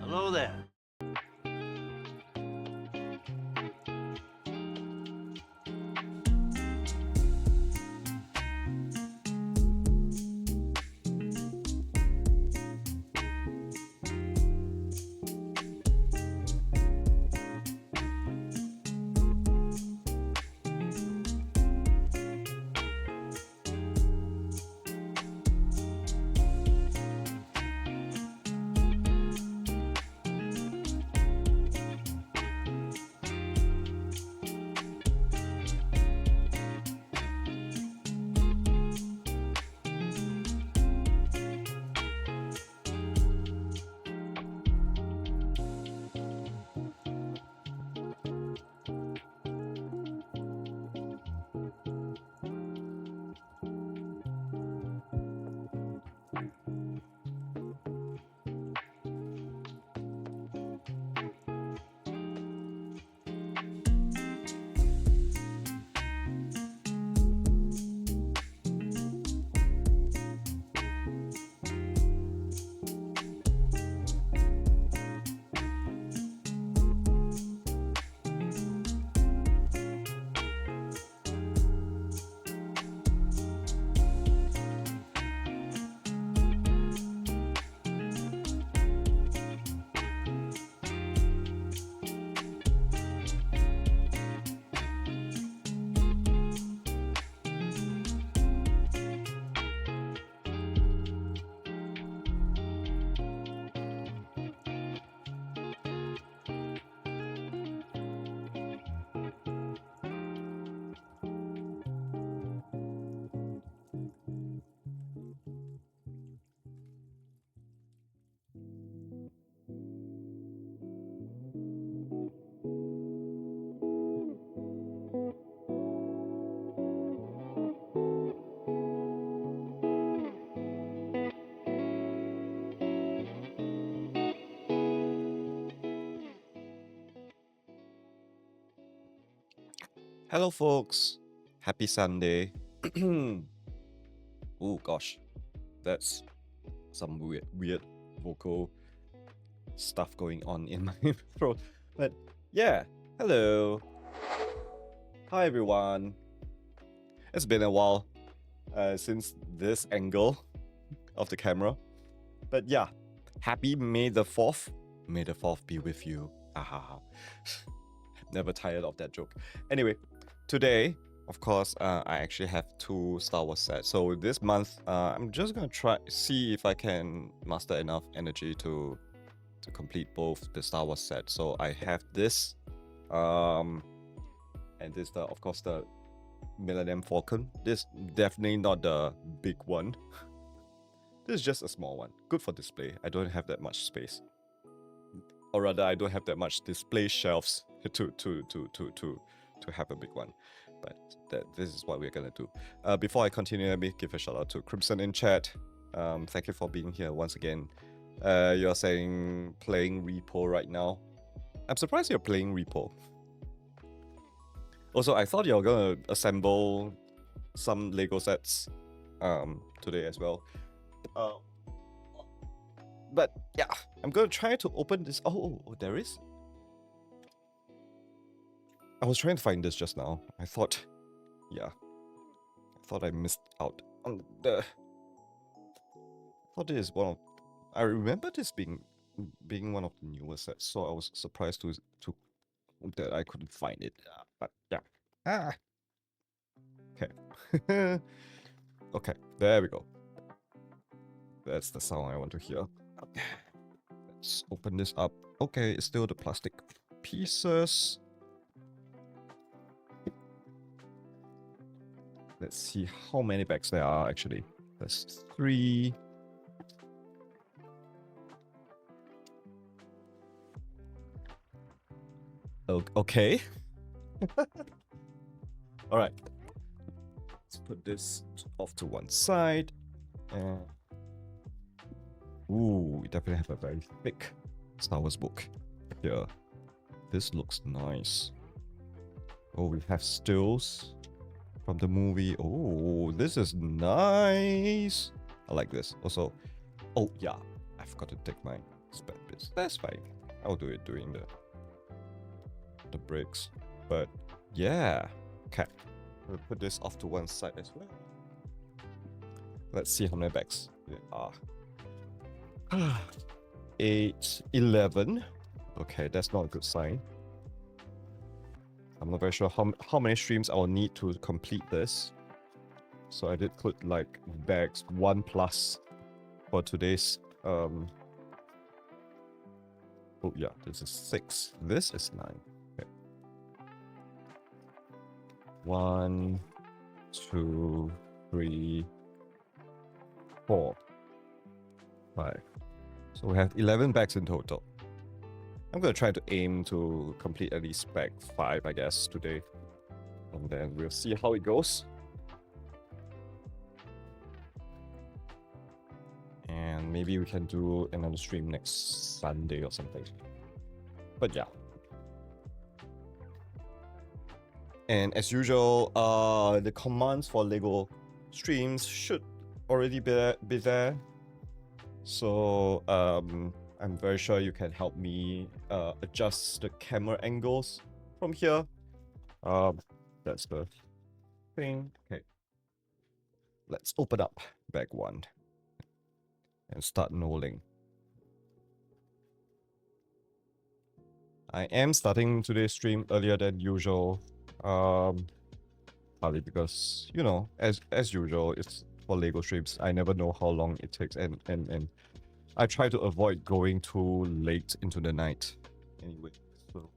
Hello there. Hello, folks. Happy Sunday. Oh gosh, that's some weird vocal stuff going on in my throat. But yeah, hello. Hi everyone. It's been a while since this angle of the camera. But yeah, happy May the 4th. May the 4th be with you. Ahaha. Never tired of that joke. Anyway, today, of course, I actually have 2 Star Wars sets. So this month, I'm just gonna see if I can muster enough energy to complete both the Star Wars sets. So I have this, and this, of course, the Millennium Falcon. This definitely not the big one. This is just a small one. Good for display. I don't have that much space. Or rather, I don't have that much display shelves to have a big one. But this is what we're gonna do. Before I continue, let me give a shout out to Crimson in chat. Thank you for being here once again. You're saying playing Repo right now. I'm surprised you're playing Repo. Also, I thought you were gonna assemble some Lego sets today as well. But yeah, I'm gonna try to open this. Oh, there is. I was trying to find this just now. I thought I missed out on the. I thought this is one of. I remember this being one of the newer sets, so I was surprised to that I couldn't find it. But yeah. Okay. Okay. There we go. That's the sound I want to hear. Okay. Let's open this up. Okay, it's still the plastic pieces. Let's see how many bags there are actually. There's 3. Okay. All right. Let's put this off to one side. Ooh, we definitely have a very thick Star Wars book here. This looks nice. Oh, we have stills. from the movie. Oh, this is nice. I like this. Also, oh yeah, I forgot to take my spec bits. That's fine. I'll do it during the bricks. But yeah, okay. We'll put this off to one side as well. Let's see how many bags there are. 8, 11. Okay, that's not a good sign. I'm not very sure how many streams I will need to complete this. So I did put like bags 1+ for today's oh yeah, this is 6. This is 9. Okay. 1, 2, 3, 4, 5. So we have 11 bags in total. I'm gonna try to aim to complete at least bag 5, I guess, today. And then we'll see how it goes. And maybe we can do another stream next Sunday or something. But yeah. And as usual, the commands for Lego streams should already be there. So I'm very sure you can help me adjust the camera angles from here. That's the thing. Okay. Let's open up bag 1 and start knolling. I am starting today's stream earlier than usual. Partly because, you know, as usual, it's for Lego streams. I never know how long it takes, and I try to avoid going too late into the night. Anyway, so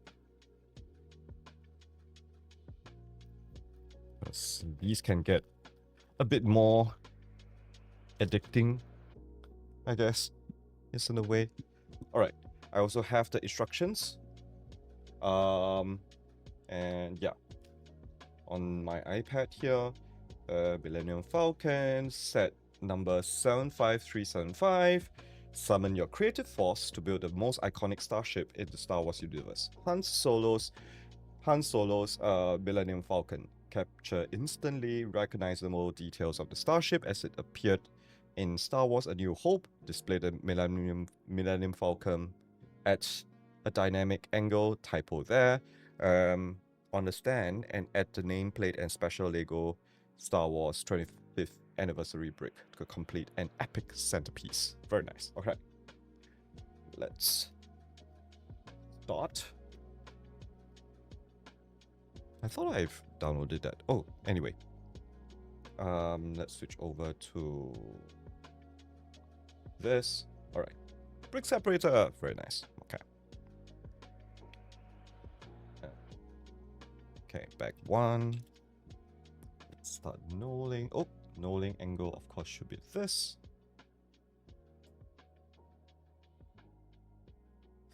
these can get a bit more addicting, I guess, is in a way. All right, I also have the instructions. And yeah, on my iPad here, Millennium Falcon, set number 75375. Summon your creative force to build the most iconic starship in the Star Wars universe. Han Solo's Millennium Falcon. Capture instantly recognizable details of the starship as it appeared in Star Wars A New Hope. Display the Millennium Falcon at a dynamic angle, typo there, on the stand, and add the nameplate and special Lego Star Wars 25th anniversary brick to complete an epic centerpiece. Very nice. Okay, let's start. I thought I've downloaded that. Oh, anyway, let's switch over to this. All right, brick separator. Very nice. Okay. Okay, back 1. Let's start knolling. Oh, knolling angle, of course, should be this.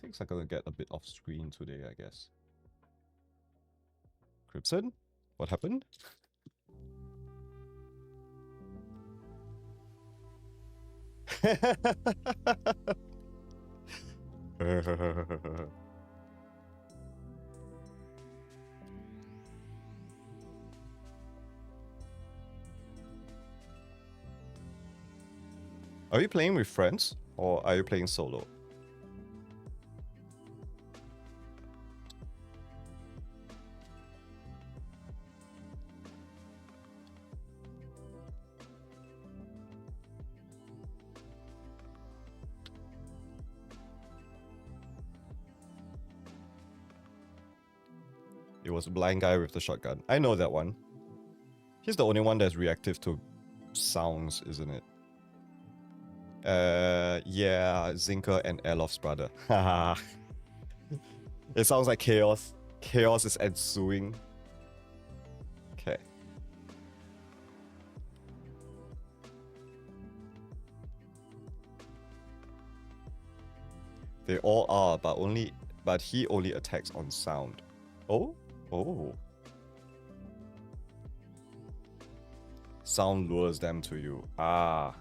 Things are gonna get a bit off screen today, I guess. Crimson, what happened? Are you playing with friends or are you playing solo? It was a blind guy with the shotgun. I know that one. He's the only one that's reactive to sounds, isn't it? Yeah, Zinker and Elof's brother. Haha. It sounds like chaos. Chaos is ensuing. Okay. They all are, but he only attacks on sound. Oh? Oh. Sound lures them to you. Ah.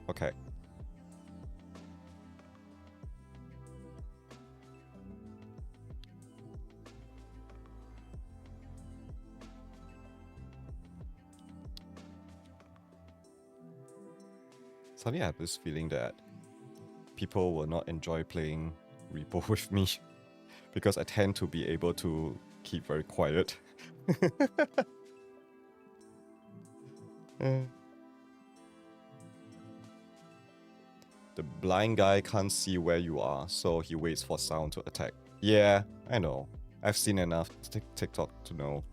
Okay. Suddenly I have this feeling that people will not enjoy playing Repo with me because I tend to be able to keep very quiet. The blind guy can't see where you are, so he waits for sound to attack. Yeah, I know. I've seen enough TikTok to know.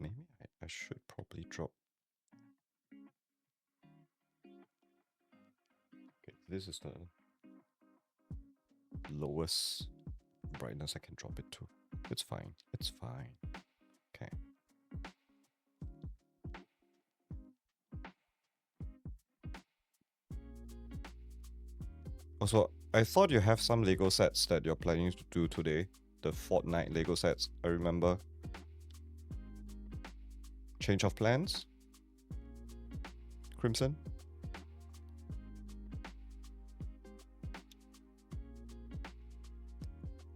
Maybe I should probably drop. Okay, this is the lowest brightness I can drop it to. It's fine. It's fine. Okay. Also, I thought you have some Lego sets that you're planning to do today. The Fortnite Lego sets, I remember. Change of plans? Crimson?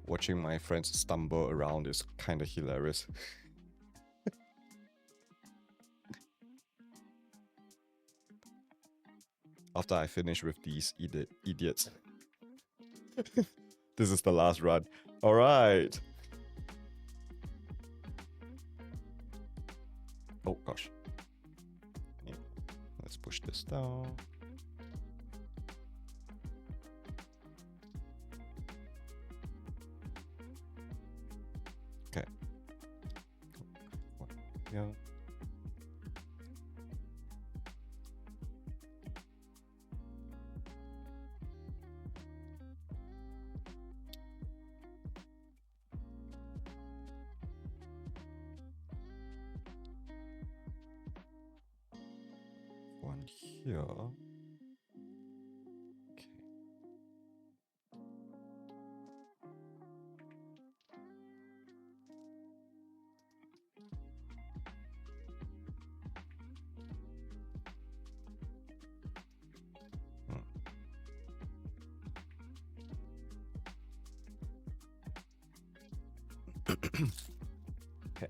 Watching my friends stumble around is kind of hilarious. After I finish with these idiots. This is the last run. Alright. Oh gosh. Yeah. Let's push this down. Okay. Yeah. One here. Okay. Okay.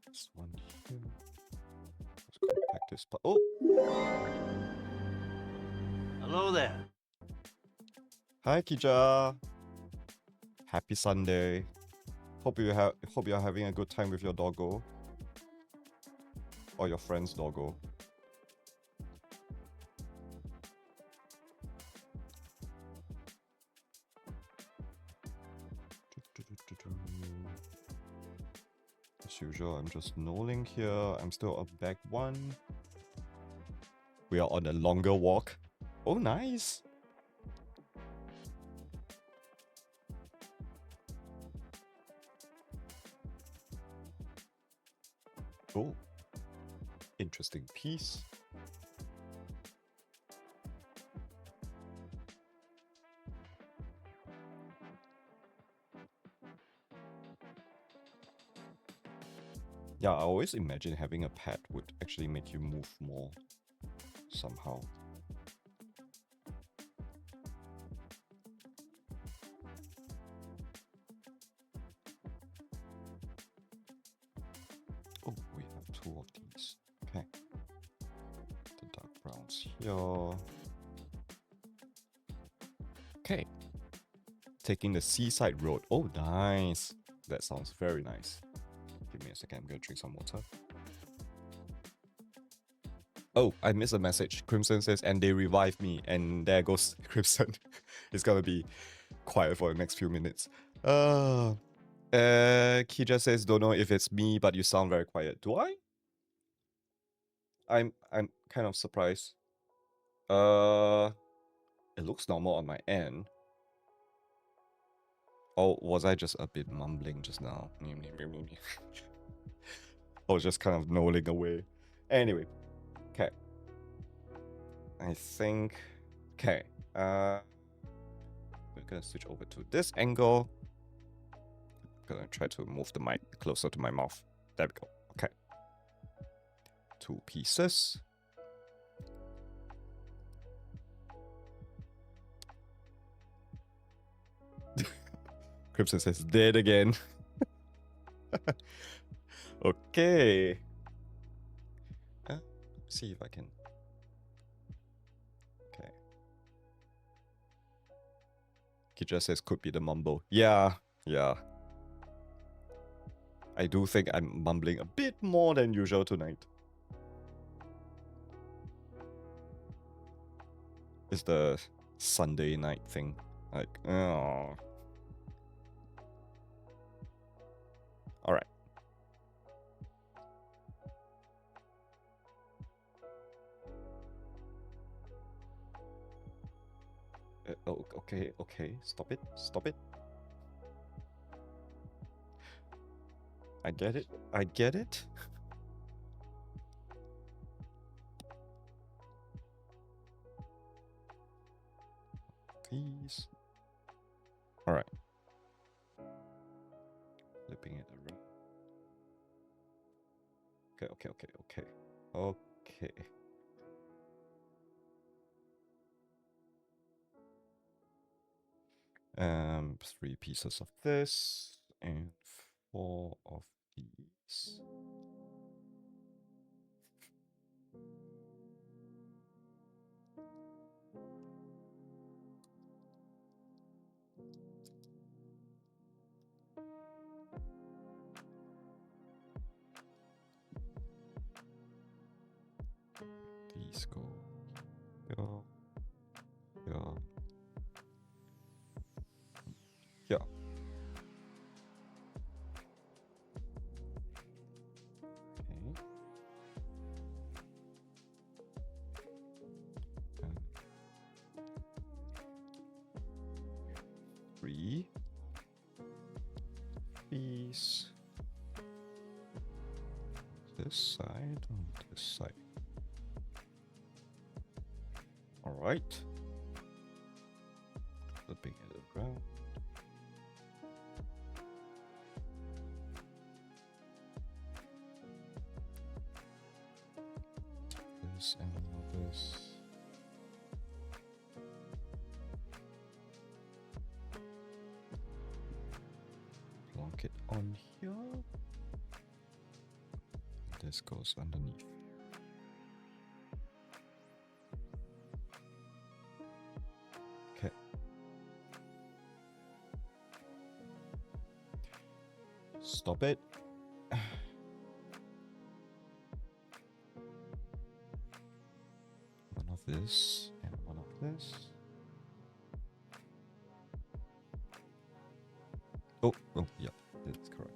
This one here. Let's compact this part. Oh! Hello there. Hi Kija. Happy Sunday. Hope you're having a good time with your doggo. Or your friend's doggo. As usual, I'm just knolling here. I'm still up back one. We are on a longer walk. Oh, nice. Oh, interesting piece. Yeah, I always imagine having a pet would actually make you move more somehow. Oh, we have two of these. Okay. The dark browns here. Okay. Taking the seaside road. Oh, nice. That sounds very nice. Give me a second, I'm gonna drink some water. Oh, I missed a message. Crimson says, and they revived me. And there goes Crimson. It's gonna be quiet for the next few minutes. Kija says, don't know if it's me, but you sound very quiet. Do I? I'm kind of surprised. It looks normal on my end. Or was I just a bit mumbling just now? I was just kind of nodding away. Anyway, okay. I think, okay. We're gonna switch over to this angle. I'm gonna try to move the mic closer to my mouth. There we go. Okay. 2 pieces. Crimson says dead again. Okay. See if I can. Okay. Kija says could be the mumble. Yeah. I do think I'm mumbling a bit more than usual tonight. It's the Sunday night thing. Like, oh. Alright. Oh, okay. Stop it. I get it. Please. Alright. Flipping it around. Okay. 3 pieces of this and 4 of these. These go here. Okay. 3 piece. This side and this side. Alright. Flipping it around. This and this. Lock it on here. This goes underneath. Okay. Stop it. One of this and one of this. Oh, yeah, that's correct.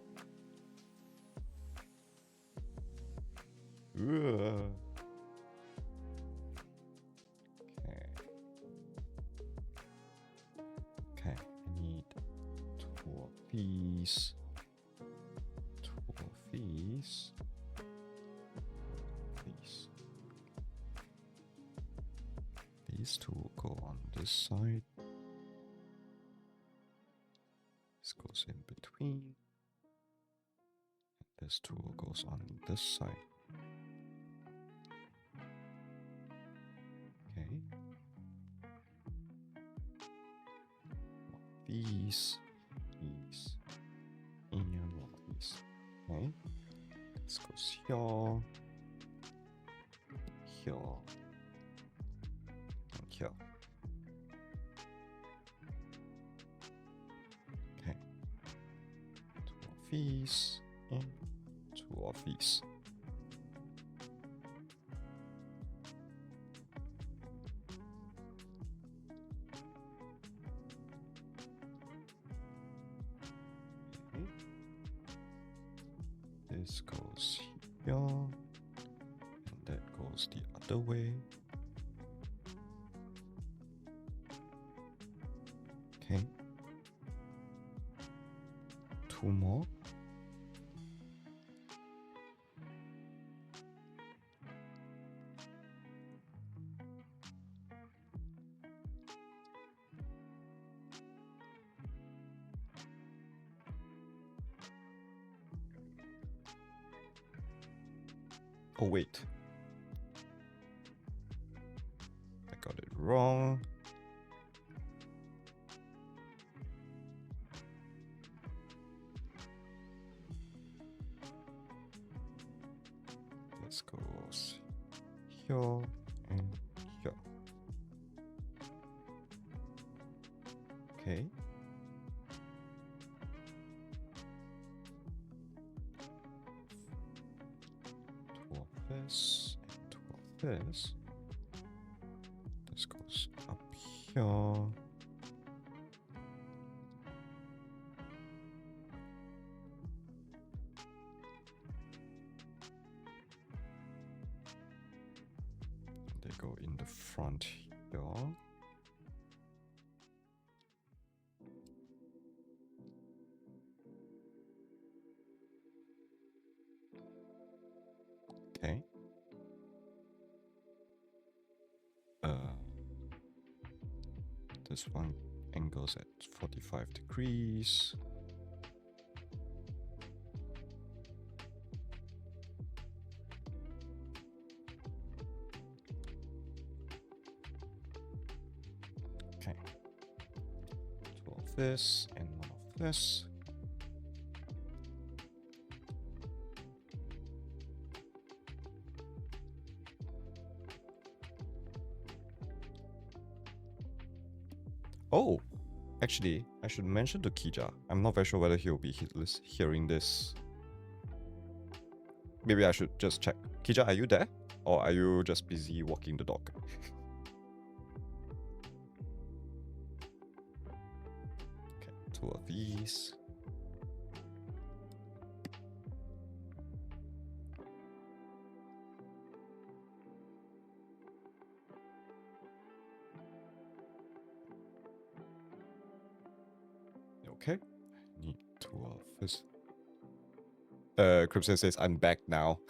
Okay, I need 2 of these. 2 of these. These 2 go on this side. This goes in between. This 2 goes on this side. Okay. These, and one of these. Okay. This goes here, here, and here. Okay. 2 of these and 2 of these. This goes here, and that goes the other way. Okay. 2 more. Oh wait, I got it wrong. This goes here and here. Okay. This and 2 of this. This goes up here. They go in the front here. Okay. This one angles at 45 degrees. Okay. 2 of this and 1 of this. Oh, actually, I should mention to Kija. I'm not very sure whether he'll be hearing this. Maybe I should just check. Kija, are you there? Or are you just busy walking the dog? Okay, 2 of these. Okay, need 2 of this. Crimson says, I'm back now.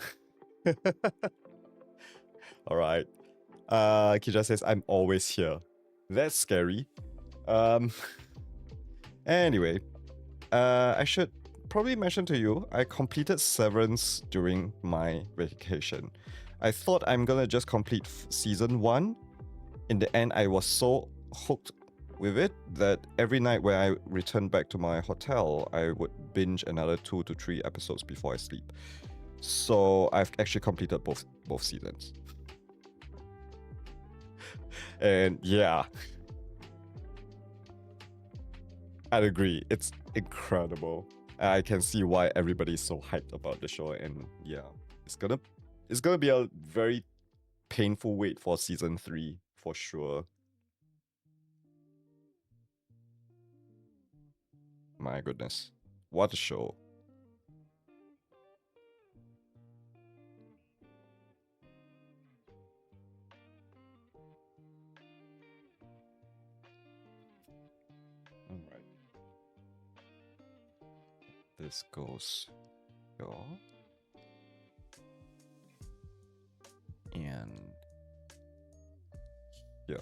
Alright. Kija says, I'm always here. That's scary. Anyway, I should probably mention to you, I completed Severance during my vacation. I thought I'm gonna just complete season 1. In the end, I was so hooked with it that every night when I returned back to my hotel, I would binge another 2 to 3 episodes before I sleep. So I've actually completed both seasons. And yeah, I'd agree. It's incredible. I can see why everybody's so hyped about the show. And yeah, it's gonna be a very painful wait for season 3 for sure. My goodness, what a show. All right. This goes here. And yeah.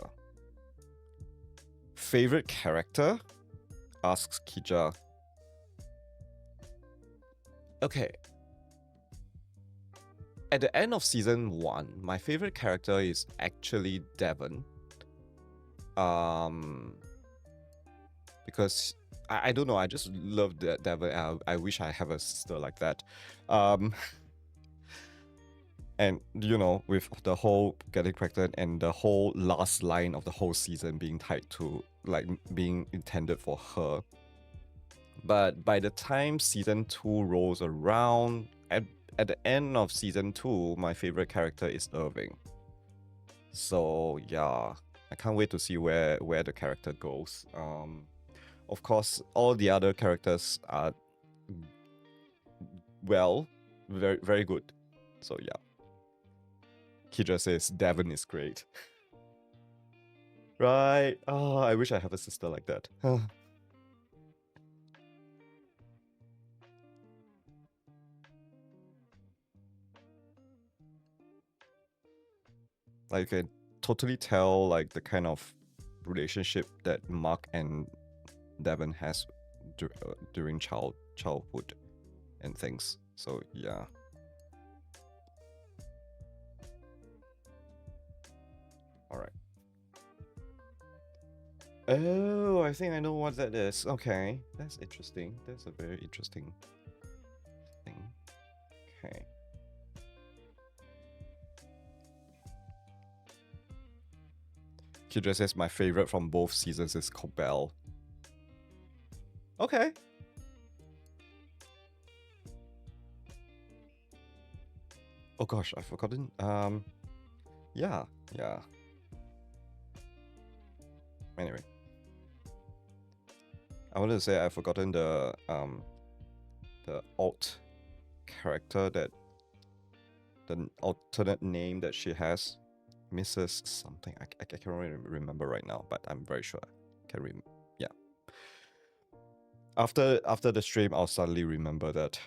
Favorite character? Asks Kija. Okay. At the end of season 1, my favorite character is actually Devon. Because I don't know, I just love Devon. I wish I have a sister like that. And you know, with the whole getting pregnant and the whole last line of the whole season being tied to like being intended for her. But by the time season 2 rolls around, at the end of season 2, my favorite character is Irving. So yeah, I can't wait to see where the character goes. Of course, all the other characters are well, very, very good. So yeah. Kidra says Devon is great. Right. Oh, I wish I have a sister like that. I can totally tell like the kind of relationship that Mark and Devon has during childhood and things. So yeah. All right. Oh, I think I know what that is. Okay, that's interesting. That's a very interesting thing. Okay. Kidra says my favorite from both seasons is Cobell. Okay. Oh gosh, I've forgotten. Yeah. Anyway, I wanted to say I've forgotten the alt character, that the alternate name that she has, Mrs. something. I can't really remember right now, but I'm very sure I can remember. Yeah. After the stream, I'll suddenly remember that.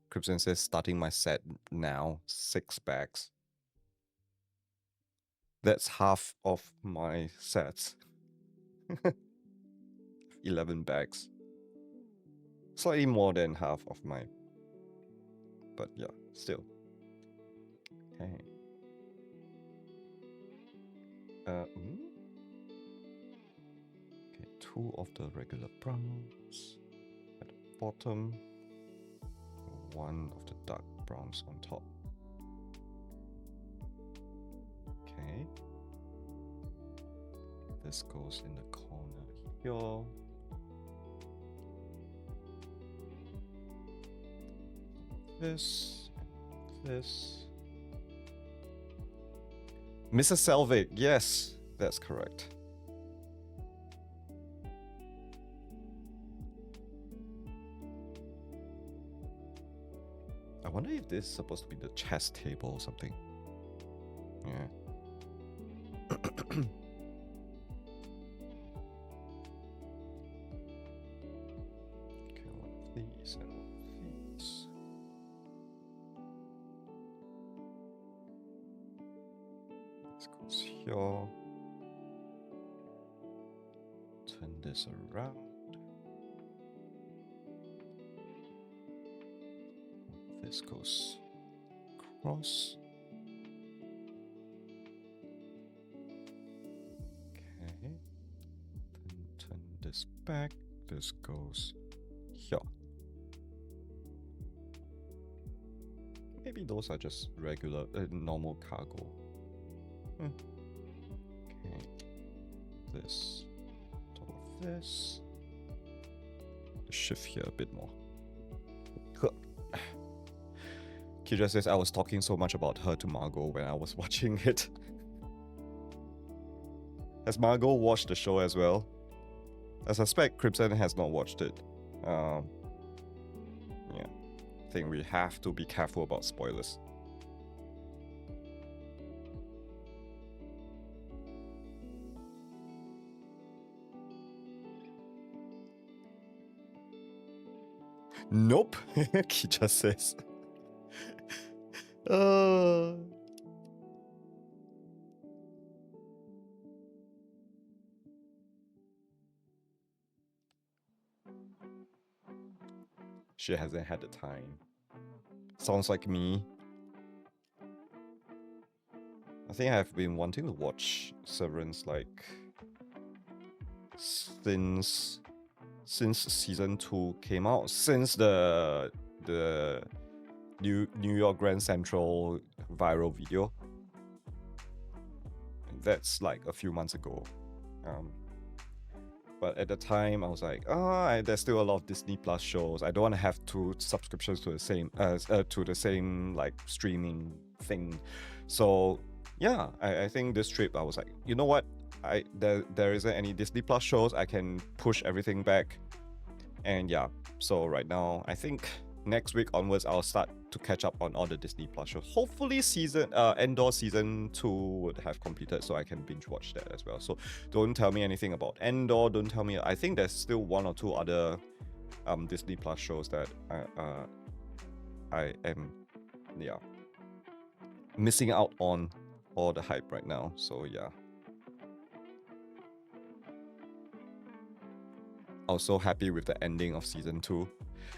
Crimson says starting my set now, 6 bags. That's half of my sets. 11 bags. Slightly more than half of my, but yeah, still. Okay. Okay, 2 of the regular browns at the bottom, 1 of the dark browns on top. Okay. This goes in the corner here. This. Mrs. Selvig, yes, that's correct. I wonder if this is supposed to be the chess table or something. Yeah. Okay, one of these and one of these. This goes here. Turn this around. This goes across. Okay. Then turn this back. This goes here. Maybe those are just regular, normal cargo. Okay. This, top of this. Shift here a bit more. Kidra says I was talking so much about her to Margot when I was watching it. Has Margot watched the show as well? I suspect Crimson has not watched it. Yeah. I think we have to be careful about spoilers. Nope, Kidra says. She hasn't had the time. Sounds like me. I think I've been wanting to watch Severance like since season 2 came out, since the New York Grand Central viral video. That's like a few months ago. But at the time I was like, there's still a lot of Disney Plus shows. I don't want to have 2 subscriptions to the same like streaming thing. So yeah, I think this trip I was like, you know what? There isn't any Disney Plus shows. I can push everything back. And yeah, So right now, I think next week onwards, I'll start to catch up on all the Disney Plus shows. Hopefully, Endor season 2 would have completed, so I can binge watch that as well. So don't tell me anything about Endor. Don't tell me. I think there's still 1 or 2 other Disney Plus shows that I am missing out on all the hype right now. So yeah. Also happy with the ending of season 2.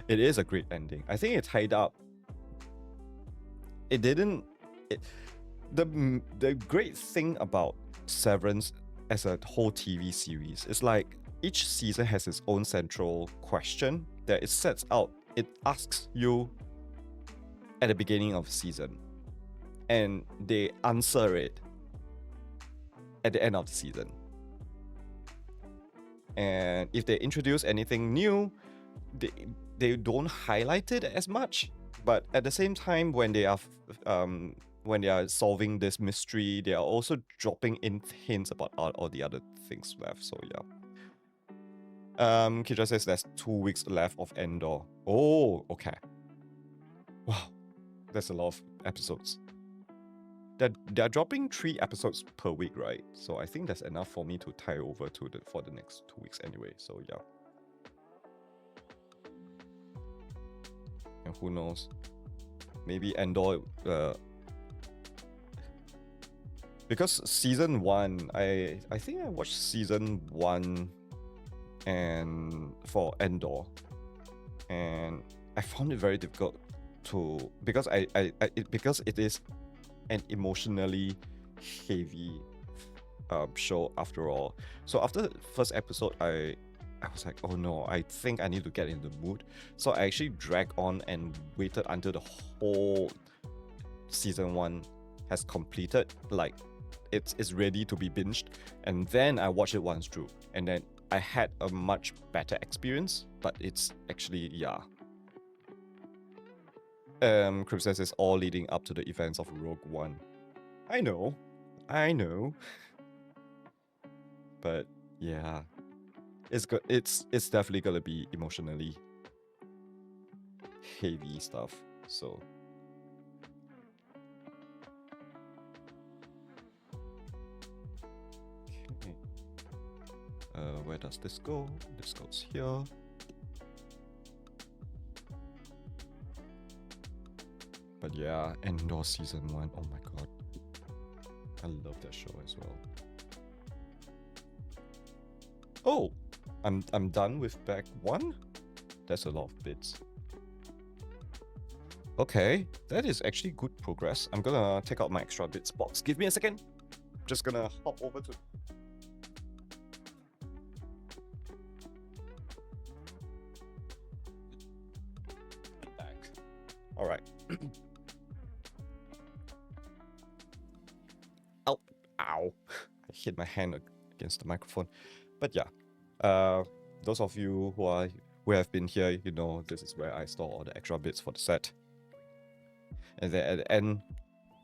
It is a great ending. I think it tied up. It didn't. The great thing about Severance as a whole TV series is like each season has its own central question that it sets out. It asks you at the beginning of the season, and they answer it at the end of the season. And if they introduce anything new, they don't highlight it as much. But at the same time, when they are solving this mystery, they are also dropping in hints about all the other things left. So yeah. Kidra says there's 2 weeks left of Endor. Oh, okay. Wow, that's a lot of episodes. They're dropping 3 episodes per week, right? So I think that's enough for me to tie over to for the next 2 weeks anyway. So yeah. And who knows? Maybe Endor. Because season 1, I think I watched season 1 and for Endor, and I found it very difficult to because because it is an emotionally heavy show after all. So after the first episode, I was like, oh no, I think I need to get in the mood. So I actually dragged on and waited until the whole season 1 has completed, like it's ready to be binged, and then I watched it once through, and then I had a much better experience. But it's actually, yeah. Crimson is all leading up to the events of Rogue One. I know. But yeah, it's good. It's definitely gonna be emotionally heavy stuff. So okay. Where does this go? This goes here. But yeah, Endor season 1. Oh my god, I love that show as well. Oh, I'm done with Bag 1. That's a lot of bits. Okay, that is actually good progress. I'm gonna take out my extra bits box. Give me a second. Just gonna hop over to back. All right. Ow! I hit my hand against the microphone. But yeah, those of you who have been here, you know this is where I store all the extra bits for the set. And then at the end,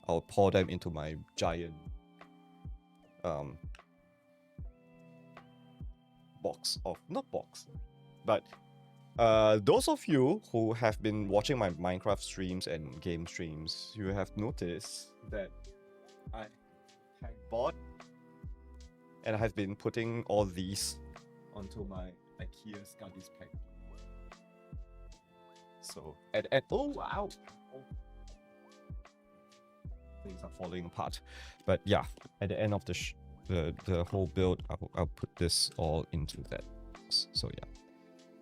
I'll pour them into my giant box of, not box, but those of you who have been watching my Minecraft streams and game streams, you have noticed that I bought and I have been putting all these onto my IKEA Scuddies pack. So at oh wow, things are falling apart. But yeah, at the end of the whole build, I'll put this all into that box. So yeah.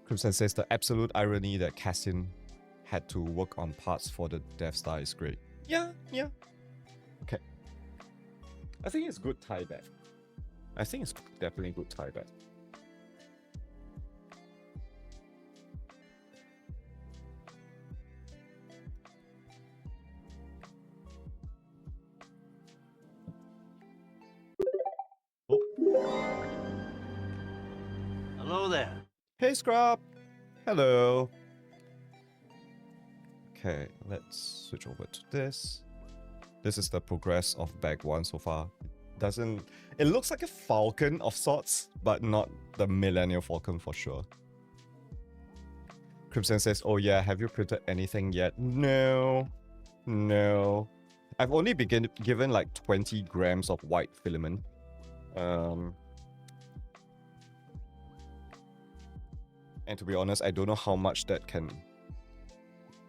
Crimson says the absolute irony that Cassian had to work on parts for the Death Star is great. Yeah. Okay. I think it's good tie back. I think it's definitely good tie back. Oh. Hello there. Hey Scrub! Hello! Okay, let's switch over to this. This is the progress of Bag 1 so far. It looks like a Falcon of sorts, but not the Millennium Falcon for sure. Crimson says, oh yeah, have you printed anything yet? No. No. I've only been given like 20 grams of white filament. And to be honest, I don't know how much that can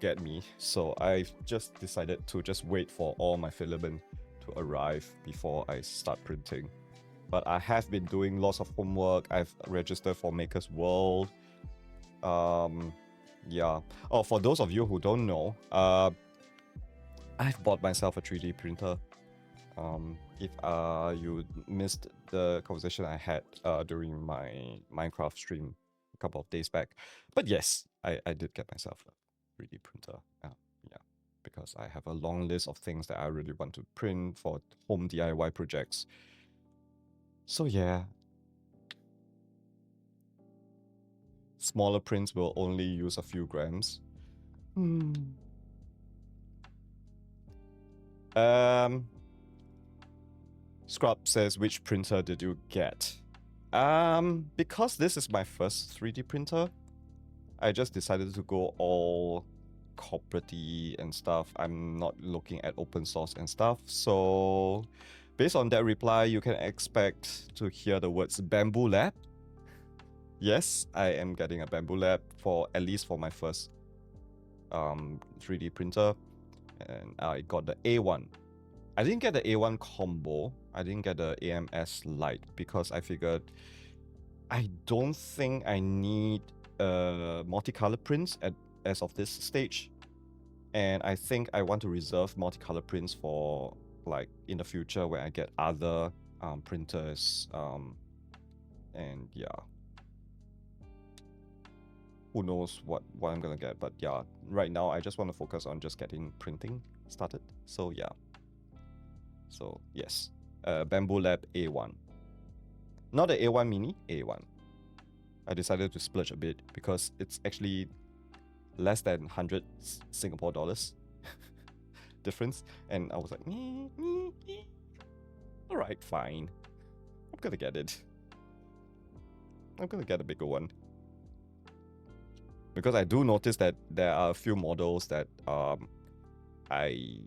get me. So I've just decided to just wait for all my filament to arrive before I start printing. But I have been doing lots of homework. I've registered for Maker's World. Yeah. Oh, for those of you who don't know, I've bought myself a 3D printer. If you missed the conversation I had during my Minecraft stream a couple of days back. But yes, I did get myself a 3D printer. Yeah, because I have a long list of things that I really want to print for home DIY projects. So yeah. Smaller prints will only use a few grams. Scrub says, which printer did you get? Because this is my first 3D printer, I just decided to go all corporate-y and stuff. I'm not looking at open source and stuff. So based on that reply, you can expect to hear the words Bamboo Lab. Yes, I am getting a Bamboo Lab for at least for my first 3D printer. And I got the A1. I didn't get the A1 combo. I didn't get the AMS Lite because I figured I don't think I need multicolor prints as of this stage. And I think I want to reserve multicolor prints for like in the future when I get other printers. And yeah. Who knows what I'm gonna get, but yeah, right now I just want to focus on just getting printing started. So yeah. So yes, Bamboo Lab A1. Not the A1 Mini, A1. I decided to splurge a bit because it's actually less than 100 Singapore dollars difference. And I was like, alright, fine. I'm gonna get it. I'm gonna get a bigger one. Because I do notice that there are a few models that I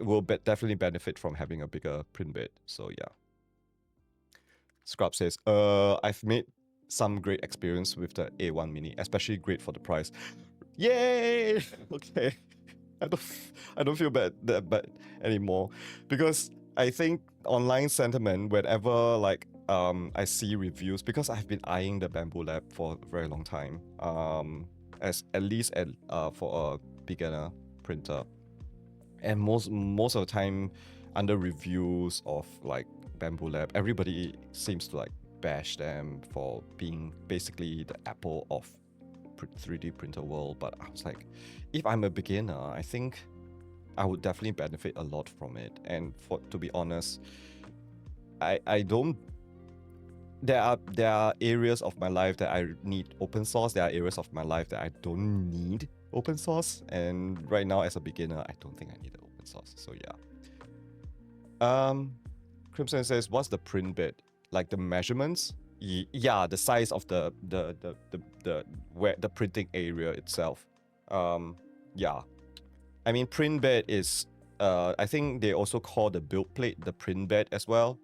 will definitely benefit from having a bigger print bed. So yeah. Scrub says, I've made some great experience with the A1 Mini, especially great for the price. Yay! Okay. I don't feel bad anymore because I think online sentiment, whenever like I see reviews, because I've been eyeing the Bamboo Lab for a very long time, at least for a beginner printer, and most of the time under reviews of like Bamboo Lab, everybody seems to like bash them for being basically the Apple of 3D printer world. But I was like, if I'm a beginner, I think I would definitely benefit a lot from it. And to be honest, I don't. There are areas of my life that I need open source. There are areas of my life that I don't need open source. And right now, as a beginner, I don't think I need open source. So yeah. Crimson says, "What's the print bed? Like the measurements? Yeah, the size of the printing area itself. Yeah. I mean, print bed is I think they also call the build plate the print bed as well.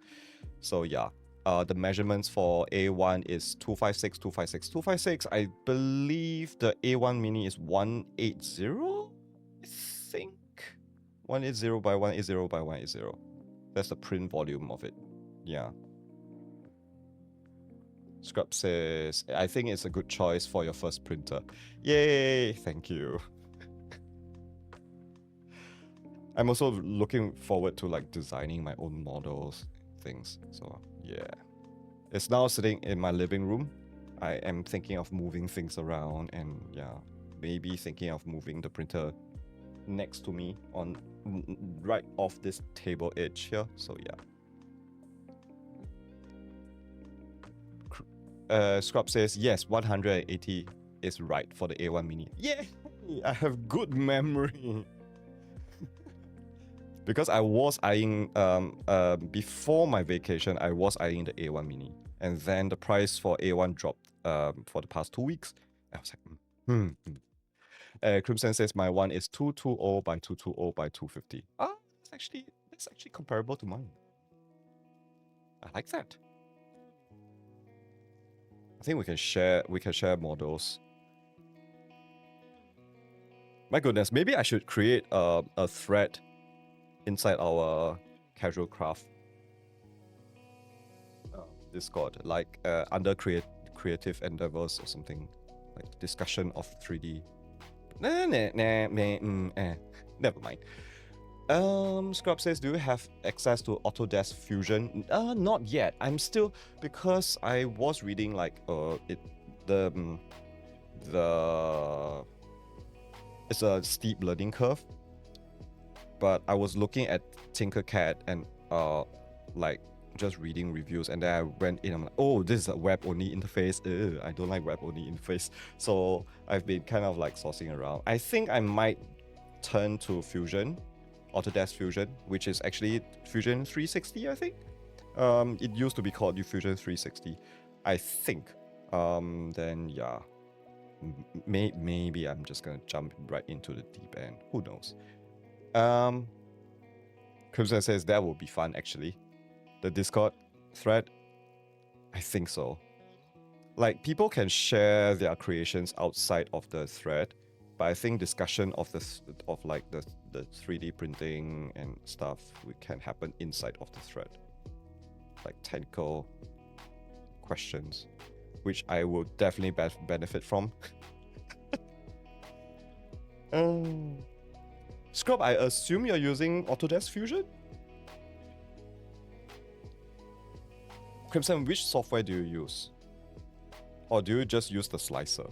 So yeah. The measurements for A1 is 256, 256, 256. I believe the A1 Mini is 180, I think. 180 by 180 by 180. That's the print volume of it. Yeah. Scrub says, I think it's a good choice for your first printer. Yay! Thank you. I'm also looking forward to like designing my own models, things. So yeah. It's now sitting in my living room. I am thinking of moving things around and yeah, maybe thinking of moving the printer next to me on right off this table edge here. So yeah. Scrub says, yes, 180 is right for the A1 Mini. Yay! I have good memory. Because I was eyeing, before my vacation, I was eyeing the A1 Mini. And then the price for A1 dropped for the past 2 weeks. I was like, Hmm. Crimson says my one is 220 by 220 by 250. Ah, it's actually comparable to mine. I like that. I think we can share models. My goodness, maybe I should create a thread inside our casual craft Discord, like under creative endeavors or something, like discussion of 3D. Never mind. Scrub says, do you have access to Autodesk Fusion? Not yet. I'm still, because I was reading like the it's a steep learning curve, but I was looking at Tinkercad and like just reading reviews, and then I went in, I'm like, oh, this is a web-only interface. I don't like web-only interface. So I've been kind of like sourcing around. I think I might turn to Fusion, Autodesk Fusion, which is actually Fusion 360, I think. It used to be called Fusion 360, I think. Then yeah, maybe I'm just gonna jump right into the deep end. Who knows? Crimson says that will be fun actually. The Discord thread, I think so. Like, people can share their creations outside of the thread, but I think discussion of the 3D printing and stuff can happen inside of the thread, like technical questions, which I will definitely benefit from. Scrub, I assume you're using Autodesk Fusion? Crimson, which software do you use? Or do you just use the slicer?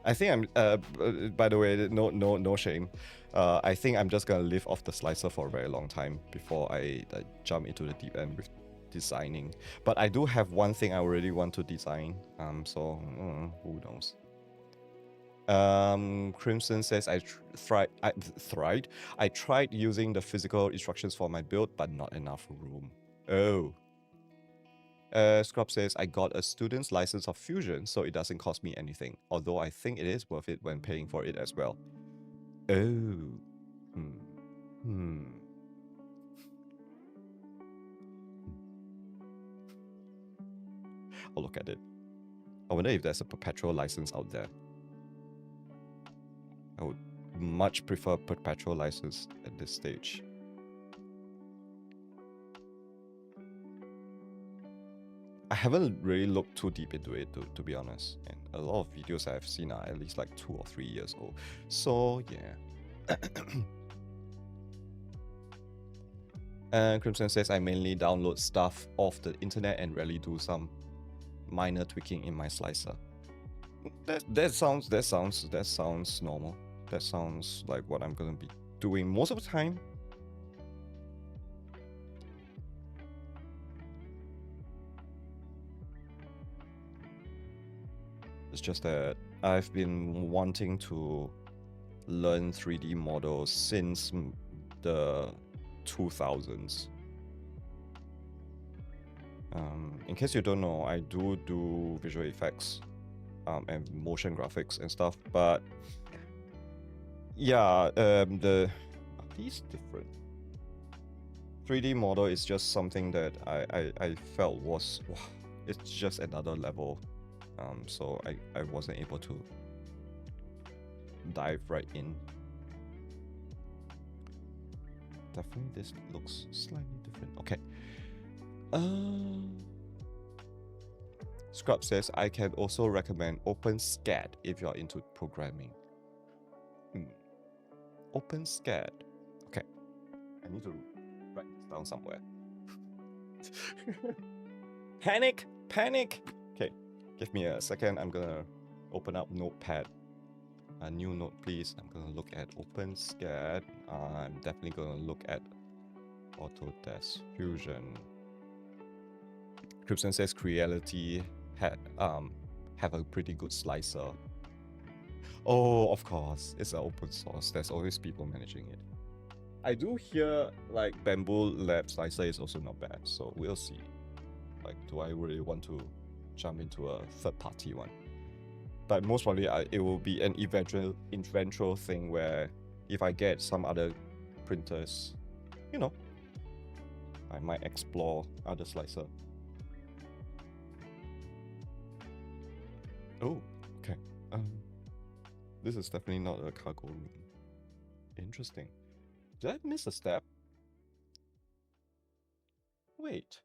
I think I'm, by the way, no shame. I think I'm just gonna live off the slicer for a very long time before I jump into the deep end with designing. But I do have one thing I really want to design. So who knows? Crimson says I tried using the physical instructions for my build, but not enough room. Oh. Scrub says I got a student's license of Fusion, so it doesn't cost me anything. Although I think it is worth it when paying for it as well. Oh. I'll look at it. I wonder if there's a perpetual license out there. I would much prefer perpetual license at this stage. I haven't really looked too deep into it, to be honest. And a lot of videos I've seen are at least like 2 or 3 years old. So yeah. Crimson says I mainly download stuff off the internet and rarely do some minor tweaking in my slicer. That sounds normal. That sounds like what I'm gonna be doing most of the time. It's just that I've been wanting to learn 3D models since the 2000s. In case you don't know, I do visual effects and motion graphics and stuff, but yeah, are these different? 3D model is just something that I felt was, wow, it's just another level. So I wasn't able to dive right in. Definitely this looks slightly different. Okay. Scrub says I can also recommend OpenSCAD if you're into programming. OpenSCAD. Okay. I need to write this down somewhere. Panic! Okay. Give me a second. I'm gonna open up Notepad. A new note, please. I'm gonna look at OpenSCAD. I'm definitely gonna look at Autodesk Fusion. Crimson says Creality have a pretty good slicer. Oh, of course, it's an open source. There's always people managing it. I do hear like bamboo lab slicer is also not bad, so we'll see. Like, do I really want to jump into a third-party one? But most probably, it will be an eventual thing where if I get some other printers, you know, I might explore other slicer. Oh, okay. This is definitely not a cargo room. Interesting. Did I miss a step? Wait.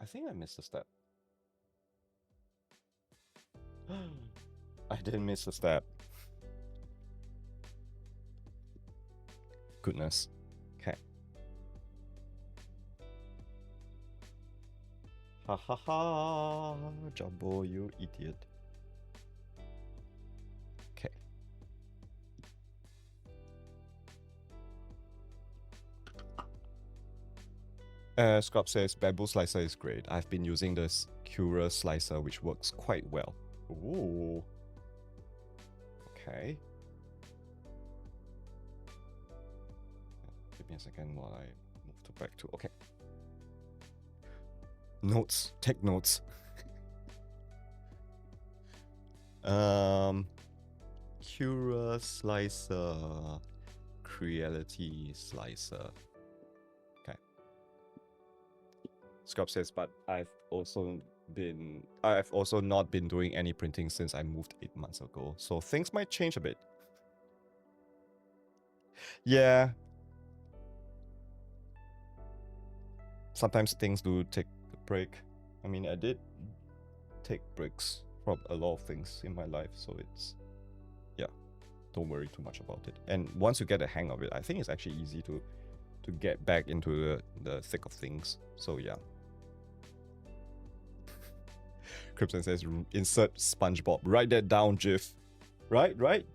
I think I missed a step. I didn't miss a step. Goodness. Okay. Ha ha ha! Jumbo, you idiot. Okay. Scrub says bamboo slicer is great. I've been using this Cura slicer, which works quite well. Ooh. Okay. Give me a second while I move to back to. Okay. Notes. Take notes. Cura slicer. Creality slicer. Okay. Scrub says, but I've also not been doing any printing since I moved 8 months ago, so things might change a bit. Yeah. Sometimes things do take a break. I mean, I did take breaks from a lot of things in my life, so it's, yeah, don't worry too much about it. And once you get the hang of it, I think it's actually easy to get back into the thick of things. So yeah. Crimson says, insert SpongeBob. Write that down, Jiff. Right?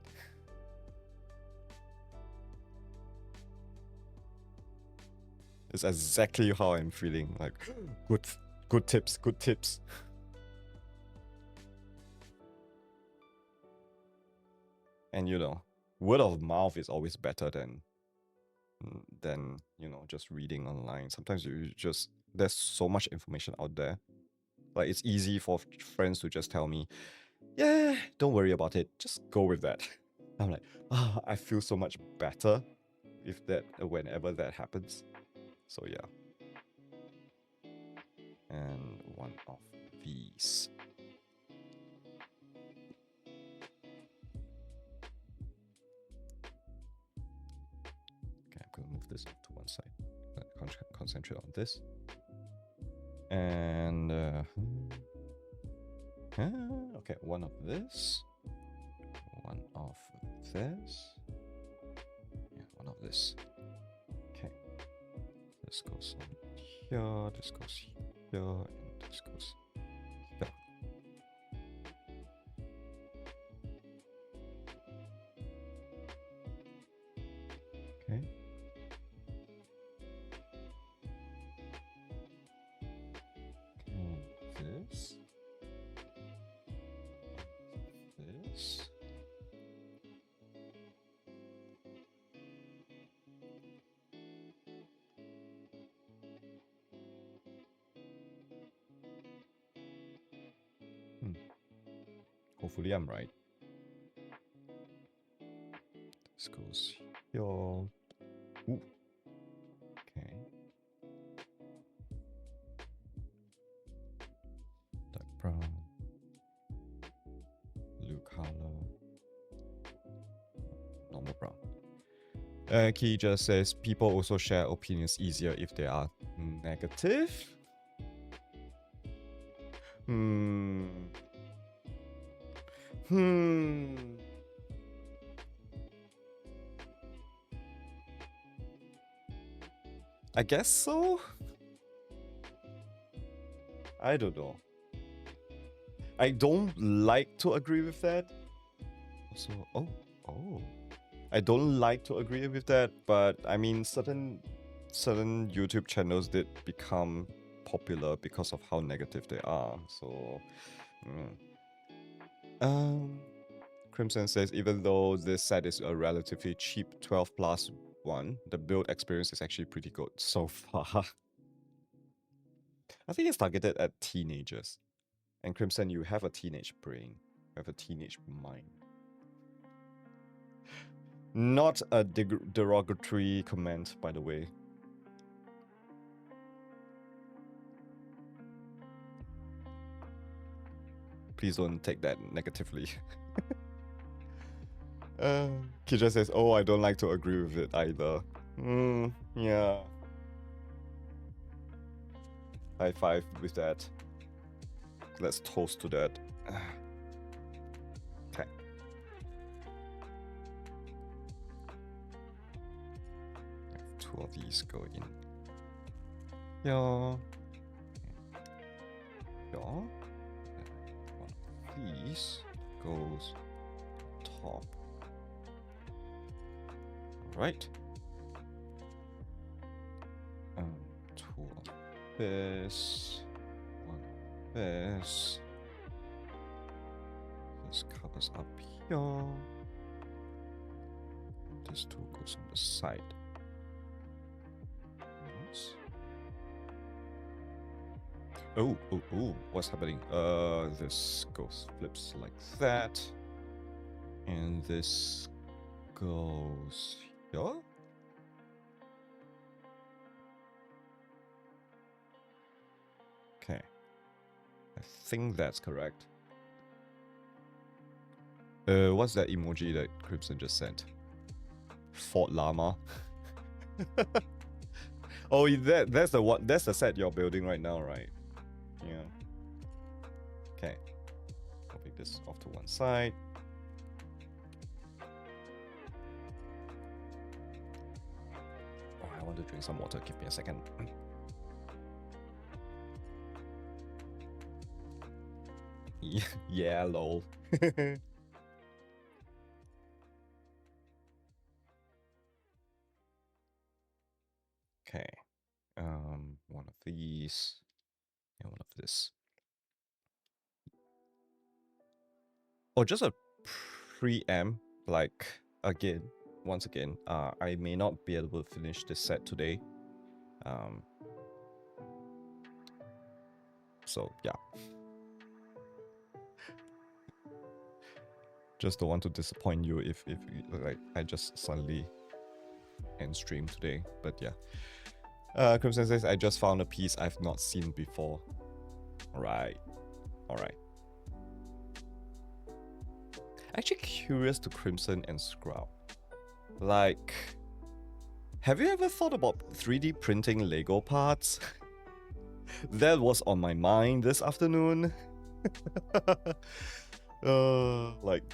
It's exactly how I'm feeling. Like, good tips. And you know, word of mouth is always better than you know, just reading online. Sometimes there's so much information out there. Like, it's easy for friends to just tell me, yeah, don't worry about it, just go with that. I'm like, I feel so much better whenever that happens. So yeah. And one of these. Okay, I'm gonna move this to one side. Concentrate on this. And okay, one of this. One of this. Yeah, one of this. Okay. This goes on here, this goes here, and this goes here. Okay. This. Hopefully I'm right. This goes here. Ooh. Okay. Dark brown. Blue color. Normal brown. Key just says people also share opinions easier if they are negative. I guess so. I don't know. I don't like to agree with that. So, I don't like to agree with that, but I mean, certain YouTube channels did become popular because of how negative they are. So, Crimson says, even though this set is a relatively cheap 12+1, the build experience is actually pretty good so far. I think it's targeted at teenagers. And Crimson, you have a teenage brain. You have a teenage mind. Not a derogatory comment, by the way. Please don't take that negatively. Kisha says, oh, I don't like to agree with it either. Yeah. High five with that. Let's toast to that. Okay. Two of these go in. Yeah. Yeah. One of these goes top. Right. Two of this. One of this. This covers up here. This two goes on the side. Nice. Oh, what's happening? This goes, flips like that. And this goes here. Okay. I think that's correct. What's that emoji that Crimson just sent? Fort Llama. Oh, that's the set you're building right now, right? Yeah. Okay. I'll pick this off to one side. Oh, I want to drink some water. Give me a second. Yeah, lol. Okay. One of these and one of this. Oh, just a preamp, like, once again, I may not be able to finish this set today. So, yeah. Just don't want to disappoint you if like, I just suddenly end stream today, but yeah. Crimson says, I just found a piece I've not seen before. Alright. Actually curious to Crimson and Scrub. Like, have you ever thought about 3D printing Lego parts? That was on my mind this afternoon. Like,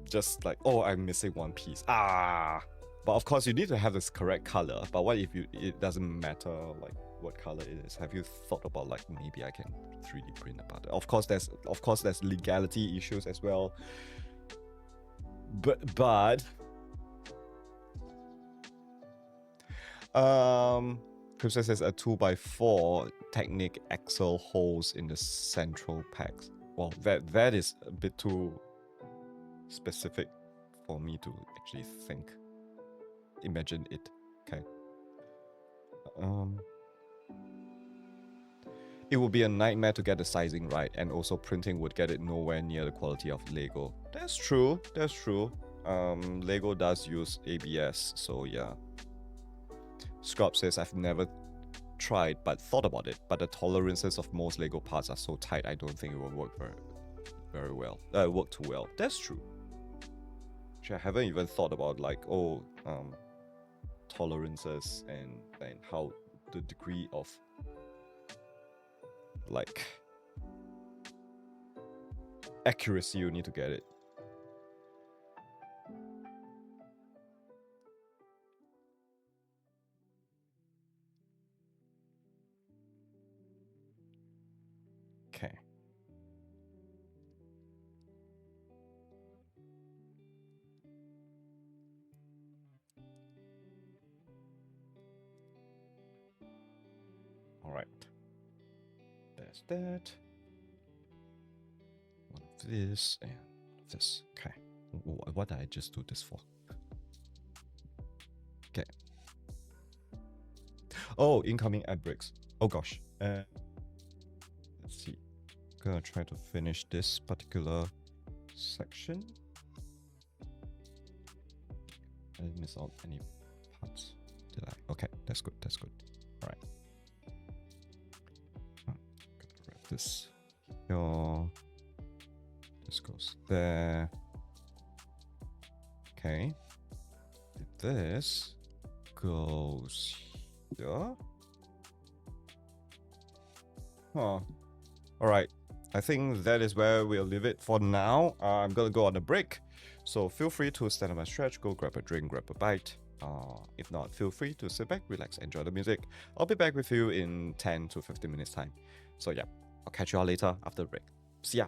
just like, oh, I'm missing one piece. But of course you need to have this correct color. But what if it doesn't matter like what color it is? Have you thought about like maybe I can 3D print a part? Of course there's legality issues as well. But Crypto says a 2x4 Technic axle holes in the central pegs. Well, that is a bit too specific for me to actually imagine it. Okay. It would be a nightmare to get the sizing right, and also printing would get it nowhere near the quality of Lego. That's true. Lego does use ABS, so yeah. Scrub says, I've never tried but thought about it, but the tolerances of most Lego parts are so tight, I don't think it will work very well. Work too well. That's true. Actually, I haven't even thought about like, tolerances and how the degree of like accuracy you need to get it. Okay. All right. There's that. One of this and this. Okay. What did I just do this for? Okay. Oh, incoming ad breaks. Oh gosh. Let's see. Gonna try to finish this particular section. I didn't miss out any parts, did I? Okay, that's good. That's good. All right. Gonna wrap this here. This goes there. Okay. This goes here. Huh. Alright. I think that is where we'll leave it for now. I'm gonna go on a break. So feel free to stand up and stretch, go grab a drink, grab a bite. If not, feel free to sit back, relax, enjoy the music. I'll be back with you in 10 to 15 minutes time. So yeah, I'll catch you all later after the break. See ya.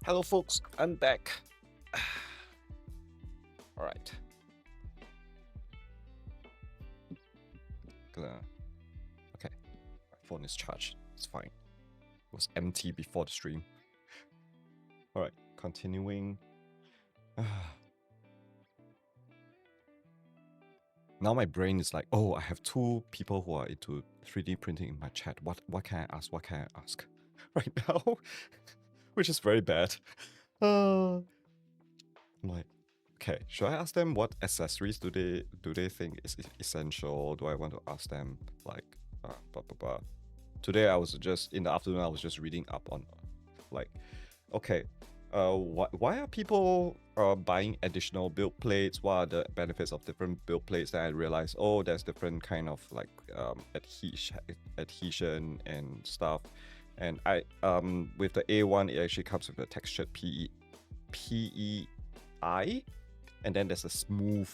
Hello folks, I'm back. Alright. Okay. My phone is charged. It's fine. It was empty before the stream. Alright, continuing. Now my brain is like, oh, I have 2 people who are into 3D printing in my chat. What can I ask? What can I ask right now? Which is very bad. I'm like, okay, should I ask them what accessories do they think is essential? Do I want to ask them like blah blah blah? Today I was just in the afternoon I was just reading up on like, okay, why are people buying additional build plates? What are the benefits of different build plates? Then I realized, oh, there's different kind of like adhesion and stuff. And I with the A1 it actually comes with a textured PEI, and then there's a smooth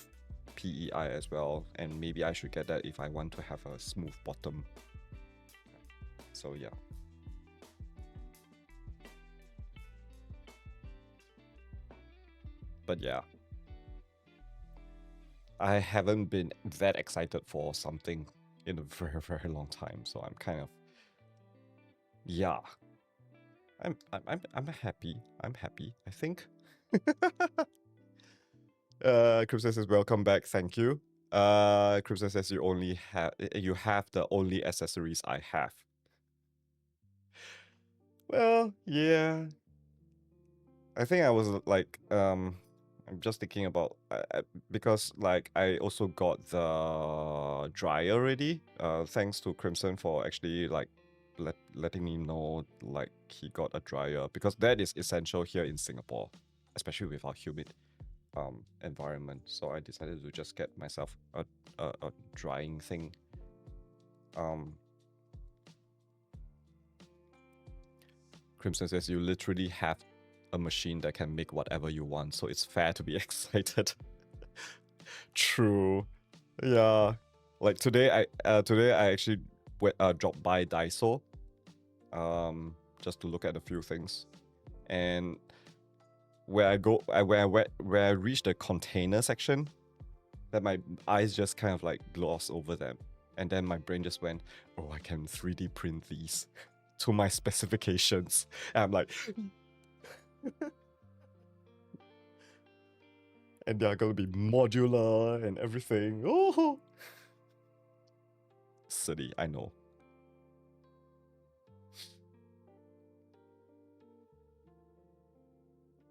PEI as well. And maybe I should get that if I want to have a smooth bottom. So yeah. But yeah, I haven't been that excited for something in a very, very long time. So I'm kind of, yeah, I'm happy. I'm happy, I think. Crimson says, welcome back. Thank you. Crimson says you have the only accessories I have. Well, yeah. I think I was like, I'm just thinking about because like I also got the dryer already. Thanks to Crimson for actually like letting me know like he got a dryer, because that is essential here in Singapore, especially with our humid environment. So I decided to just get myself a drying thing. Crimson says you literally have a machine that can make whatever you want, so it's fair to be excited. True. Yeah. Like today I actually dropped by Daiso just to look at a few things. And where I reached the container section, that my eyes just kind of like glossed over them. And then my brain just went, oh, I can 3D print these to my specifications. And I'm like, and they're going to be modular and everything. Oh, silly, I know.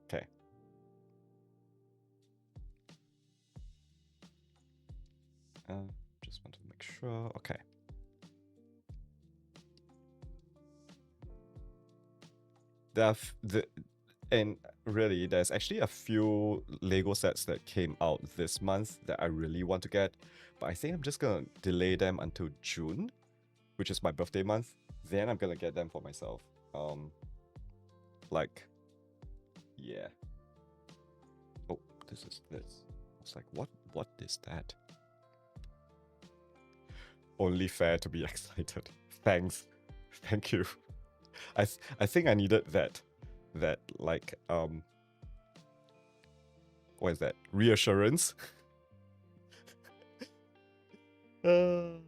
Okay. Just want to make sure. Okay. And really, there's actually a few Lego sets that came out this month that I really want to get, but I think I'm just gonna delay them until June, which is my birthday month. Then I'm gonna get them for myself. Like, yeah. Oh, this is this. It's like, what is that? Only fair to be excited. Thanks. Thank you. I think I needed that like what is that? Reassurance. I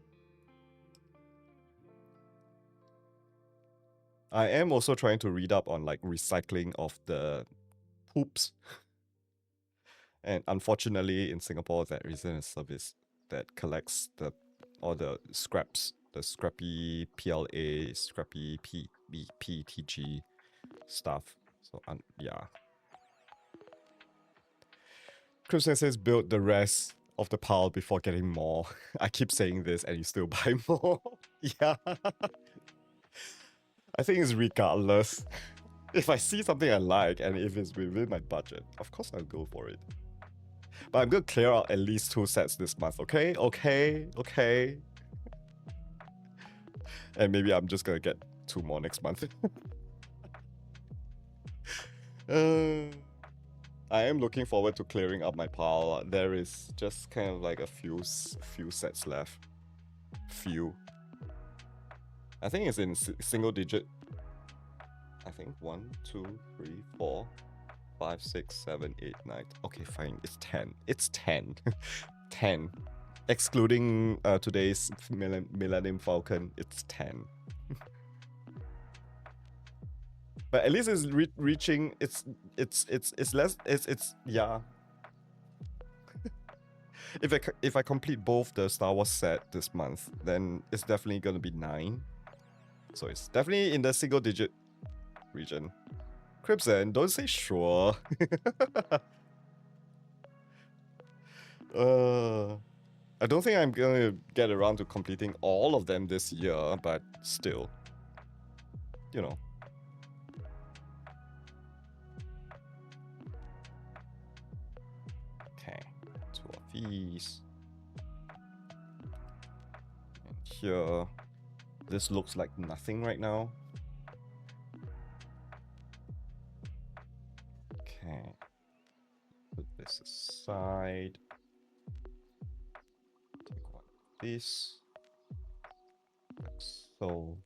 am also trying to read up on like recycling of the poops. And unfortunately in Singapore there isn't a service that collects all the scraps, the scrappy PLA, scrappy PETG stuff. So yeah. Christian says build the rest of the pile before getting more. I keep saying this and you still buy more. Yeah. I think it's regardless. If I see something I like and if it's within my budget, of course I'll go for it. But I'm gonna clear out at least 2 sets this month, okay? Okay. And maybe I'm just gonna get 2 more next month. I am looking forward to clearing up my pile. There is just kind of like a few sets left. Few. I think it's in single digit. I think 1, 2, 3, 4, 5, 6, 7, 8, 9. Okay, fine. It's 10. It's 10. 10. Excluding today's Millennium Falcon, it's 10. But at least it's reaching. It's less. It's yeah. If I complete both the Star Wars set this month, then it's definitely gonna be 9. So it's definitely in the single digit region. Crimson, don't say sure. I don't think I'm gonna get around to completing all of them this year, but still, you know. Okay, 2 of these. And here, this looks like nothing right now. Okay, put this aside. Take one of these. Like so.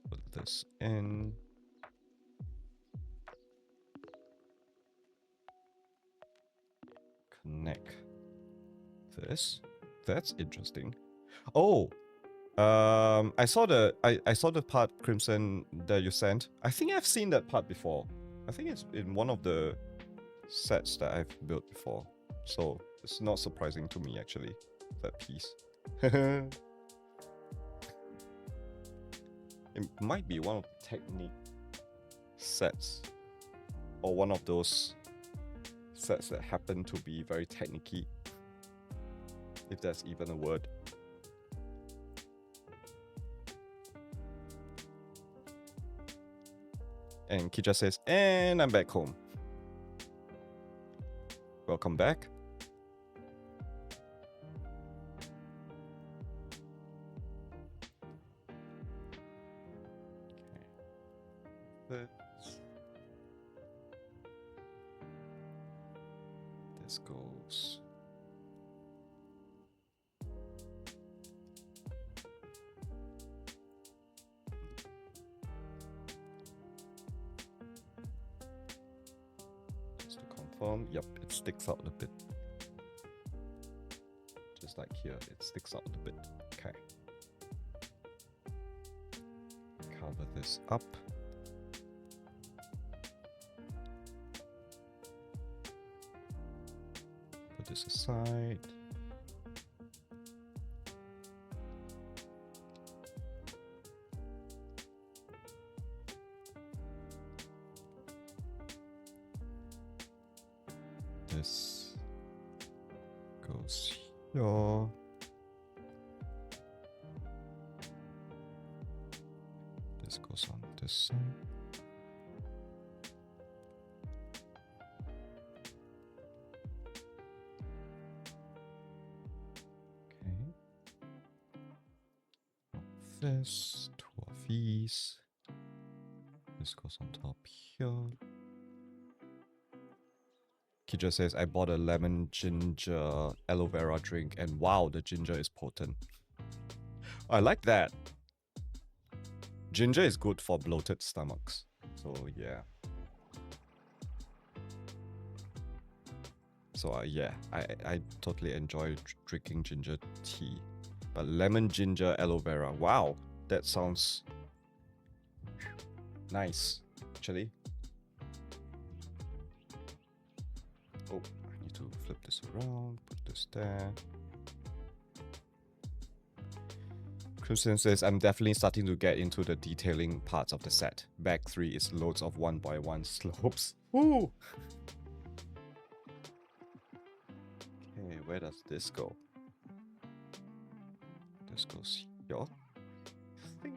Put this in. Connect this. That's interesting. Oh, I saw the part, Crimson, that you sent. I think I've seen that part before. I think it's in one of the sets that I've built before. So it's not surprising to me, actually, that piece. It might be one of the technique sets, or one of those sets that happen to be very technique-y, if that's even a word. And Kija says, and I'm back home. Welcome back. Okay. This goes. Just to confirm, yep, it sticks out a bit. Just like here, it sticks out a bit. Okay. Cover this up. Put this aside. This goes here. This goes on this side. Okay. This, 2 of these. This goes on top here. Kija says, I bought a lemon ginger aloe vera drink, and wow, the ginger is potent. I like that. Ginger is good for bloated stomachs. So, yeah. So, yeah, I totally enjoy drinking ginger tea. But lemon ginger aloe vera, wow, that sounds nice, actually. Oh, I need to flip this around, put this there. Crimson says, I'm definitely starting to get into the detailing parts of the set. Bag 3 is loads of 1x1 slopes. Woo! Okay, where does this go? This goes here. I think.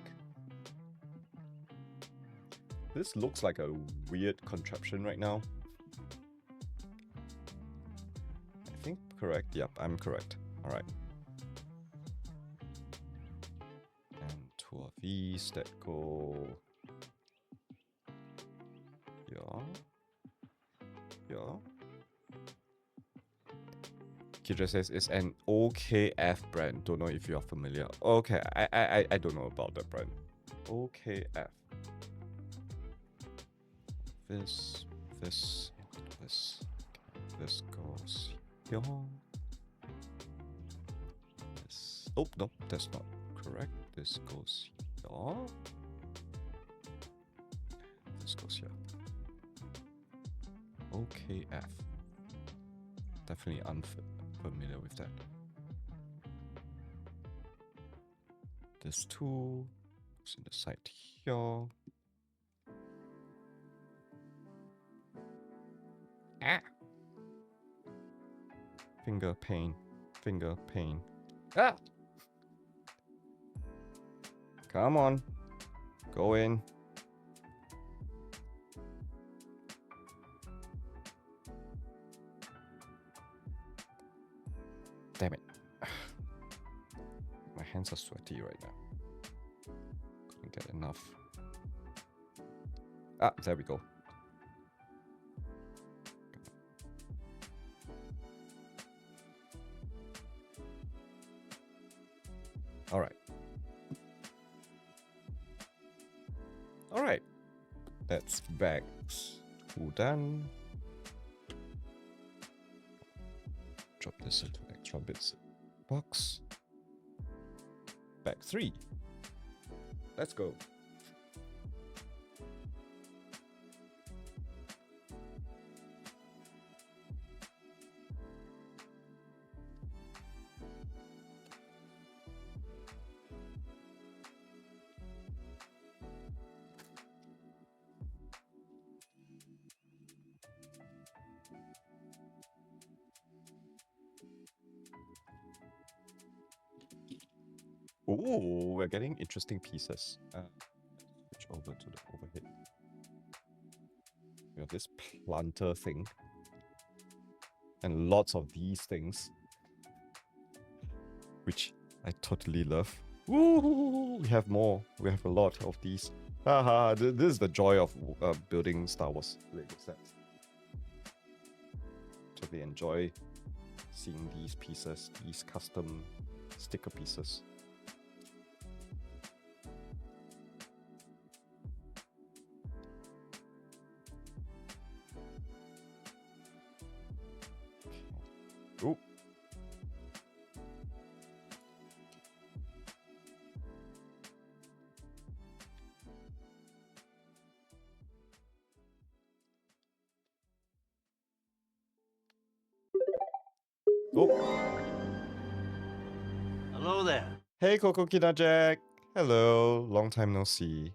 This looks like a weird contraption right now. I think correct. Yep, I'm correct. Alright. And 2 of these that go here. Here. Kidra says it's an OKF brand. Don't know if you're familiar. Okay, I don't know about that brand. OKF. This goes here. This, oh no, that's not correct. This goes here. This goes here. OKF. Definitely unfamiliar with that. This two goes in the side here. Ah! Finger pain. Finger pain. Ah! Come on. Go in. Damn it. My hands are sweaty right now. Couldn't get enough. Ah, there we go. Alright. Alright. That's bags. All done. Drop this into extra bits box. Bag 3. Let's go. Oh, we're getting interesting pieces. Switch over to the overhead. We have this planter thing. And lots of these things. Which I totally love. Woo! We have more. We have a lot of these. Haha, this is the joy of building Star Wars Lego sets. Totally enjoy seeing these pieces, these custom sticker pieces. Ooh. Oh. Hello there. Hey, Coco Kina Jack. Hello. Long time no see.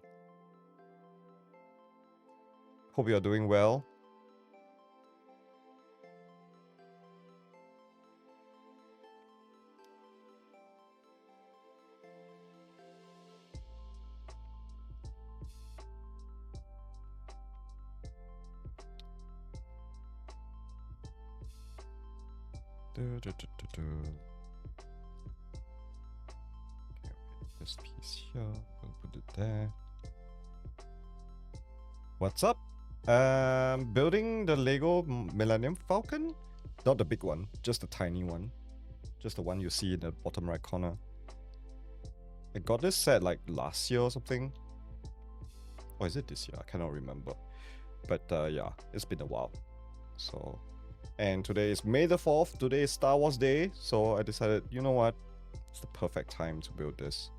Hope you are doing well. Okay, this piece here, we'll put it there. What's up? Building the Lego Millennium Falcon? Not the big one, just the tiny one. Just the one you see in the bottom right corner. I got this set like last year or something. Or is it this year? I cannot remember. But yeah, it's been a while. So, and today is May the 4th. Today is Star Wars Day. So I decided, you know what? It's the perfect time to build this.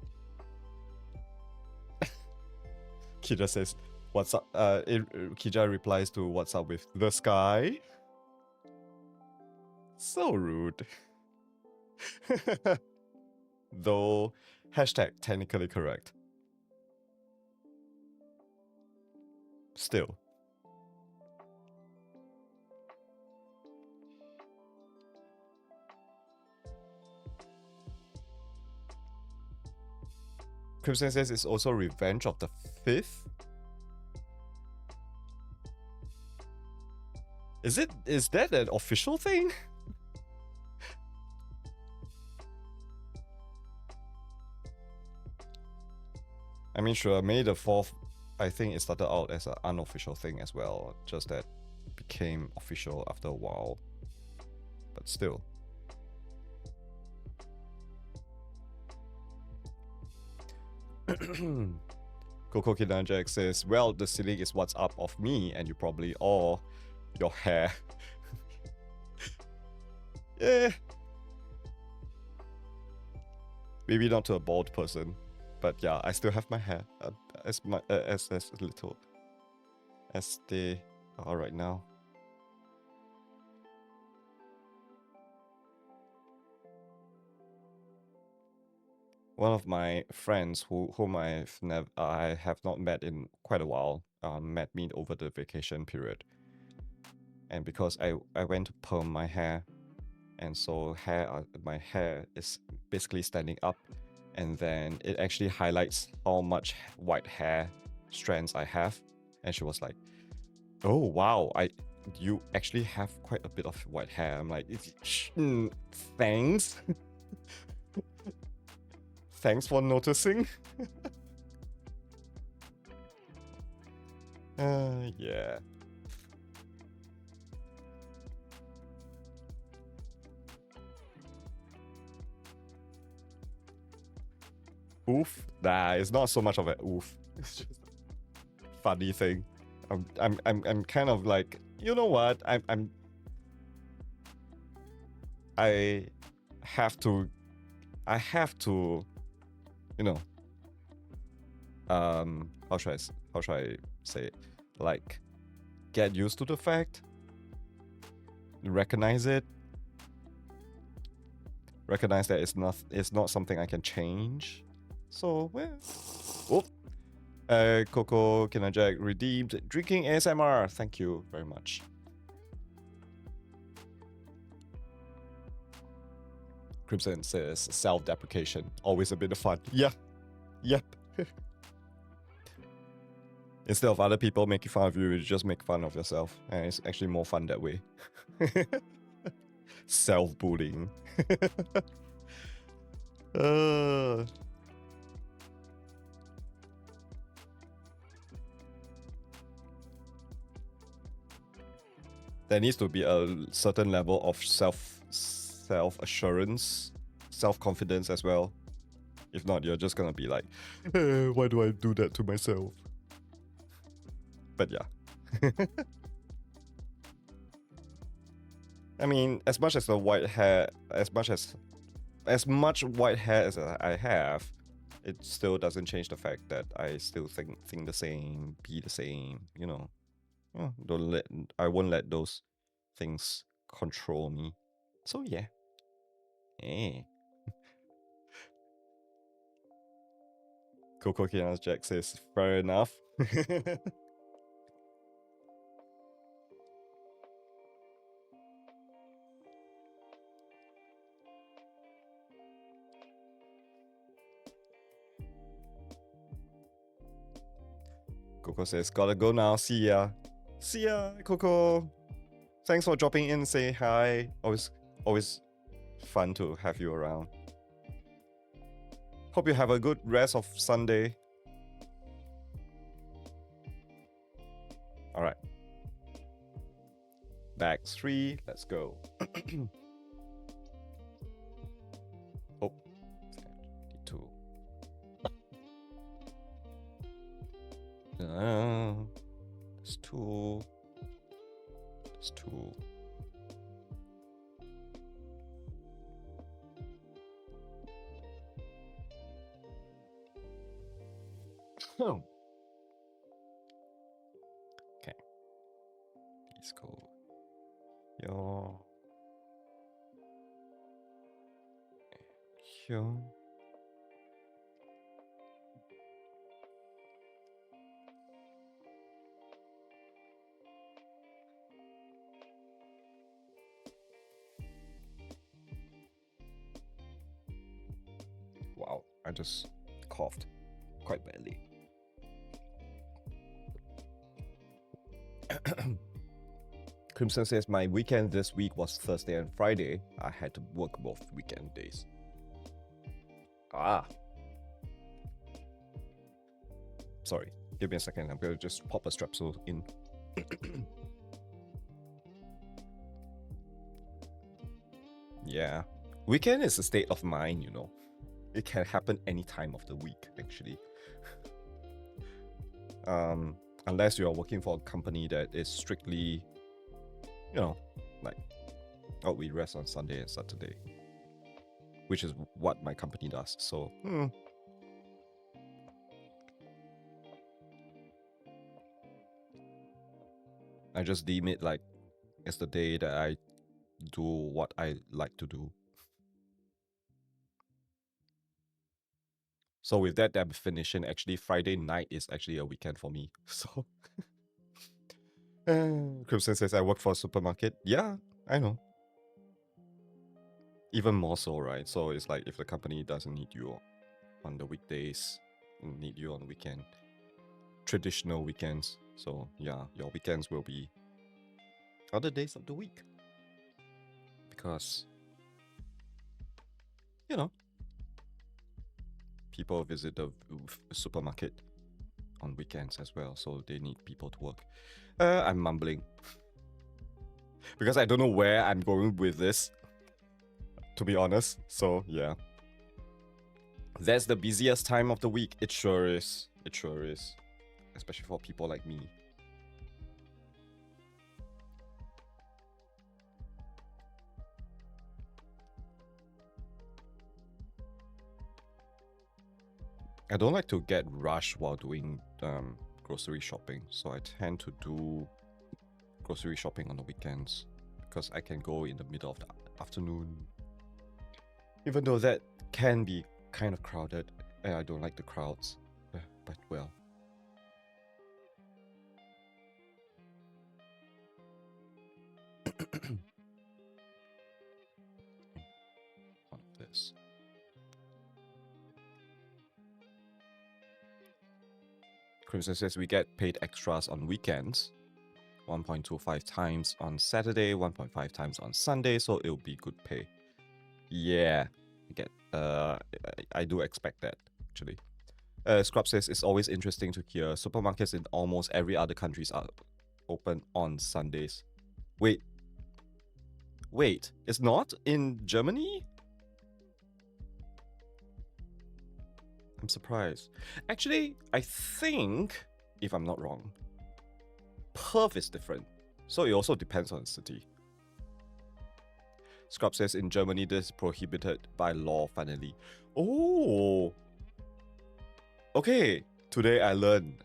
Kija says, what's up? Kija replies to what's up with the sky. So rude. Though, hashtag technically correct. Still. Crimson says it's also Revenge of the 5th. Is that an official thing? I mean, sure, May the 4th, I think it started out as an unofficial thing as well. Just that it became official after a while. But still. Coco Kinanjak says, well, the ceiling is what's up of me, and you probably all your hair. Yeah. Maybe not to a bald person, but yeah, I still have my hair as little as they are right now. One of my friends whom I have not met in quite a while met me over the vacation period, and because I went to perm my hair, and so my hair is basically standing up, and then it actually highlights how much white hair strands I have, and she was like, "Oh wow, you actually have quite a bit of white hair." I'm like, "Thanks." Thanks for noticing. Yeah. Oof? Nah, it's not so much of an oof. It's just a funny thing. I'm kind of like, you know what? I have to, you know, how should I say it? Like, get used to the fact, recognize it, recognize that it's not something I can change. So, well, whoop. Coco Kinajak redeemed drinking ASMR. Thank you very much. Crimson says self-deprecation, always a bit of fun. Yeah, yep. Instead of other people making fun of you, you just make fun of yourself, and it's actually more fun that way. Self-bullying. There needs to be a certain level of self-assurance, self-confidence as well. If not, you're just gonna be like, why do I do that to myself? But yeah. I mean, as much white hair as I have, it still doesn't change the fact that I still think the same, be the same, you know. I won't let those things control me. So yeah. Coco Kiana's Jack says, fair enough. Coco says, gotta go now. See ya. See ya, Coco. Thanks for dropping in. Say hi. Always fun to have you around. Hope you have a good rest of Sunday. All right. Back 3. Let's go. Oh, 2. There's 2. There's 2. Oh. Okay. Let's go. Yo. Wow, I just coughed quite badly. Crimson says, my weekend this week was Thursday and Friday. I had to work both weekend days. Sorry, give me a second. I'm going to just pop a strepsil in. Yeah. Weekend is a state of mind, you know. It can happen any time of the week, actually. Unless you are working for a company that is strictly, you know, like, oh, we rest on Sunday and Saturday, which is what my company does. So, I just deem it like it's the day that I do what I like to do. So with that definition, actually Friday night is actually a weekend for me. So Crimson says I work for a supermarket. Yeah, I know. Even more so, right? So it's like if the company doesn't need you on the weekdays, need you on the weekend. Traditional weekends. So yeah, your weekends will be other days of the week. Because, you know, people visit the supermarket on weekends as well, so they need people to work. I'm mumbling. Because I don't know where I'm going with this, to be honest. So, yeah. That's the busiest time of the week. It sure is. It sure is. Especially for people like me. I don't like to get rushed while doing grocery shopping, so I tend to do grocery shopping on the weekends because I can go in the middle of the afternoon. Even though that can be kind of crowded, and I don't like the crowds, but well. On this. Crimson says we get paid extras on weekends. 1.25 times on Saturday, 1.5 times on Sunday, so it'll be good pay. Yeah, I do expect that, actually. Scrub says it's always interesting to hear supermarkets in almost every other countries are open on Sundays. Wait, it's not in Germany? I'm surprised. Actually, I think, if I'm not wrong, Perth is different. So it also depends on the city. Scrub says in Germany this is prohibited by law finally. Oh! Okay, today I learned.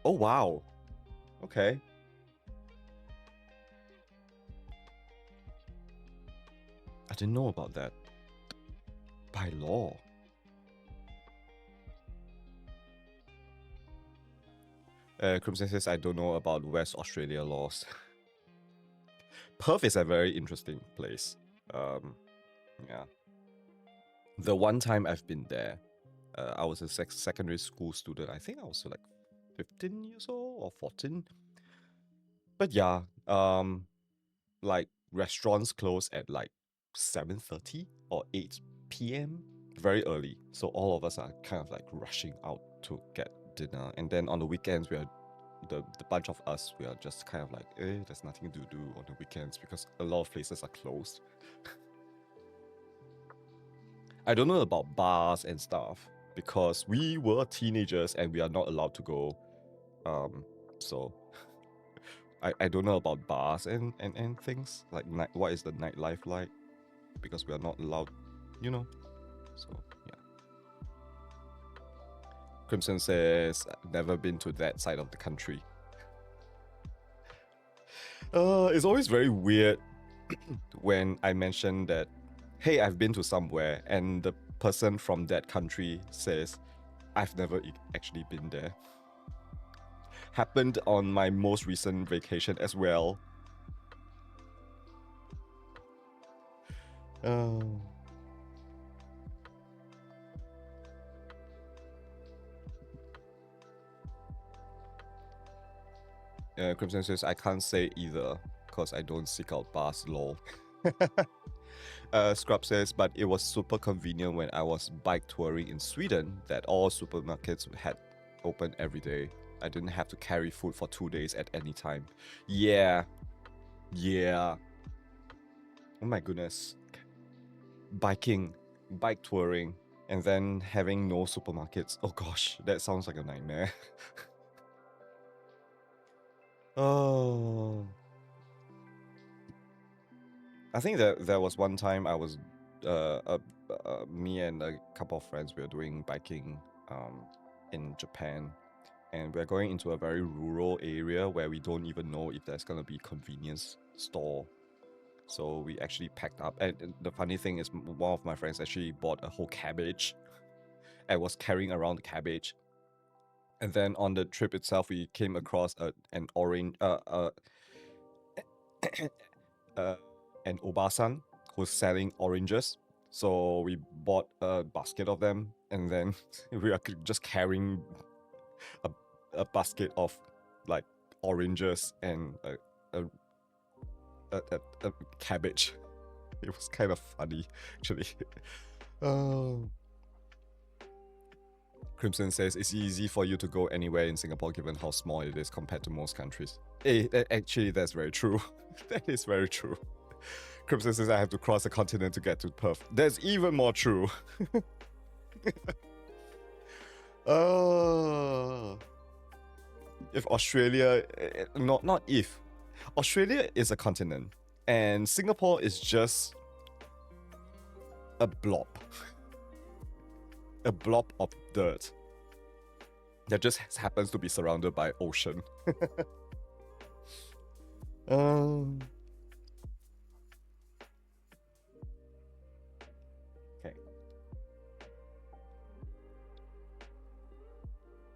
Oh wow. Okay. I didn't know about that. By law. Crimson says I don't know about West Australia laws. Perth is a very interesting place. Yeah. The one time I've been there, I was a secondary school student. I think I was like 15 years old or 14. But yeah, like restaurants close at like 7:30 or 8 p.m. Very early. So all of us are kind of like rushing out to get dinner. And then on the weekends, we are the bunch of us, we are just kind of like, there's nothing to do on the weekends because a lot of places are closed. I don't know about bars and stuff because we were teenagers and we are not allowed to go. So I don't know about bars and things like what is the nightlife like because we are not allowed, you know. So yeah. Crimson says never been to that side of the country. It's always very weird when I mention that, hey, I've been to somewhere, and the person from that country says, I've never actually been there. Happened on my most recent vacation as well. Crimson says, I can't say either, because I don't seek out bars, lol. Scrub says, but it was super convenient when I was bike touring in Sweden that all supermarkets had open every day. I didn't have to carry food for 2 days at any time. Yeah. Oh my goodness. Bike touring, and then having no supermarkets. Oh gosh, that sounds like a nightmare. Oh, I think that there was one time I was, me and a couple of friends, we were doing biking in Japan, and we're going into a very rural area where we don't even know if there's gonna be convenience store. So we actually packed up, and the funny thing is, one of my friends actually bought a whole cabbage and was carrying around the cabbage. And then on the trip itself, we came across an orange, an obasan who's selling oranges. So we bought a basket of them, and then we are just carrying a basket of like oranges and a cabbage. It was kind of funny, actually. Oh. Crimson says it's easy for you to go anywhere in Singapore given how small it is compared to most countries. Actually, that's very true. That is very true. Crimson says I have to cross the continent to get to Perth. That's even more true. If Australia, not if. Australia is a continent, and Singapore is just a blob. A blob of dirt that just happens to be surrounded by ocean. Okay.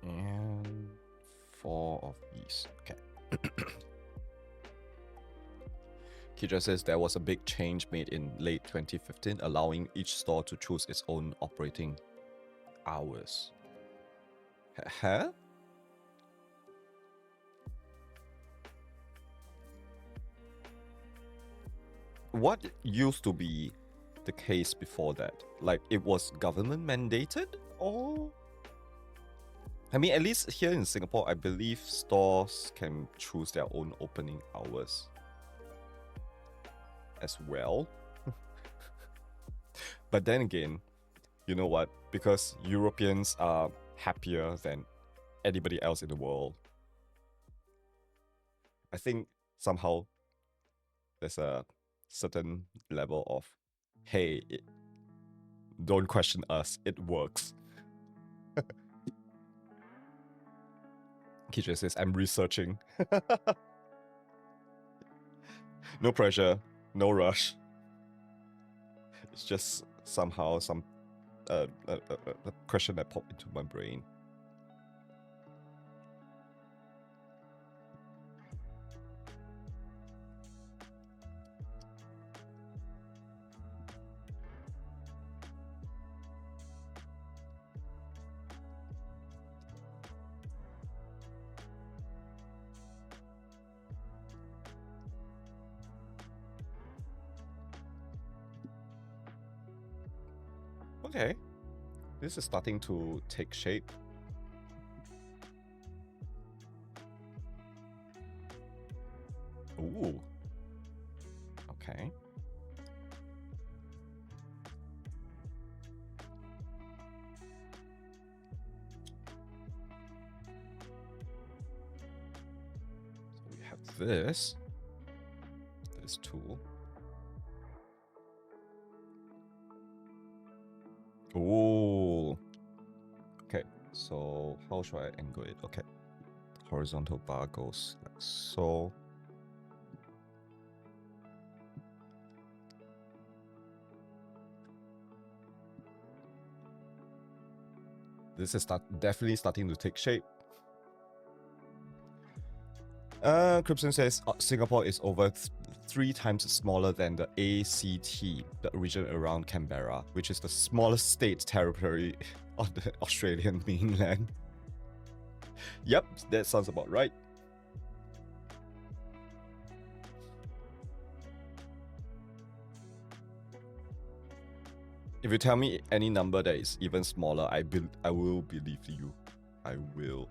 And 4 of these. Okay. Kija says there was a big change made in late 2015, allowing each store to choose its own operating hours. Huh? What used to be the case before that? Like, it was government mandated? Or... I mean, at least here in Singapore, I believe stores can choose their own opening hours as well. But then again, you know what? Because Europeans are happier than anybody else in the world, I think somehow there's a certain level of, hey, don't question us, it works. Kijay says, I'm researching. No pressure, no rush. It's just somehow a question that popped into my brain. Okay, this is starting to take shape. Ooh. Okay. So we have this tool. Ooh. Okay, so how should I angle it? Okay. Horizontal bar goes like so. This is definitely starting to take shape. Crimson says Singapore is over 3 times smaller than the ACT, the region around Canberra, which is the smallest state territory on the Australian mainland. Yep, that sounds about right. If you tell me any number that is even smaller, I will believe you. I will.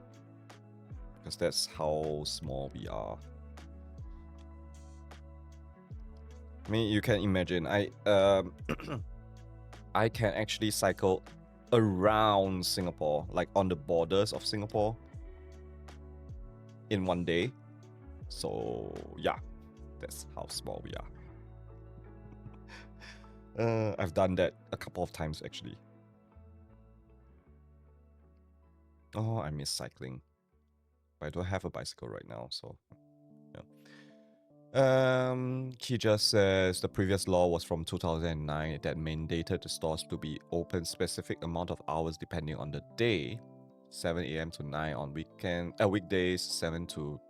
Because that's how small we are. I mean, you can imagine, I can actually cycle around Singapore, like on the borders of Singapore, in one day. So yeah, that's how small we are. I've done that a couple of times actually. Oh, I miss cycling. But I don't have a bicycle right now, so yeah. He just says the previous law was from 2009 that mandated the stores to be open specific amount of hours depending on the day. 7 a.m. to 9 on weekdays, 7 to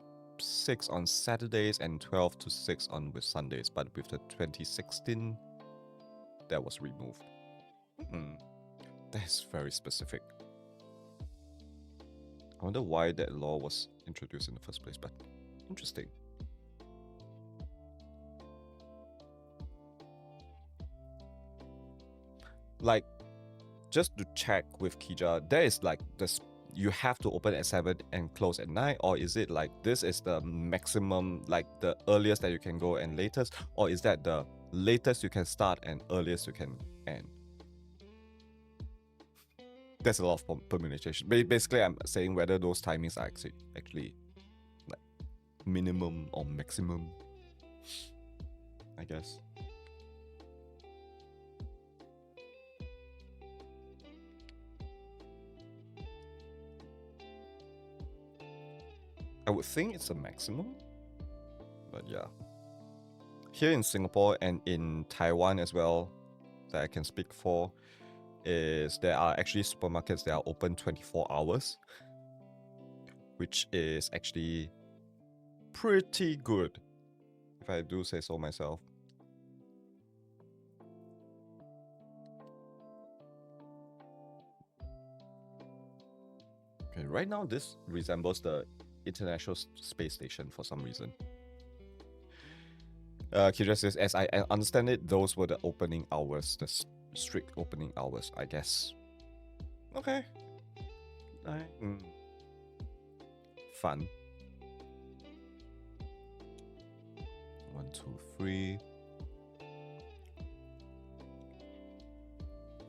6 on Saturdays, and 12 to 6 on with Sundays. But with the 2016, that was removed. That's very specific. I wonder why that law was introduced in the first place, but interesting. Like, just to check with Kija, there is like this, you have to open at 7 and close at 9, or is it like this is the maximum, like the earliest that you can go and latest, or is that the latest you can start and earliest you can end? There's a lot of permutation. Basically, I'm saying whether those timings are actually like minimum or maximum, I guess. I would think it's a maximum, but yeah. Here in Singapore and in Taiwan as well, that I can speak for, is there are actually supermarkets that are open 24 hours, which is actually pretty good, if I do say so myself. Okay, right now this resembles the International Space Station for some reason. Kira says, as I understand it, those were the opening hours, the strict opening hours, I guess. Okay. Fun. 1, 2, 3.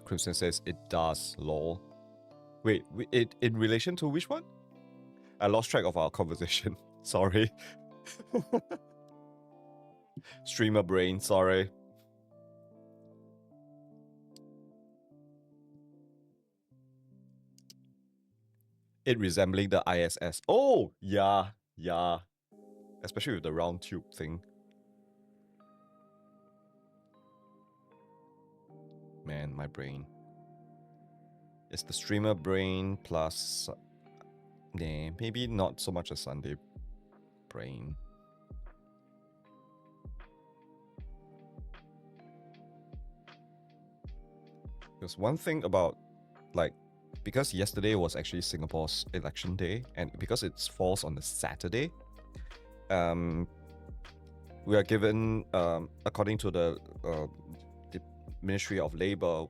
Crimson says it does, lol. Wait, it in relation to which one? I lost track of our conversation. Sorry. Streamer brain, sorry. It resembling the ISS. Oh, yeah, yeah. Especially with the round tube thing. Man, my brain. It's the streamer brain plus... Nah, maybe not so much a Sunday brain. There's one thing about, like, because yesterday was actually Singapore's election day, and because it falls on the Saturday, we are given, according to the Ministry of Labour,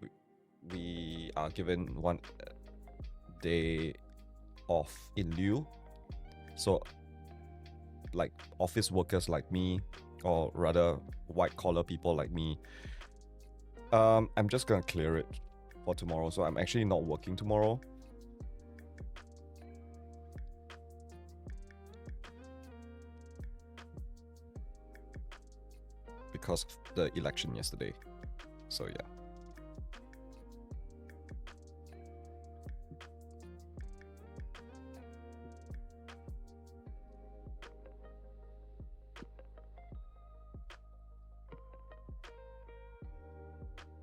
we are given 1 day off in lieu. So, like, office workers like me, or rather white-collar people like me, I'm just gonna clear it for tomorrow, so I'm actually not working tomorrow. Because of the election yesterday. So yeah.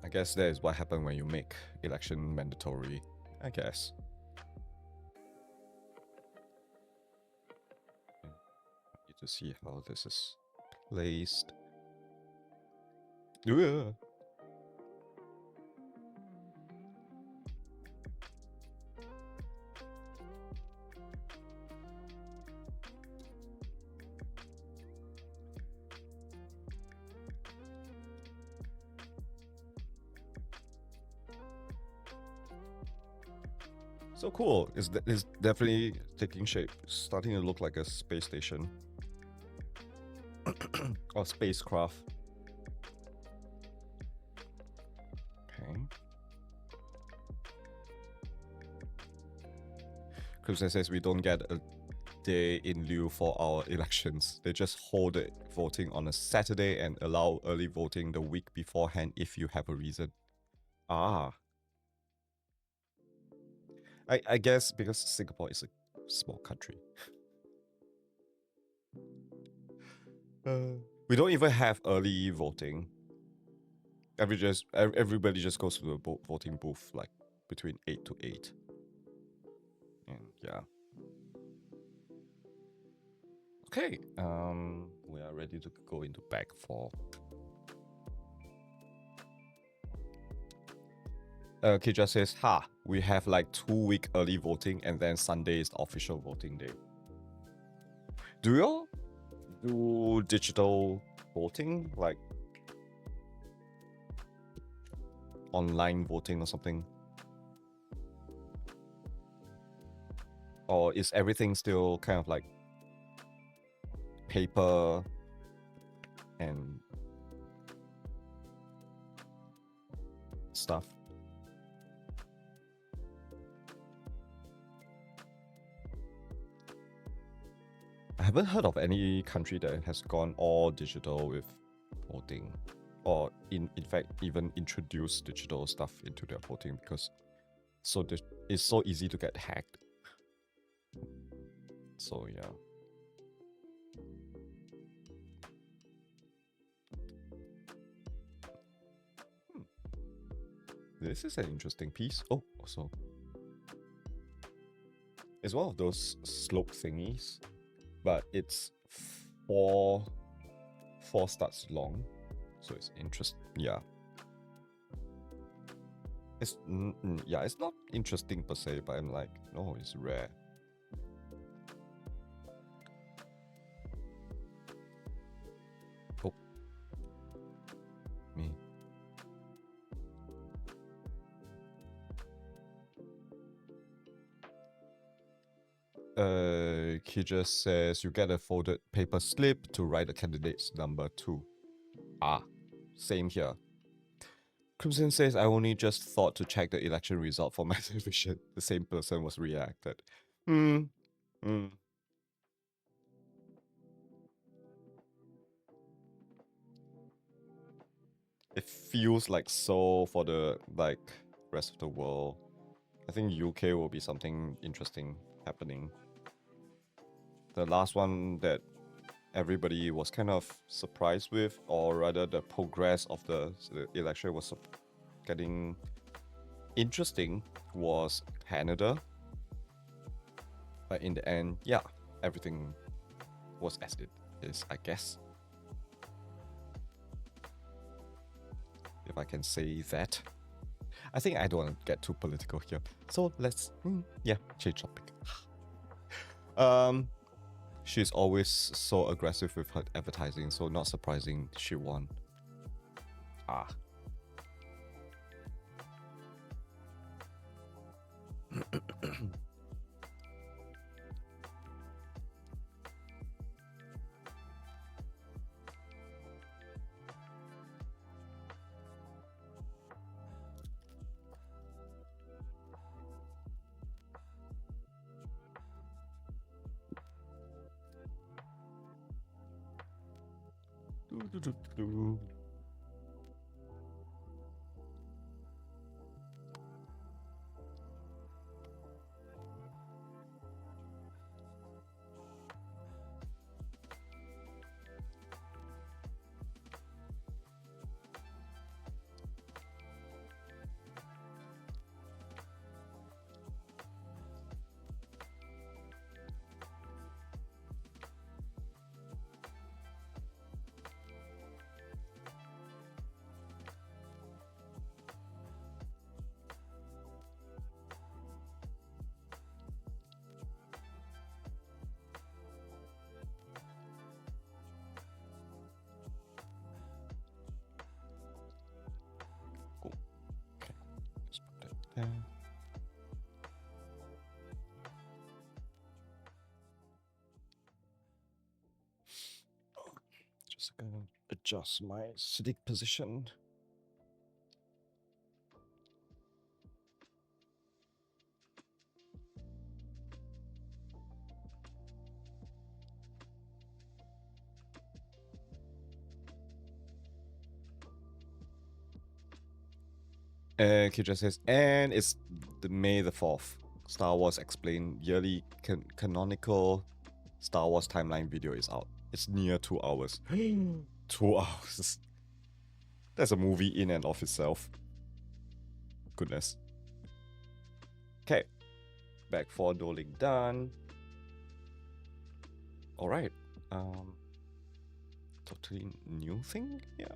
I guess that is what happened when you make election mandatory, I guess. Need to see how this is placed. Yeah. So cool. It's definitely taking shape. It's starting to look like a space station. Or spacecraft. Okay. Crimson says we don't get a day in lieu for our elections. They just hold it voting on a Saturday and allow early voting the week beforehand if you have a reason. Ah. I guess because Singapore is a small country. We don't even have early voting. Everybody just goes to the voting booth like between 8 to 8. And yeah. Okay, we are ready to go into bag 4. Kija says, we have like 2-week early voting and then Sunday is the official voting day. Do you all do digital voting? Like online voting or something? Or is everything still kind of like paper and stuff? I haven't heard of any country that has gone all digital with voting, or in fact even introduced digital stuff into their voting, because it's so easy to get hacked. So yeah. This is an interesting piece. Oh, also, it's one of those slope thingies, but it's four starts long, so it's interesting. Yeah, it's it's not interesting per se, but I'm like, no, it's rare. Oh, me. Kija says you get a folded paper slip to write the candidate's number too. Same here. Crimson says I only just thought to check the election result for my television. The same person was reacted. It feels like so for the rest of the world. I think UK will be something interesting happening. The last one that everybody was kind of surprised with, or rather the progress of the election was getting interesting, was Canada. But in the end, yeah, everything was as it is, I guess. If I can say that. I think I don't want to get too political here. So let's, change topic. She's always so aggressive with her advertising, so not surprising she won. Just gonna adjust my sitting position. Kidra says, and it's May the 4th. Star Wars Explained yearly canonical Star Wars timeline video is out. It's near 2 hours. 2 hours. That's a movie in and of itself. Goodness. Okay. Back for doling done. Alright. Totally new thing? Yeah.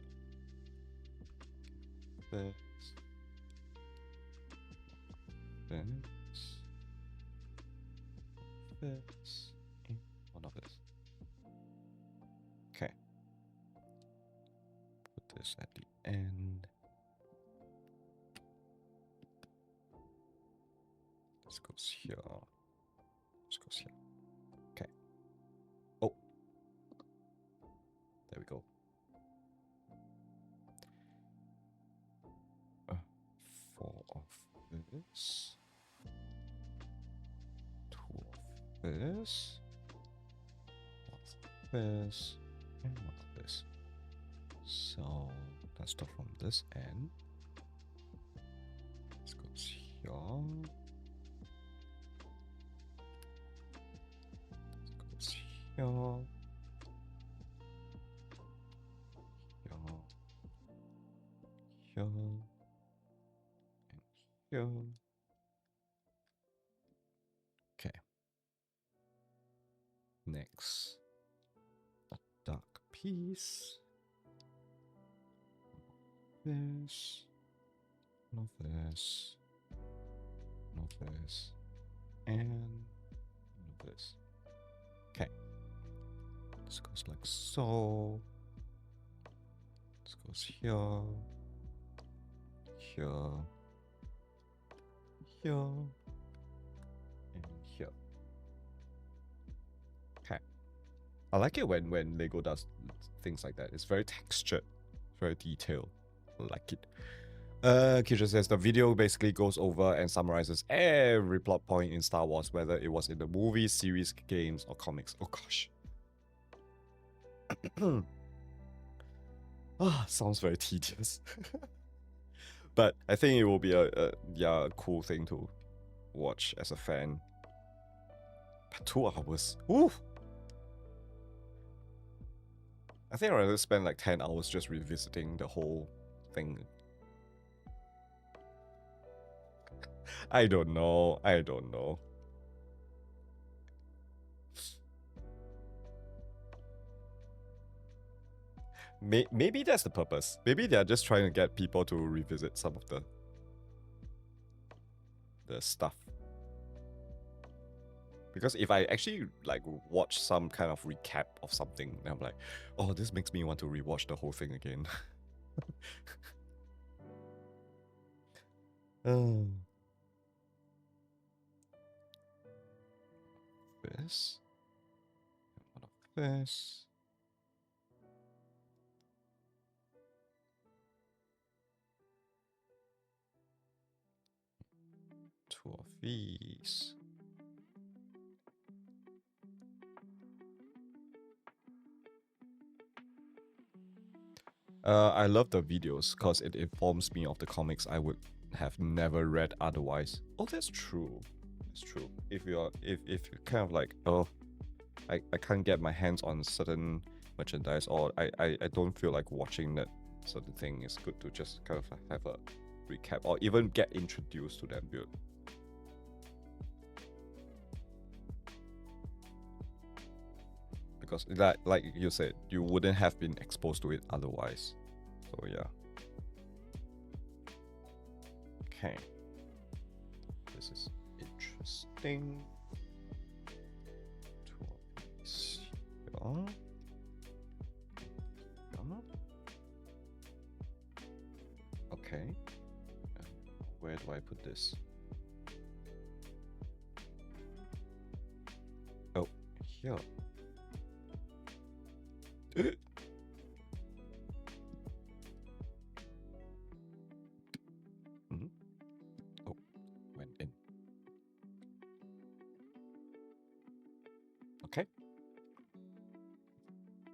This. And one of this. Okay. Put this at the end. This goes here. This goes here. Okay. Oh. There we go. 4 of this. 2 of this. 1 of this. And 1 of this. So let's start from this end. This goes here. This goes here. Here. And here. Okay. Next, a dark piece. This. One of this. One of this. And one of this. Okay. This goes like so. This goes here. Here. Here. And here. Okay. I like it when Lego does things like that. It's very textured, very detailed. I like it. Kisha says the video basically goes over and summarizes every plot point in Star Wars, whether it was in the movies, series, games, or comics. Oh gosh. Sounds very tedious. But I think it will be a cool thing to watch as a fan. But 2 hours. Ooh. I think I'd rather spend like 10 hours just revisiting the whole thing. I don't know. I don't know. Maybe that's the purpose. Maybe they're just trying to get people to revisit some of the stuff. Because if I actually like watch some kind of recap of something, then I'm like, oh, this makes me want to rewatch the whole thing again. This. One of this. Two of these. I love the videos because it informs me of the comics I would have never read otherwise. Oh, that's true. That's true. If you're kind of like, oh, I can't get my hands on certain merchandise, or I don't feel like watching that certain thing, it's good to just kind of have a recap or even get introduced to that build. Because like you said, you wouldn't have been exposed to it otherwise. So yeah. Okay. This is interesting. Two of these here. Okay. Where do I put this? Oh, here. Oh, went in. Okay.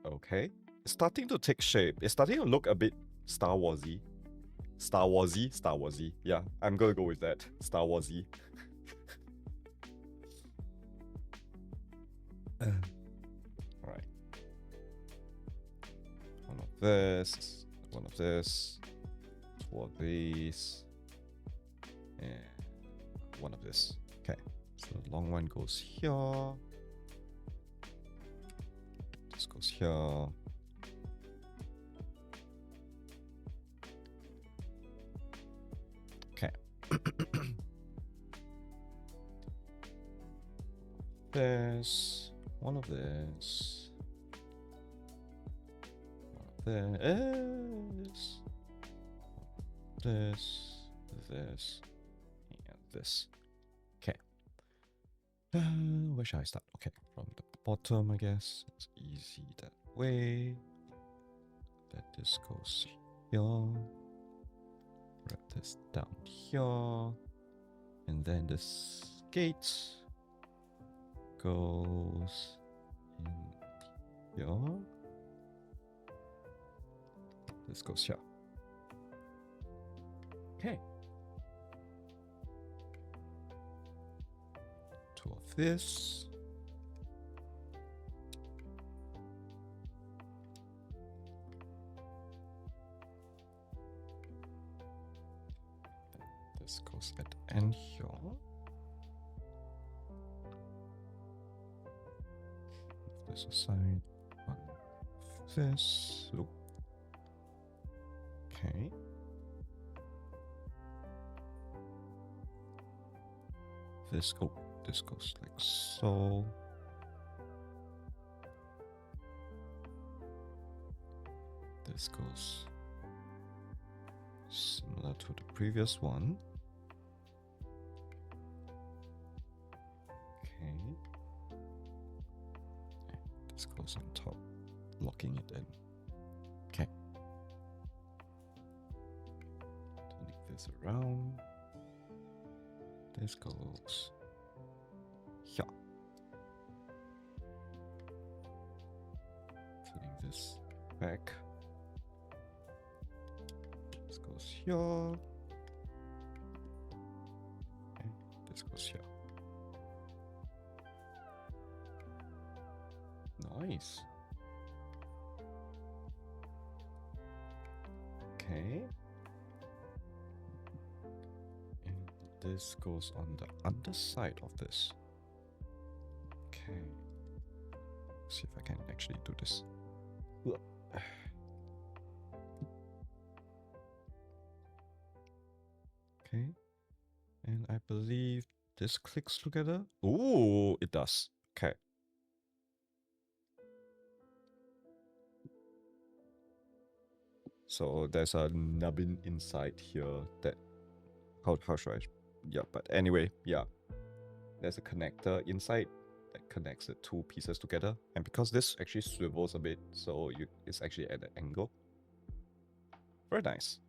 Okay. It's starting to take shape. It's starting to look a bit Star Warsy. Star Warsy. Star Warsy. Yeah, I'm gonna go with that. Star Warsy. Alright. One of this. One of this. Two of these. And one of this. Okay. So the long one goes here. This goes here. Okay. This. One of this. One of this. This. This. And this. Okay. Where should I start? Okay, from the bottom, I guess. It's easy that way. That this goes here. Wrap this down here. And then this gate goes in here. This goes here. Okay. Two of this. This goes at the end here. Move this aside. One of this. Look. Okay. This goes like so. This goes similar to the previous one. Okay. This goes on top, locking it in. Okay. Turning this around. This goes here. Turning this back. This goes here. And this goes here. Nice. Okay. This goes on the underside of this. Okay. See if I can actually do this. Okay. And I believe this clicks together. Ooh, it does. Okay. So there's a nubbin inside here that how should I? Yeah, but anyway, yeah. There's a connector inside that connects the two pieces together. And because this actually swivels a bit, so it's actually at an angle. Very nice.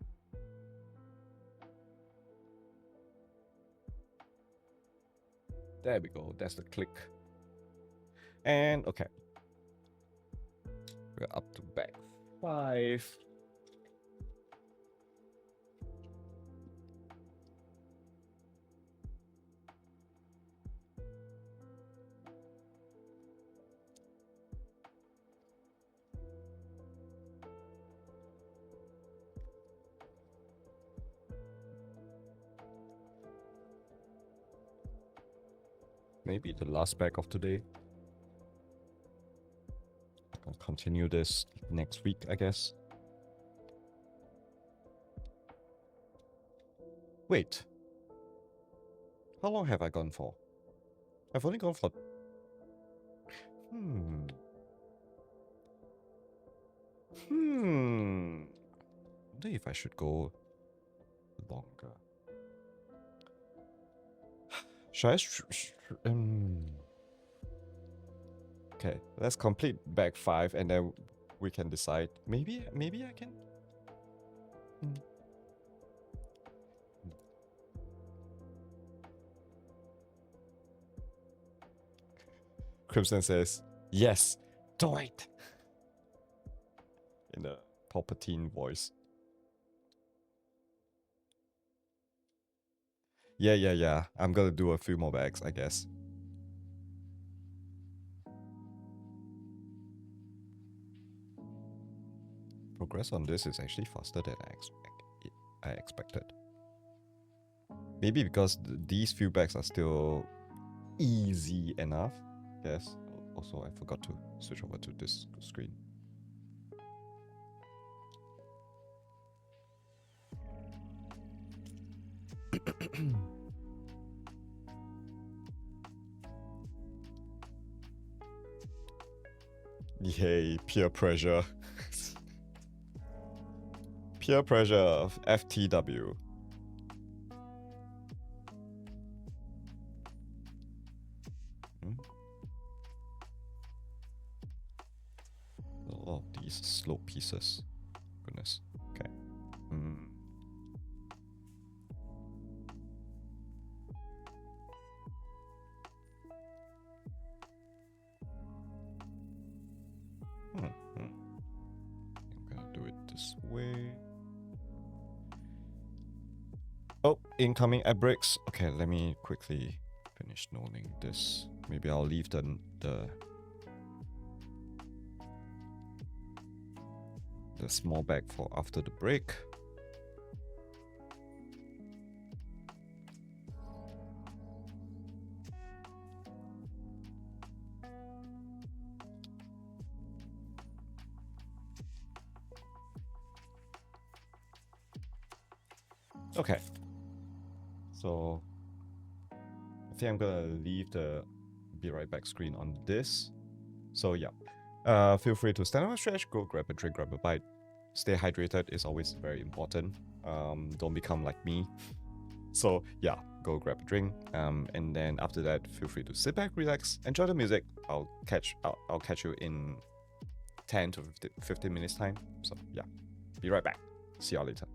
There we go. That's the click. And okay. We're up to back 5. Maybe the last bag of today. I'll continue this next week, I guess. Wait. How long have I gone for? I've only gone for... I wonder if I should go longer. Should I... Okay, let's complete bag 5 and then we can decide. Maybe I can... Crimson says, yes, do it! In a Palpatine voice. Yeah. I'm gonna do a few more bags, I guess. Progress on this is actually faster than I expected. Maybe because these few bags are still easy enough. Yes. Also, I forgot to switch over to this screen. Yay, peer pressure. Peer pressure of FTW. A lot of these slope pieces. Goodness. Okay. I'm gonna do it this way. Oh, incoming ad bricks. Okay, let me quickly finish knolling this. Maybe I'll leave the small bag for after the break. Okay. So I think I'm gonna leave the be right back screen on this. So yeah. Feel free to stand up and stretch, go grab a drink, grab a bite. Stay hydrated is always very important. Don't become like me. So yeah, go grab a drink. And then after that, feel free to sit back, relax, enjoy the music. I'll catch you in 10 to 15 minutes time. So yeah, be right back. See y'all later.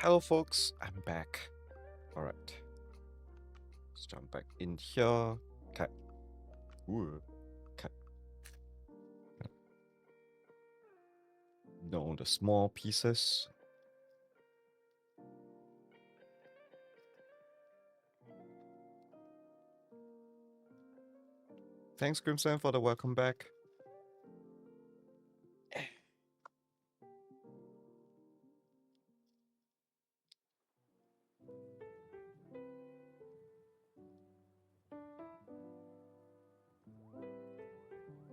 Hello folks, I'm back. Alright. Let's jump back in here. Okay. Ooh. Okay. No, the small pieces. Thanks, Crimson, for the welcome back.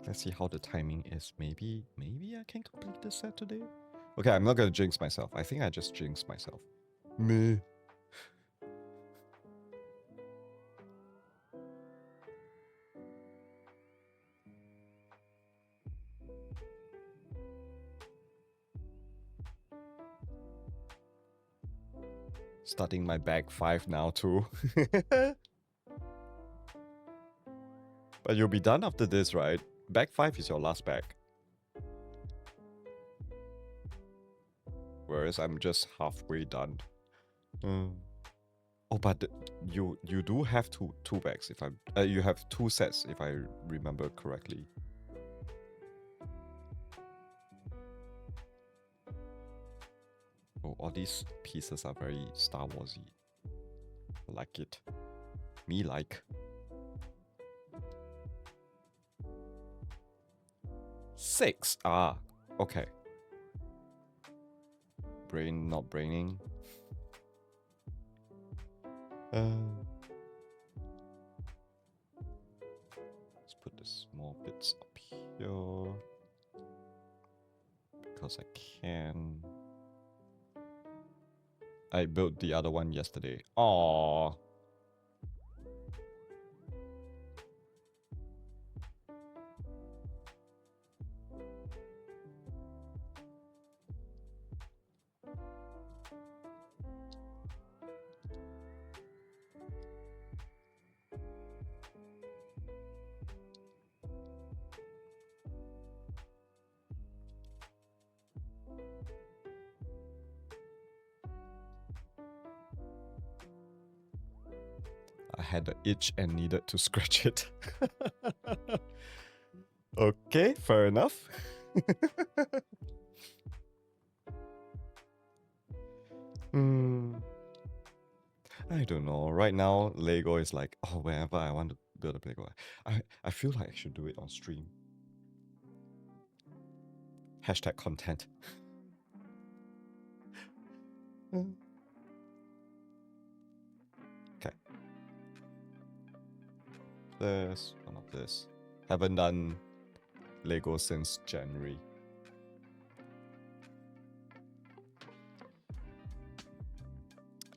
Let's see how the timing is. Maybe I can complete this set today. Okay, I'm not gonna jinx myself. I think I just jinxed myself. Me. Starting my bag 5 now too. But you'll be done after this, right? Bag 5 is your last bag. Whereas I'm just halfway done. Oh, but you do have two bags if I you have 2 sets if I remember correctly. Oh, all these pieces are very Star Warsy. I like it. Me like. 6. Ah, okay. Brain not braining. Let's put the small bits up here. Because I can. I built the other one yesterday. Aww. I had an itch and needed to scratch it. Okay, fair enough. I don't know. Right now, Lego is like, oh, whenever I want to build a Lego, I feel like I should do it on stream. Hashtag content. Okay. This, one of this. Haven't done Lego since January.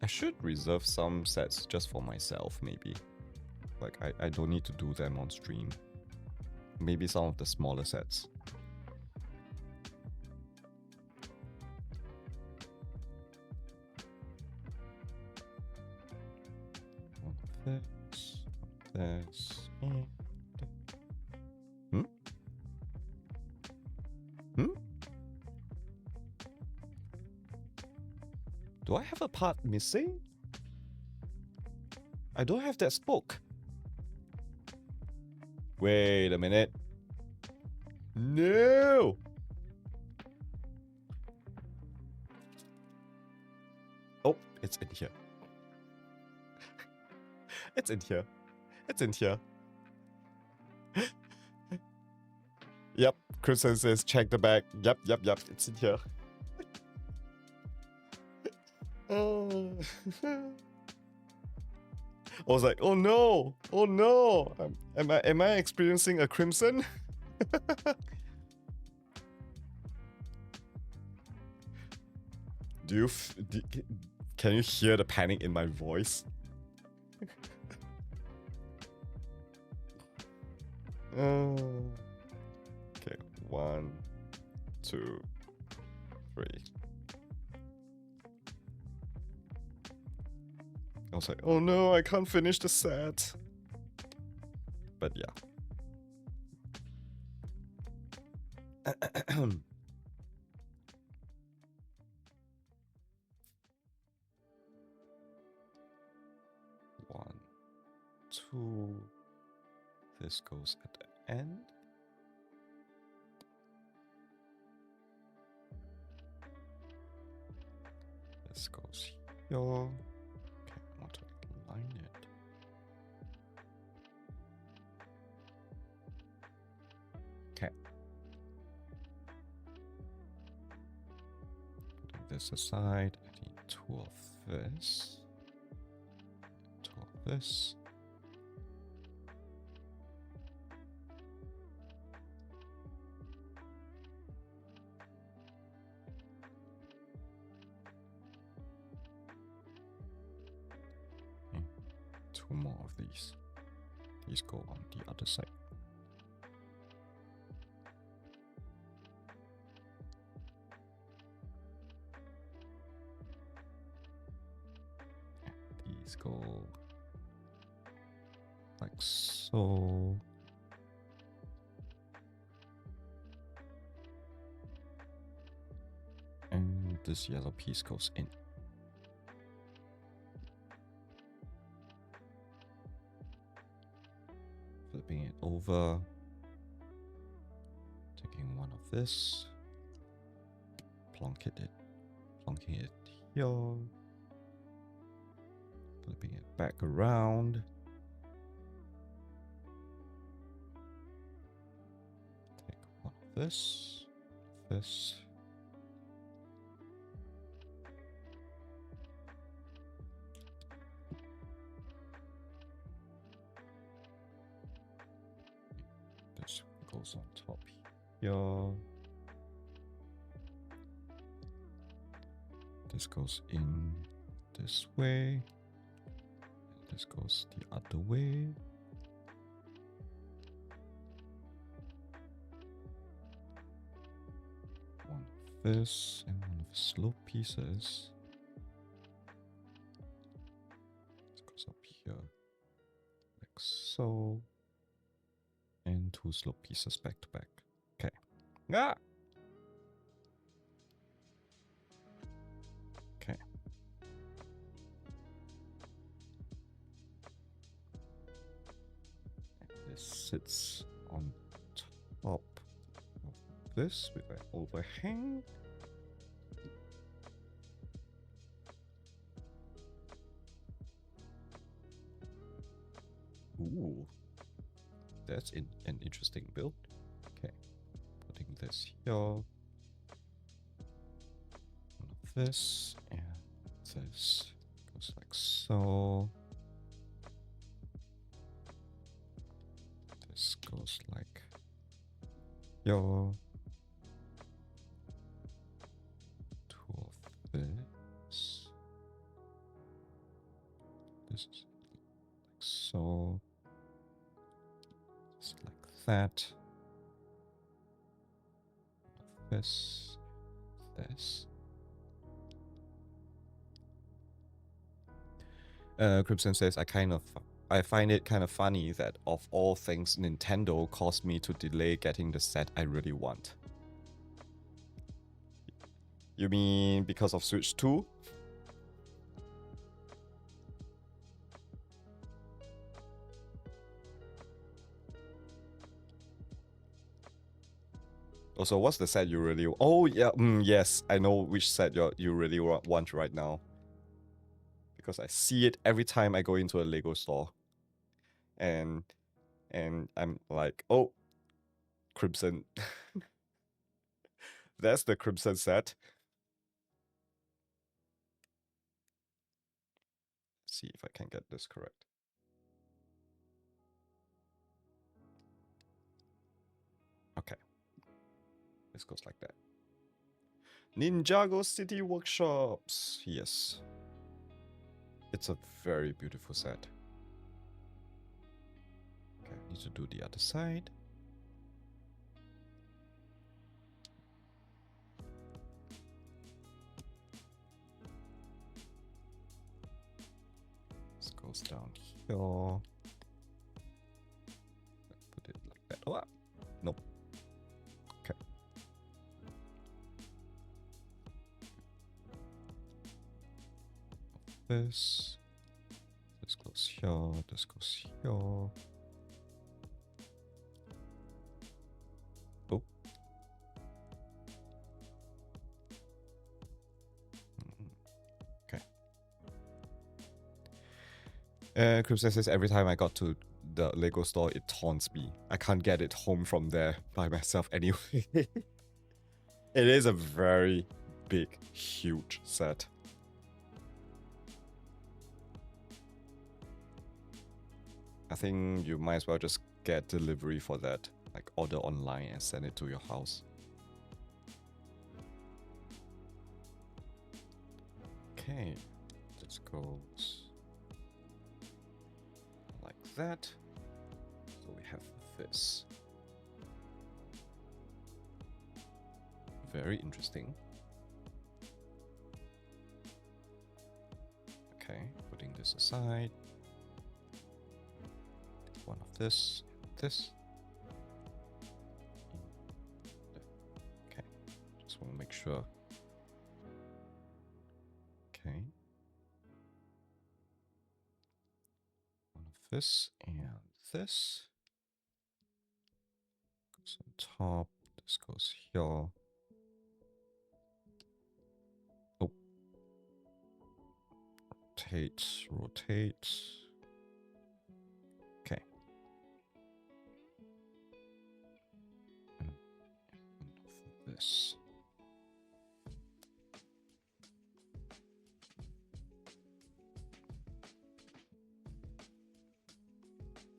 I should reserve some sets just for myself, maybe. Like, I don't need to do them on stream. Maybe some of the smaller sets. This, this, and... Do I have a part missing? I don't have that spoke. Wait a minute. No! Oh, it's in here. It's in here. It's in here. Yep, Kristen says check the bag. Yep, it's in here. I was like, oh no, am I experiencing a crimson? Can you hear the panic in my voice? Okay, 1, 2, 3. I was like, oh no, I can't finish the set. But yeah. 2. This goes at the end. This goes here. Okay, I want to align it. Okay. Putting this aside, I need 2 of this. 2 of this. Okay. 2 more of these. These go on the other side. These go like so. And this yellow piece goes in. Flipping it over. Taking one of this. Plonking it here. Flipping it back around. Take one of this. This. This goes on top here. This goes in this way. This goes the other way. One of this and one of the slope pieces. This goes up here, like so. And 2 slope pieces back to back. Okay. Ah! Okay. This sits on top of this with an overhang. Ooh, that's an interesting build. Okay, putting this here. One of this and this goes like so. This goes like yo. 2 of this. This is like so. Just like that. This. Crimson says, I find it kind of funny that of all things, Nintendo caused me to delay getting the set I really want. You mean because of Switch 2? Also, what's the set you really... Oh, yeah, yes, I know which set you really want right now. Because I see it every time I go into a Lego store. And I'm like, oh, Crimson. That's the Crimson set. Let's see if I can get this correct. Okay. This goes like that. Ninjago City Workshops. Yes. It's a very beautiful set. Okay, I need to do the other side. This goes down here. Put it like that. Oh, nope. Okay. This goes here. this goes here. Oh. Okay. Cripsa says every time I got to the Lego store, it taunts me. I can't get it home from there by myself anyway. It is a very big, huge set. I think you might as well just get delivery for that. Like order online and send it to your house. Okay, this goes like that. So we have this. Very interesting. Okay, putting this aside. One of this. Okay, just want to make sure. Okay. One of this and this. Goes on top. This goes here. Oh. Rotate. Okay. And this.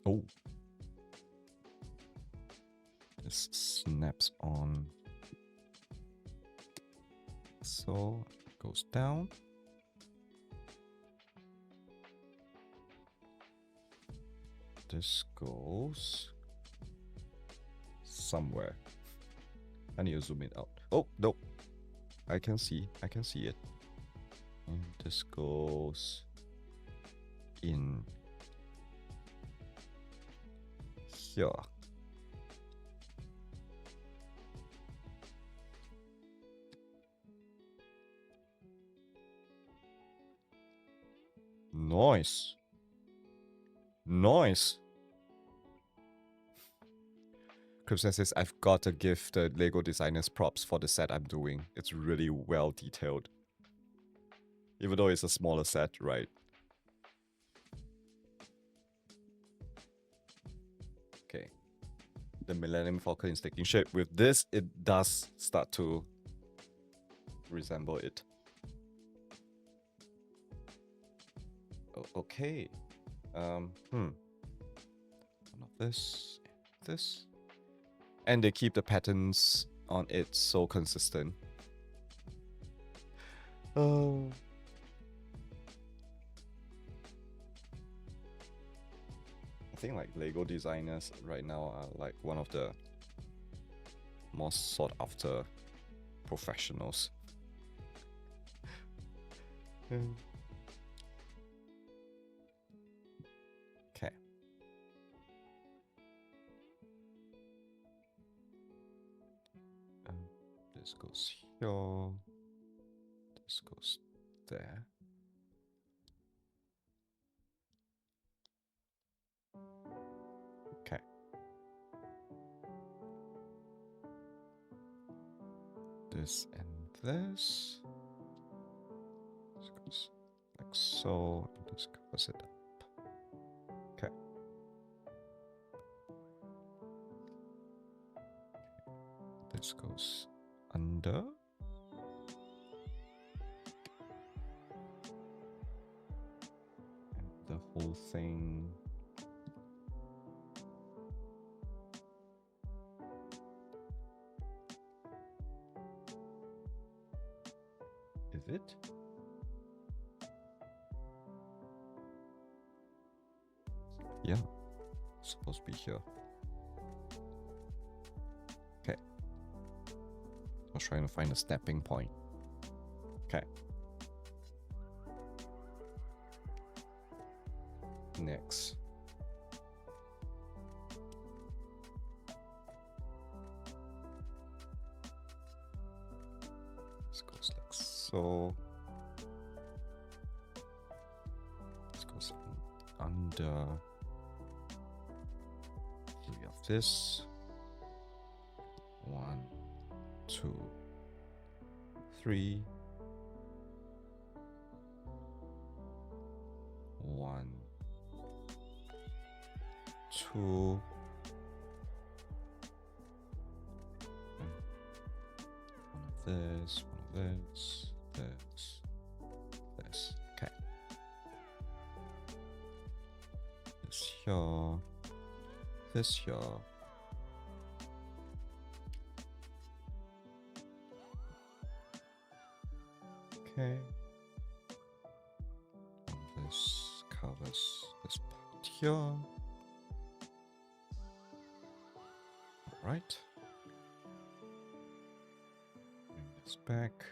Oh. This snaps on. So it goes down. This goes somewhere. I need to zoom it out. Oh, no. I can see it. And this goes in here. Nice. Crimson says, I've got to give the Lego designers props for the set I'm doing. It's really well detailed. Even though it's a smaller set, right? Okay. The Millennium Falcon is taking shape. With this, it does start to resemble it. Oh, okay. One of this. And they keep the patterns on it so consistent. Oh. I think like Lego designers right now are like one of the most sought after professionals. Okay. This goes here. This goes there. Okay. This and this. This goes like so. This covers it up. Okay. This goes under. And the whole thing. Is it? Yeah, it's supposed to be here. Okay. I was trying to find a snapping point. Okay. Next. This goes like so. This goes under. this. 1, 2, 3. 1, 2. One of this, this. Okay. This here. This here. Okay. This covers this part here. Alright. Bring this back.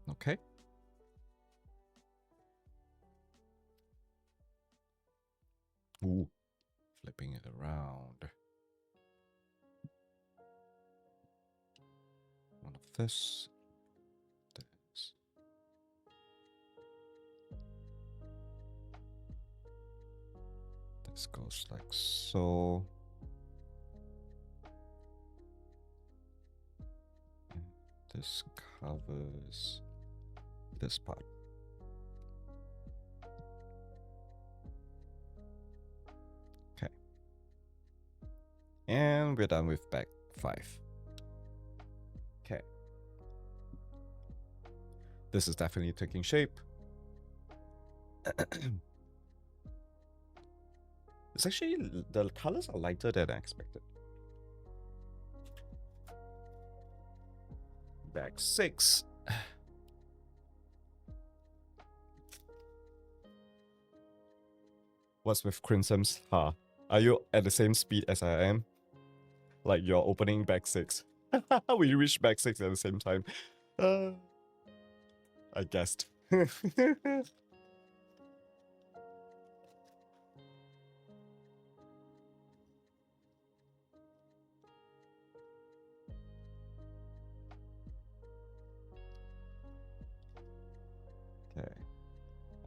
Okay. Ooh, flipping it around. One of this. This. This goes like so. And this covers this part. Okay. And we're done with back 5. Okay. This is definitely taking shape. It's actually, the colors are lighter than I expected. Back 6. What's with Crimson's? Are you at the same speed as I am? Like you're opening back 6. We reached back 6 at the same time. I guessed. Okay.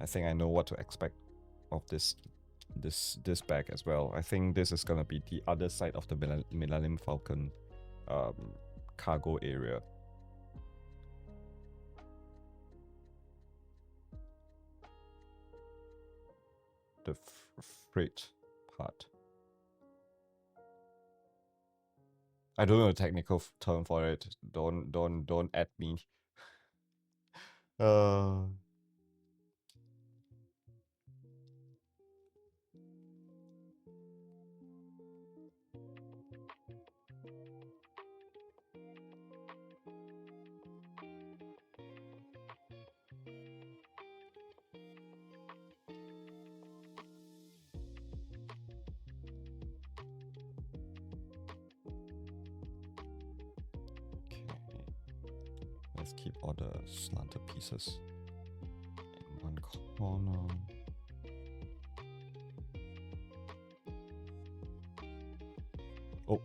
I think I know what to expect of this bag as well. I think this is gonna be the other side of the Millennium Falcon cargo area. The freight part. I don't know the technical term for it. Don't add me. Let's keep all the slanted pieces in one corner. Oh.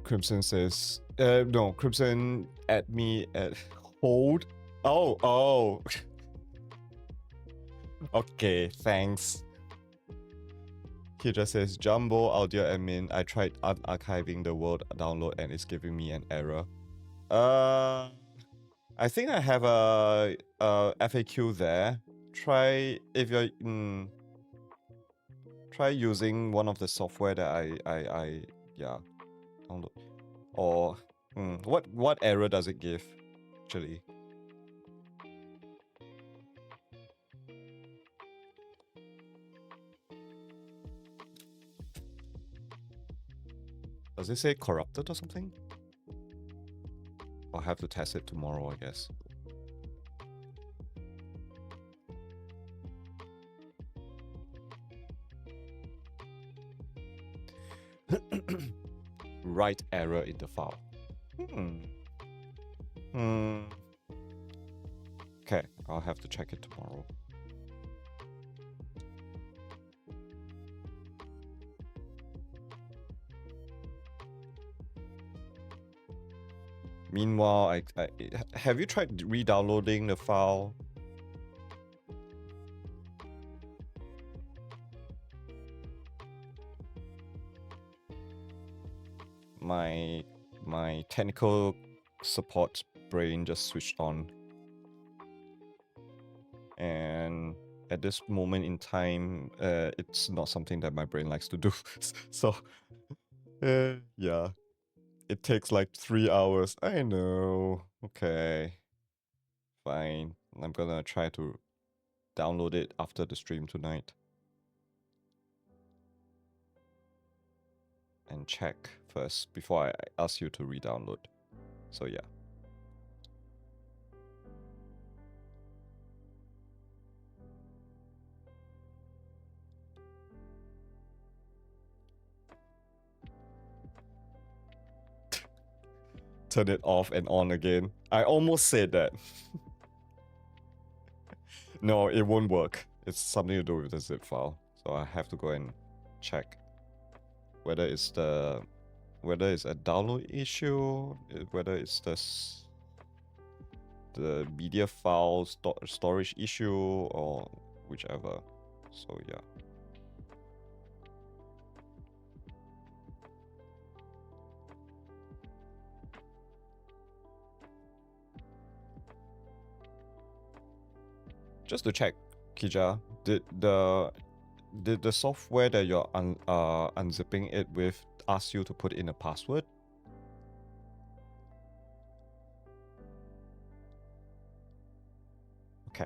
Crimson says, no, Crimson add me at hold. Oh. Okay, thanks. He just says, Jumbo audio admin, I tried archiving the world download and it's giving me an error. I think I have a FAQ there. Try if you're try using one of the software that I download. Or what error does it give actually? Does it say corrupted or something? I'll have to test it tomorrow, I guess. Write error in the file. Okay, I'll have to check it tomorrow. Meanwhile, have you tried re-downloading the file? My technical support brain just switched on, and at this moment in time, it's not something that my brain likes to do. So, yeah, it takes like 3 hours. I know. Okay, fine. I'm gonna try to download it after the stream tonight and check first before I ask you to re-download. So yeah. Turn it off and on again. I almost said that. No, it won't work. It's something to do with the zip file. So I have to go and check whether it's a download issue, whether it's the media file storage issue, or whichever. So yeah. Just to check, Kija, did the software that you're unzipping it with ask you to put in a password? Okay.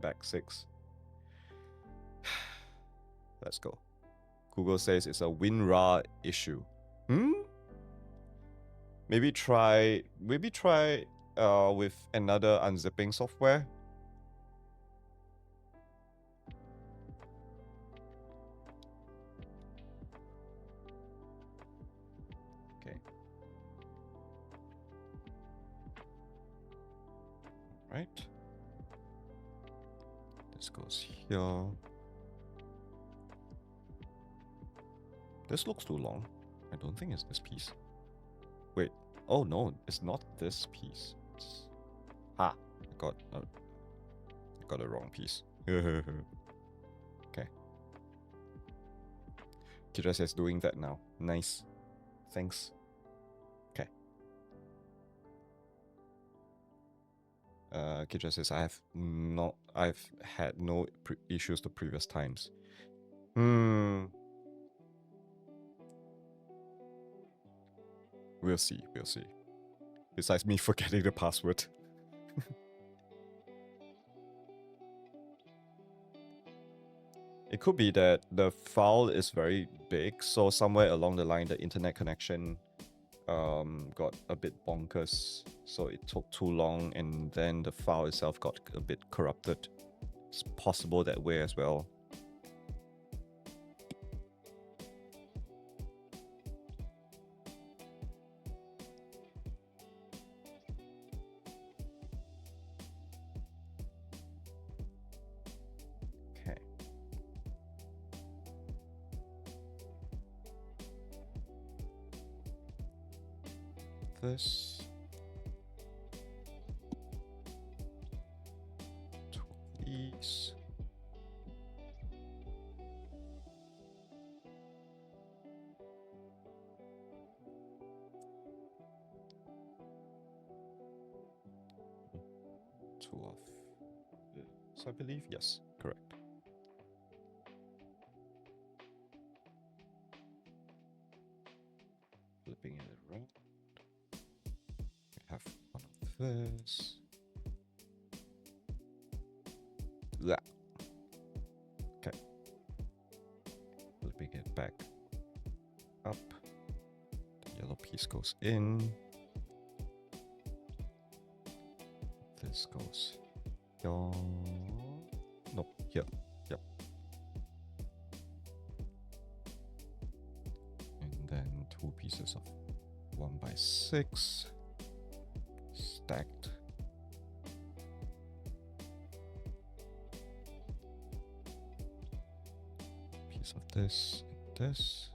Back 6. Let's go. Google says it's a WinRAR issue. Maybe try with another unzipping software. Okay. Right. This goes here. This looks too long. I don't think it's this piece. Wait. Oh no, it's not this piece. I got the wrong piece. Okay. Kira says doing that now. Nice. Thanks. Okay. Kira says I've had no issues the previous times. We'll see. Besides me forgetting the password. It could be that the file is very big, so somewhere along the line the internet connection got a bit bonkers, so it took too long, and then the file itself got a bit corrupted. It's possible that way as well. This. Two of these. Two of this, I believe. Yes, correct. Flipping it around. We have one of this. Yeah. Okay. Flipping it back up. The yellow piece goes in. This goes here. No, here. Yep. And then 2 pieces of 1x6. stacked. Piece of this and this.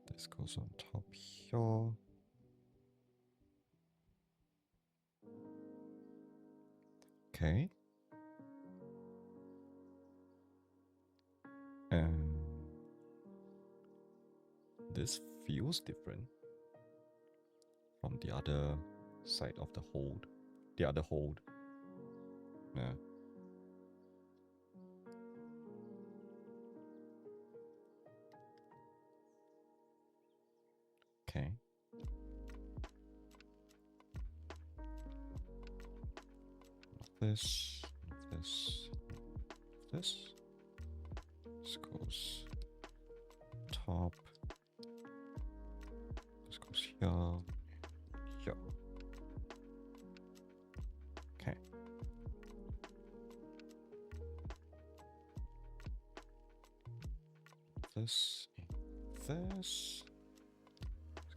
This goes on top here. Okay. This feels different from the other side of the hold. The other hold. Yeah. Okay. This. This goes top. This goes here. Here. Okay. This. This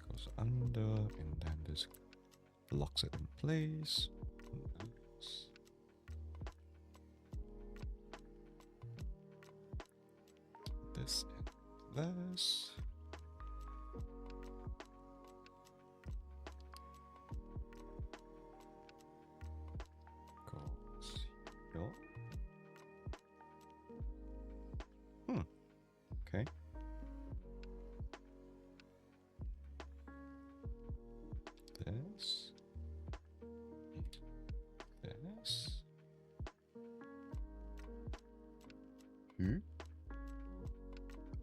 goes under, and then this locks it in place. This and this. Goes here. Okay. This. This.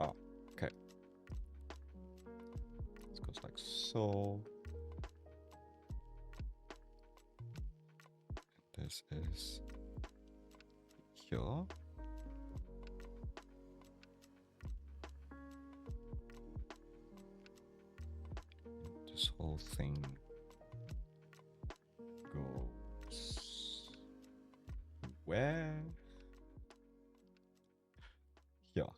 Oh, okay. This goes like so. And this is here. This whole thing goes where? Here.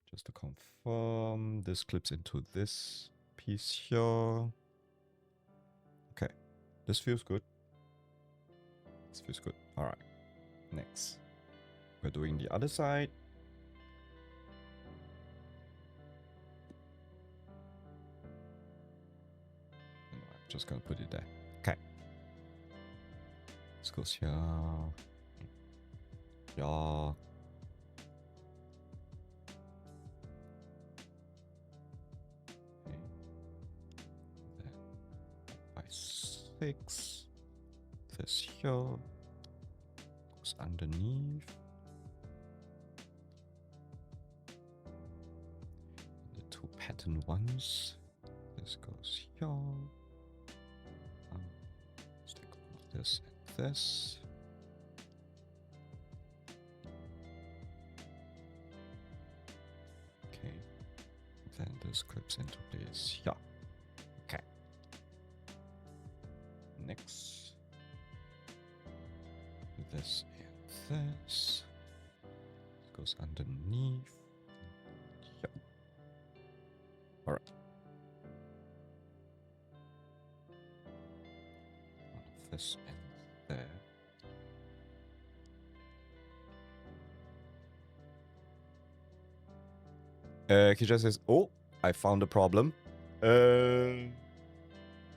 Just to confirm, this clips into this piece here. Okay, this feels good. This feels good. All right, next. We're doing the other side. I'm just gonna put it there. Okay. This goes here. Yeah. Okay. Then by 6. This here goes underneath. The 2 pattern ones. This goes here. Stick with this and this. Okay. Then this clips into place. Yeah. Okay. Next. This and this. This goes underneath. Yeah. Alright. This and there. Kisha says, "Oh, I found a problem."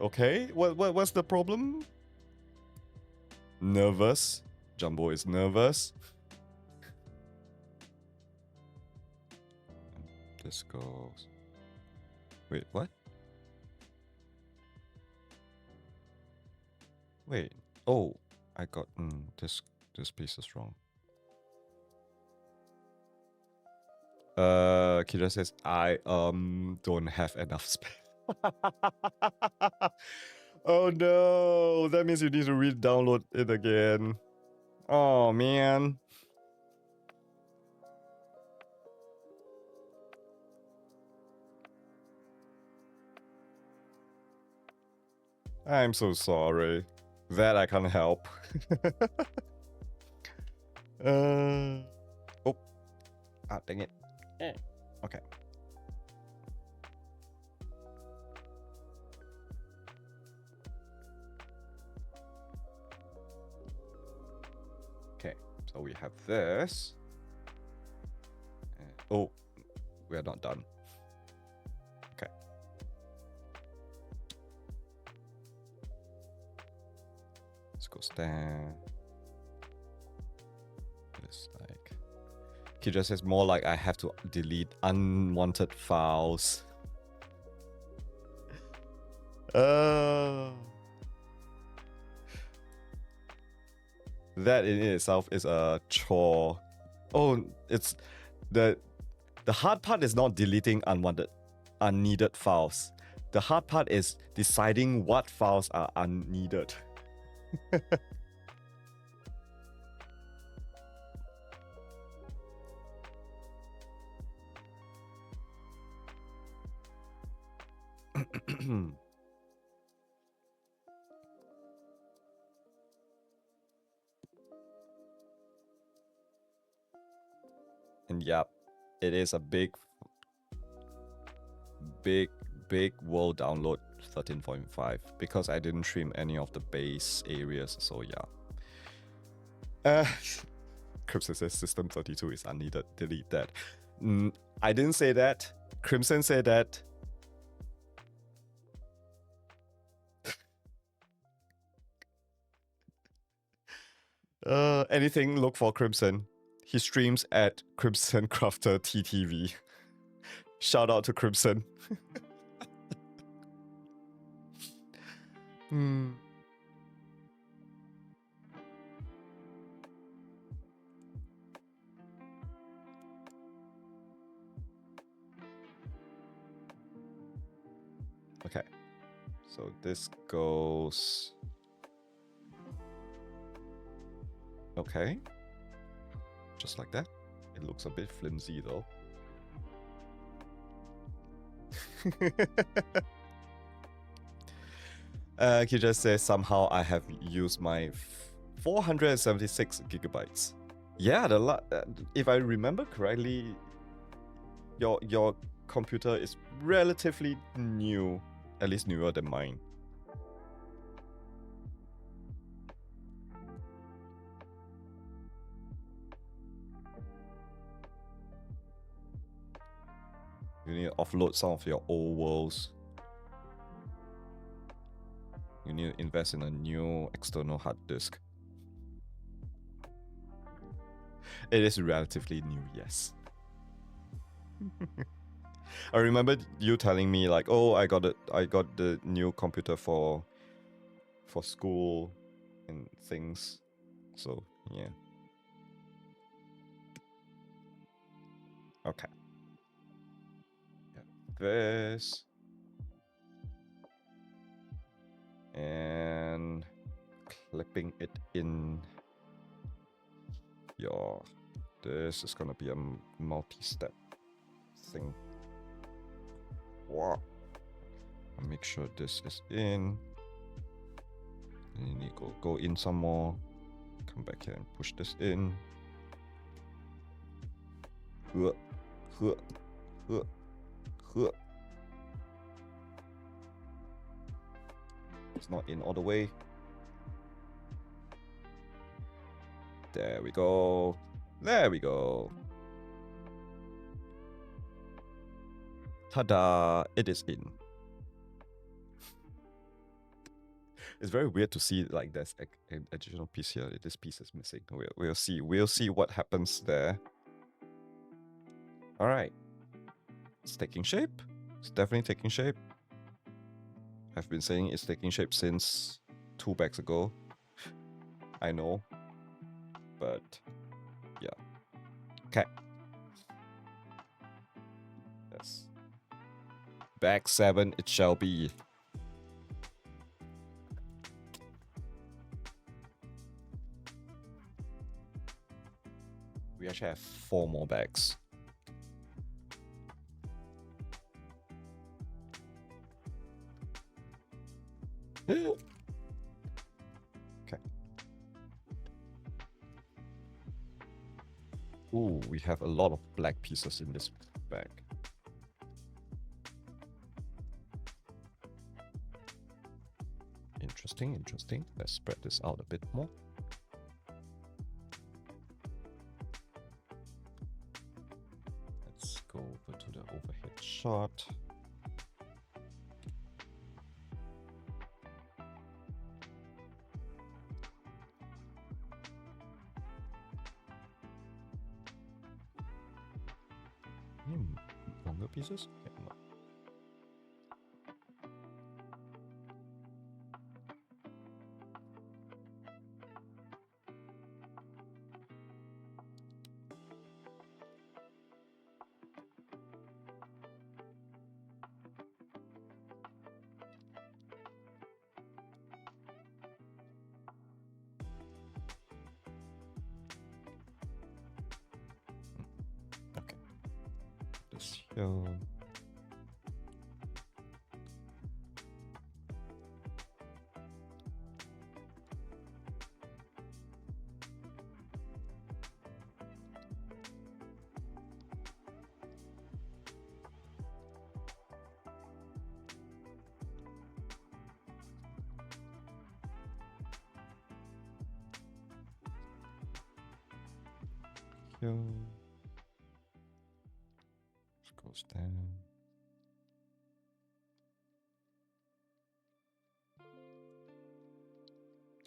Okay. What's the problem? Nervous. Jumbo is nervous. This goes. Wait, what? Wait. Oh, I got this piece is wrong. Kira says I don't have enough space. Oh no, that means you need to re-download it again. Oh man. I'm so sorry. That I can't help. Oh. Ah, dang it. Okay. Okay, so we have this. Oh, we are not done. Okay. Let's go stand. It's like Kija says more like I have to delete unwanted files. That in itself is a chore. Oh, it's the hard part is not deleting unneeded files. The hard part is deciding what files are unneeded. And yep, it is a big world download 13.5 because I didn't trim any of the base areas, so yeah. Crimson says system 32 is unneeded, delete that. I didn't say that. Crimson said that. Anything, look for Crimson. He streams at Crimson Crafter TTV. Shout out to Crimson. Okay, so this goes. Okay, just like that. It looks a bit flimsy though. He just says somehow I have used my 476 gigabytes. Yeah, if I remember correctly, your computer is relatively new, at least newer than mine. You need to offload some of your old worlds. You need to invest in a new external hard disk. It is relatively new, yes. I remember you telling me like, oh, I got the new computer for school and things. So yeah. Okay. This and clipping it in your. This is gonna be a multi-step thing. Wow. I'll make sure this is in. And you need to go in some more. Come back here and push this in. It's not in all the way. There we go. There we go. Ta-da! It is in. It's very weird to see like there's an additional piece here. This piece is missing. We'll see. We'll see what happens there. All right. It's taking shape. It's definitely taking shape. I've been saying it's taking shape since 2 bags ago. I know. But yeah. Okay. Yes. Bag 7 it shall be. We actually have 4 more bags. Ooh, we have a lot of black pieces in this bag. Interesting, interesting. Let's spread this out a bit more. Let's go over to the overhead shot. Longer pieces? Okay, no. Okay. This here. Here. This goes down.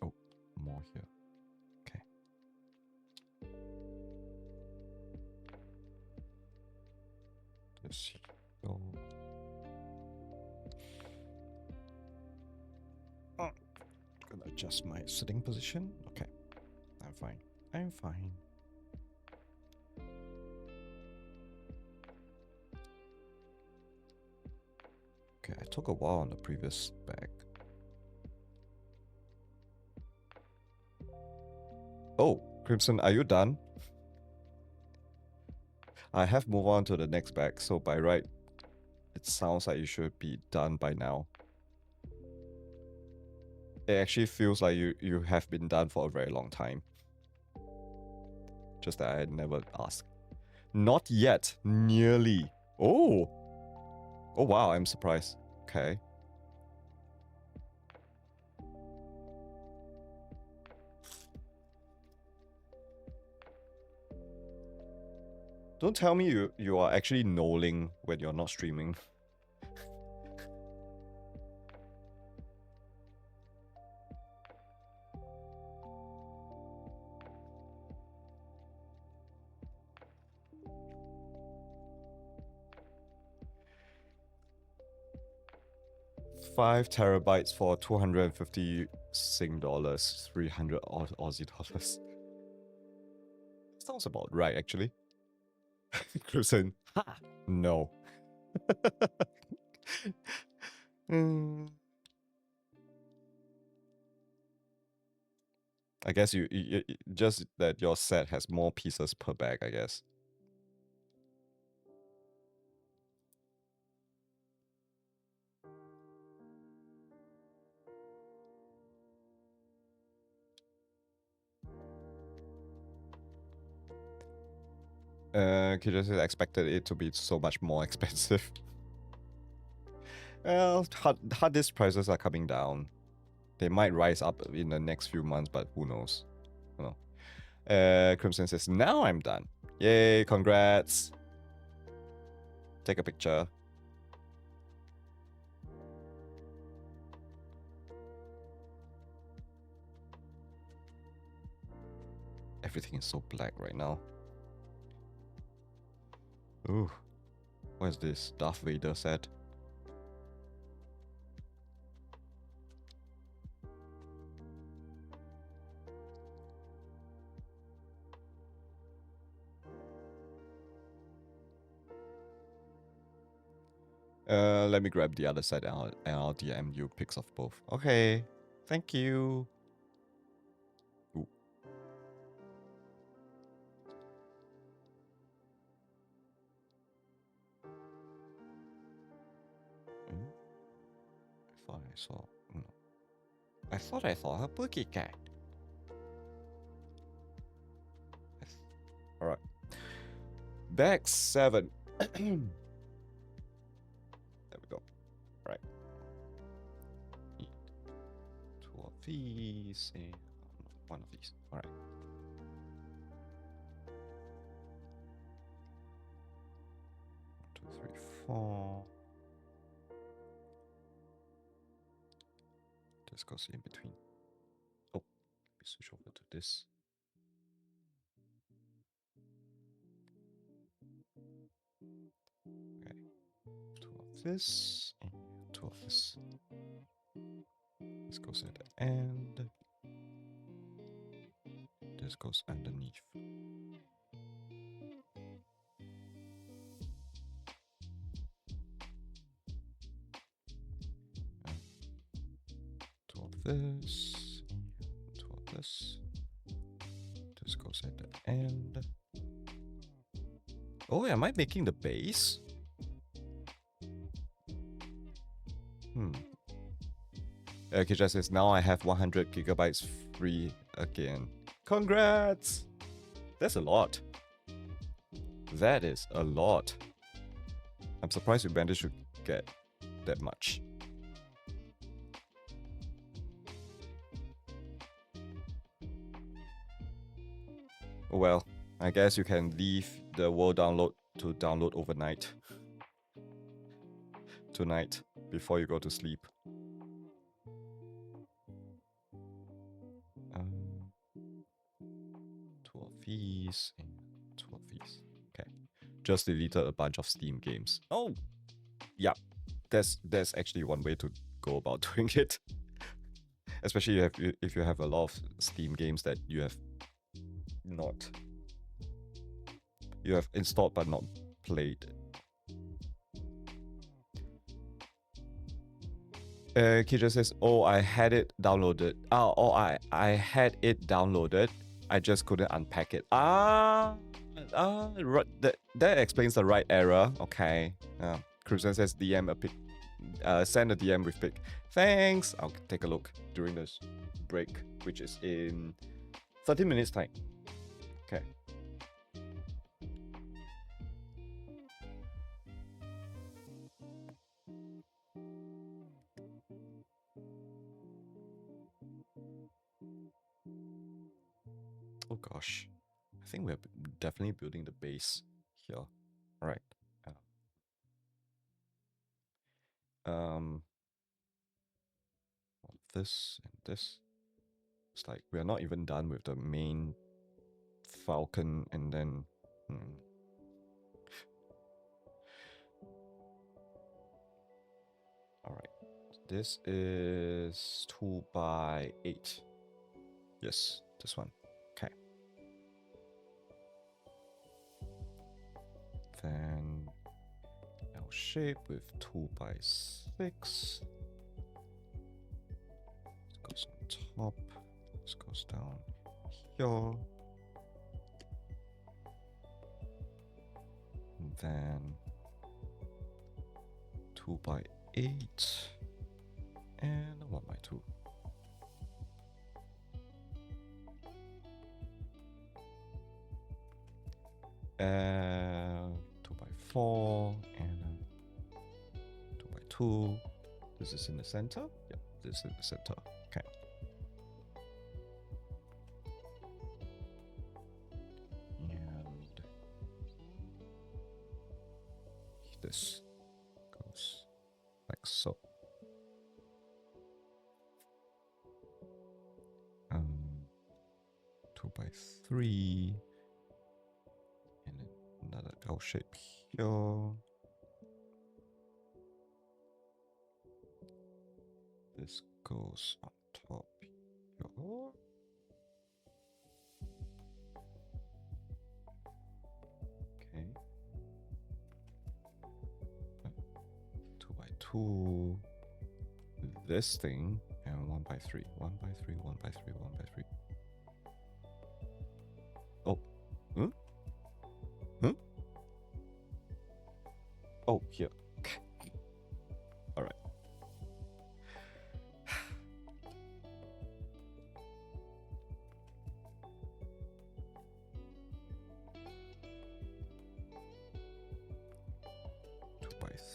Oh, more here. Okay. This here. Gonna adjust my sitting position. Okay. I'm fine. I'm fine. Okay, I took a while on the previous bag. Oh, Crimson, are you done? I have moved on to the next bag, so by right, it sounds like you should be done by now. It actually feels like you have been done for a very long time. Just that I never asked. Not yet. Nearly. Oh. Oh wow, I'm surprised. Okay. Don't tell me you are actually knolling when you're not streaming. $5 terabytes for 250 Sing dollars, 300 Aussie dollars. Sounds about right, actually. Crimson. Ha! No. I guess you just that your set has more pieces per bag, I guess. Just expected it to be so much more expensive. Well, hard disk prices are coming down. They might rise up in the next few months, but who knows? You know. Crimson says, now I'm done. Yay, congrats. Take a picture. Everything is so black right now. Ooh. What is this? Darth Vader set? Let me grab the other side and I'll DM you pics of both. Okay. Thank you. Ooh. I thought I saw... No. I thought I saw a Pookie cat. Alright. Back 7. There we go. Right. Need 2 of these and 1 of these. Alright. Two, three, 4. This goes in between. Oh, let me switch over to this. Okay. 2 of this and 2 of this. This goes at the end. This goes underneath. Two of this, 2 of this. This goes at the end. Oh, am I making the base? Okay, just says now I have 100 gigabytes free again. Congrats! That's a lot. That is a lot. I'm surprised we managed to get that much. Well, I guess you can leave the world download to download overnight. Tonight, before you go to sleep. 2 of these and 2 of these. Okay. Just deleted a bunch of Steam games. Oh! Yeah. That's actually one way to go about doing it. Especially if you have a lot of Steam games that you have installed but not played. Kija says, "Oh, I had it downloaded. I had it downloaded. I just couldn't unpack it. That explains the right error. Okay. Cruiser says DM a pic. Send a DM with pic. Thanks. I'll take a look during this break, which is in 30 minutes time. Okay. Oh gosh, I think we're definitely building the base here. All right. This and this. It's like we're not even done with the main Falcon, and then. All right. This is 2 by 8. Yes, this one. Okay. Then L shape with 2 by 6. This goes on top. This goes down here. And then 2 by 8 and 1 by 2. Uh, 2 by 4 and 2 by 2. This is in the center? Yep, this is in the center. Okay. And this goes like so. 2 by 3 and another L shape here. This goes on top here. Okay. 2 by 2. This thing and 1 by 3. 1 by 3, 1 by 3, 1 by 3. Oh. Huh? Huh? Oh, here. Okay. All right.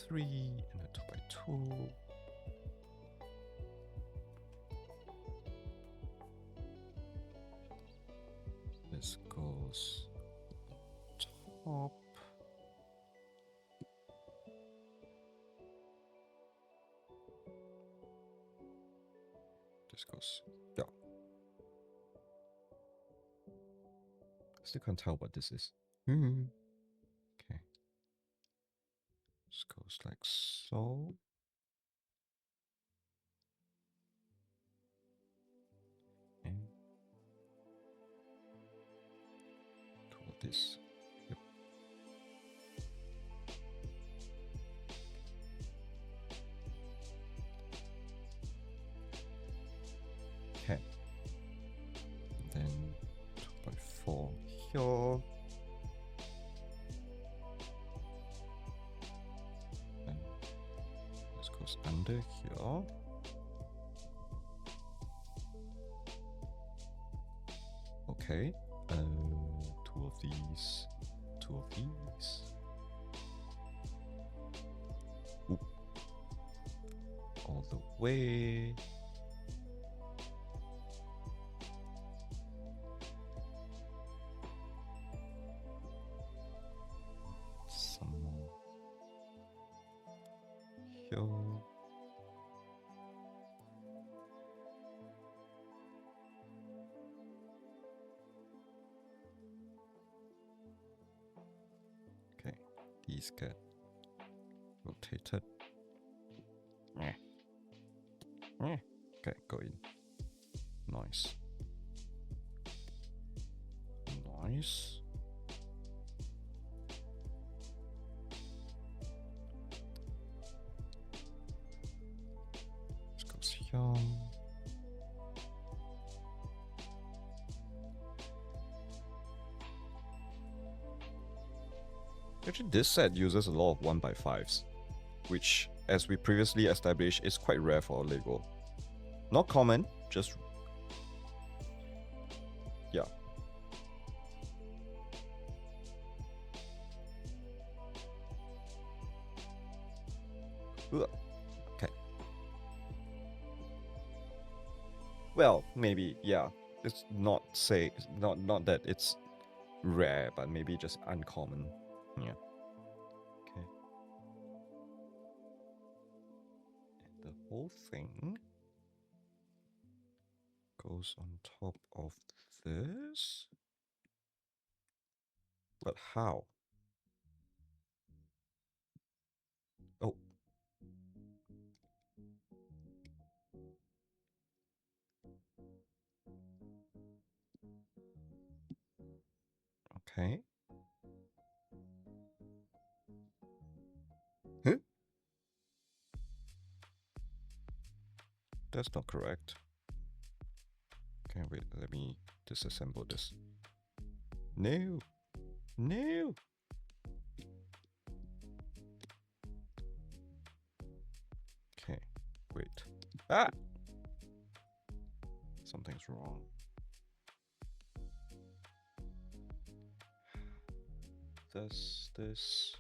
3 and a 2x2. This goes top. This goes, yeah. Still can't tell what this is. Okay. This goes like so. And to this. Yep. Okay. Then 2x4 here. And this goes under here. Okay. Two of these. Two of these. Ooh. All the way. Some more here. Okay, these get rotated. Okay, go in. Nice. Nice. This goes here. Actually, this set uses a lot of 1x5s, which, as we previously established, is quite rare for Lego. Not common, just... yeah. Okay. Well, maybe, yeah. It's not not that it's rare, but maybe just uncommon. Yeah. Okay. And the whole thing goes on top of this. But how? Oh. Okay. Huh? That's not correct. Okay, wait, let me disassemble this. No. No. Okay, wait. Ah! Something's wrong. This.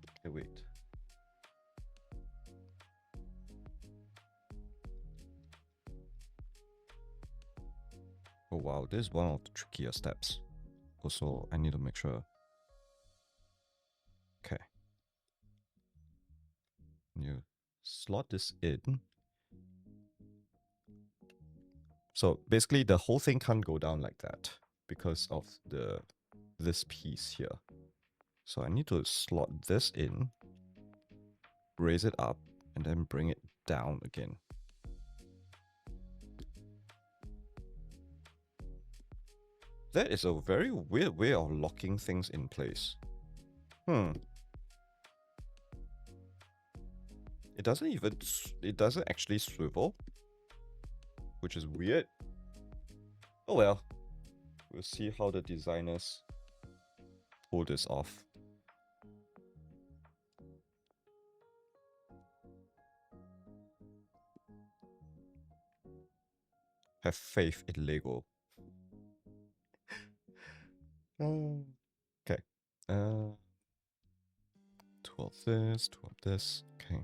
Okay, wait. Oh wow, this is one of the trickier steps. Also, I need to make sure. Okay. You slot this in. So basically the whole thing can't go down like that because of this piece here. So I need to slot this in, raise it up, and then bring it down again. That is a very weird way of locking things in place. It doesn't actually swivel, which is weird. Oh well. We'll see how the designers pull this off. Have faith in Lego. Okay. this, 2 of this. Okay.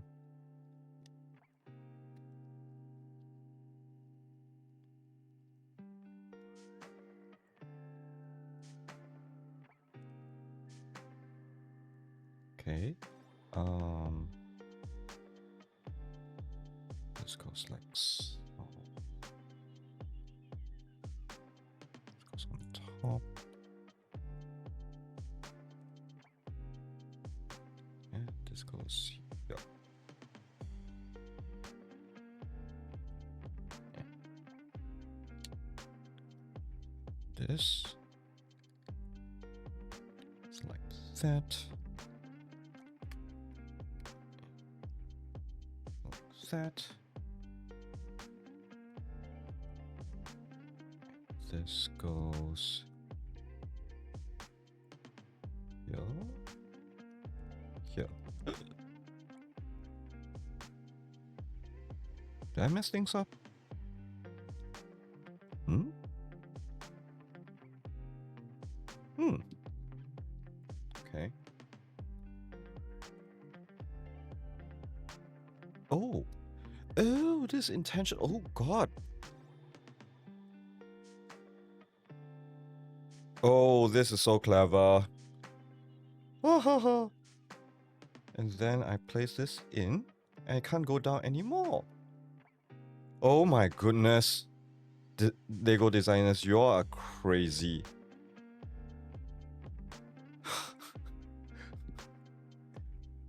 Okay. This goes like so. This goes on top. And this goes here. Yeah. This is like that. Like that. This goes here. Here. Did I mess things up? Hmm? Okay. Oh. Oh, this intention. Oh, God. Oh, this is so clever. And then I place this in, and it can't go down anymore. Oh my goodness. Lego designers, you are crazy.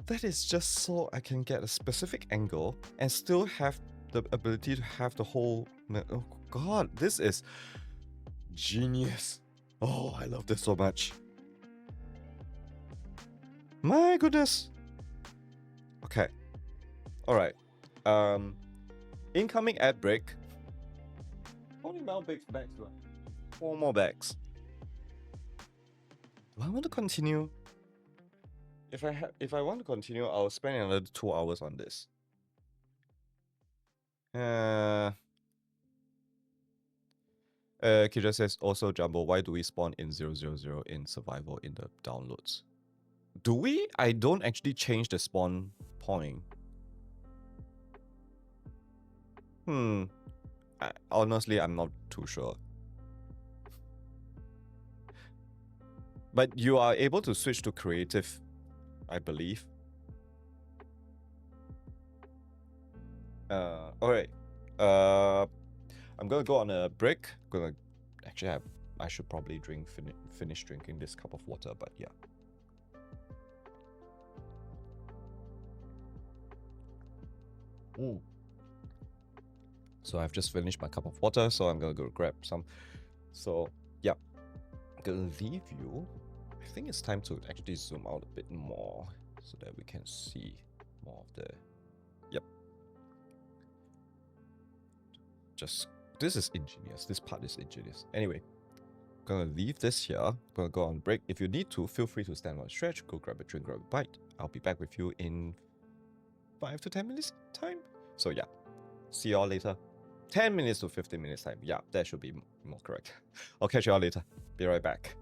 That is just so I can get a specific angle and still have the ability to have the whole... Oh God, this is genius. Oh, I love this so much. My goodness. Okay. Alright. Incoming ad break. How many more bags do I? 4 more bags. Do I want to continue? If I want to continue, I'll spend another 2 hours on this. Kija says, also Jumbo, why do we spawn in 000 in survival in the downloads? Do we? I don't actually change the spawn point. Honestly, I'm not too sure. But you are able to switch to creative, I believe. Alright. I'm gonna go on a break. I should probably finish drinking this cup of water, but yeah. Ooh. So I've just finished my cup of water, so I'm gonna go grab some. So yeah, I'm gonna leave you. I think it's time to actually zoom out a bit more so that we can see more of the... Yep. This is ingenious. This part is ingenious. Anyway, I'm gonna leave this here. I'm gonna go on break. If you need to, feel free to stand on a stretch, go grab a drink, grab a bite. I'll be back with you in 5 to 10 minutes time. So yeah, see y'all later. 10 minutes to 15 minutes time. Yeah, that should be more correct. I'll catch y'all later. Be right back.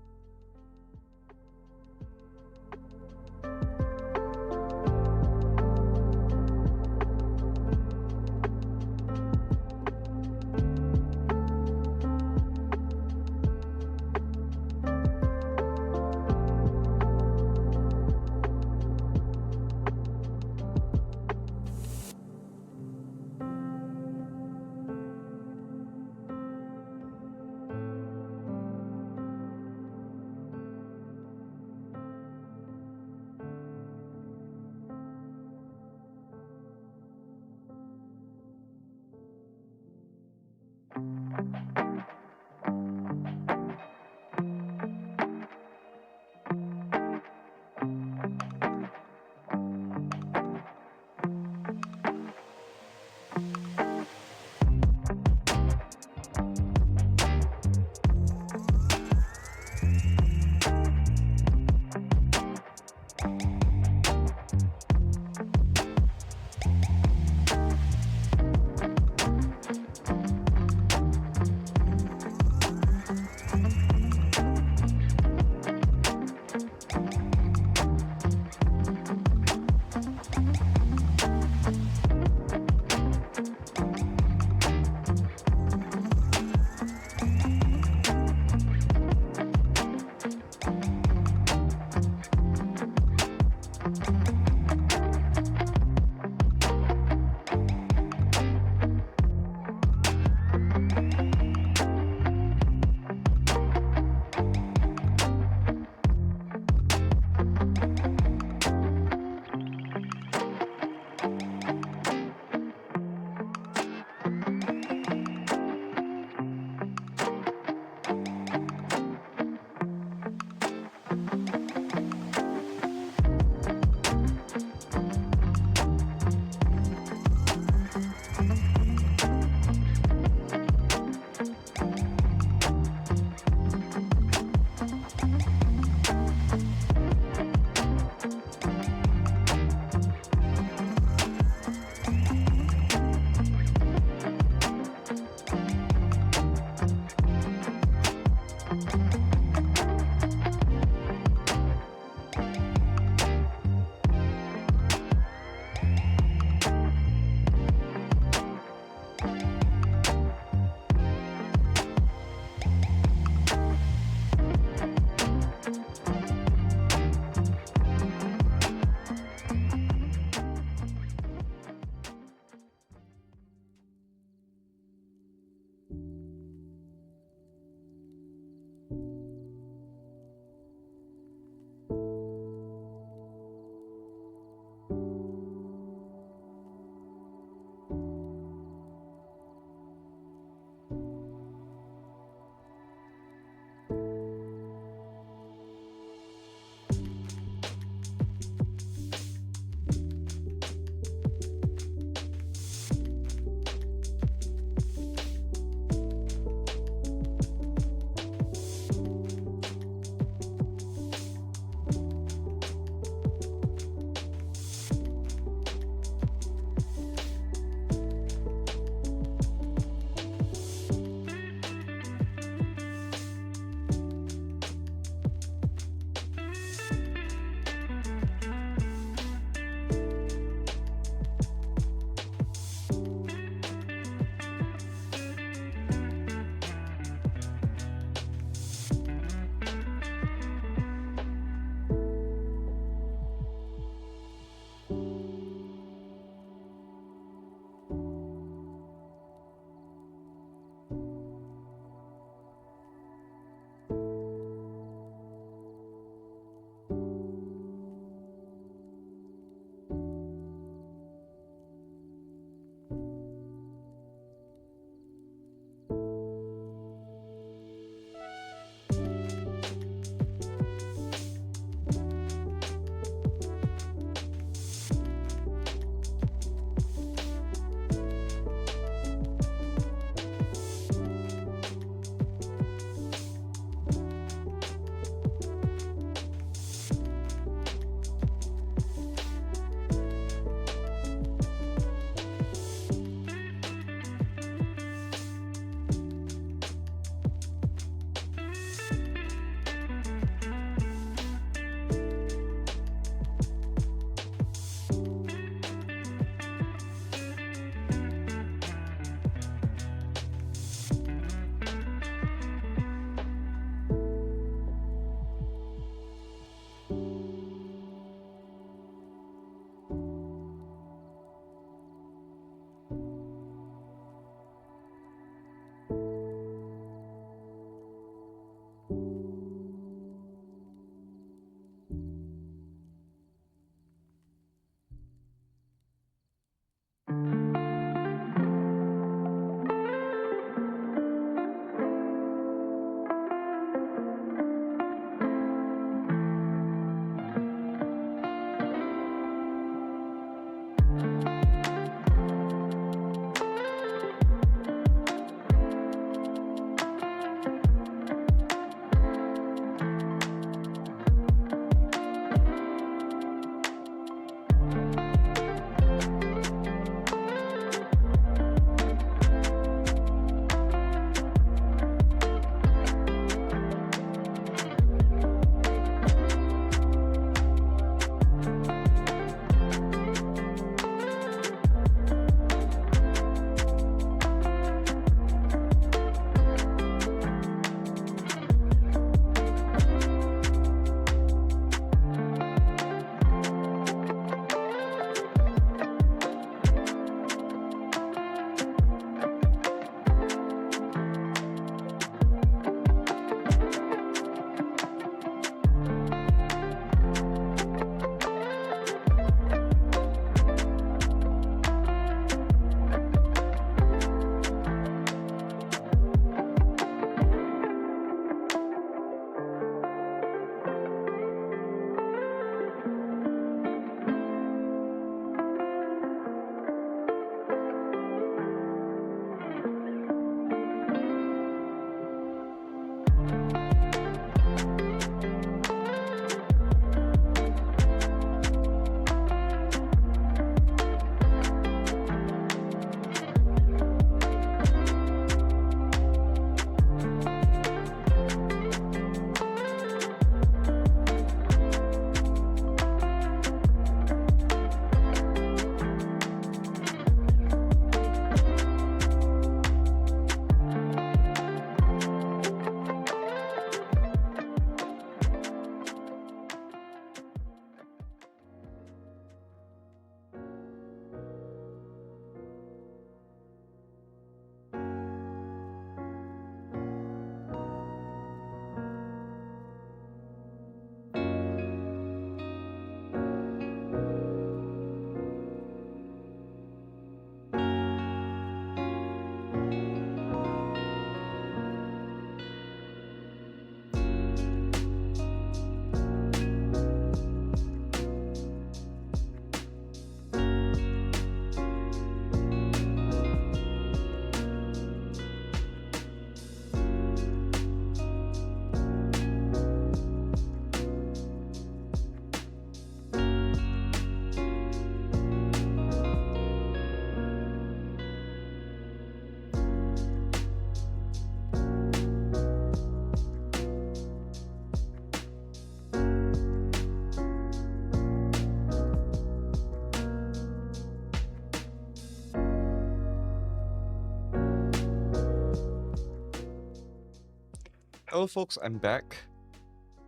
Hello folks, I'm back.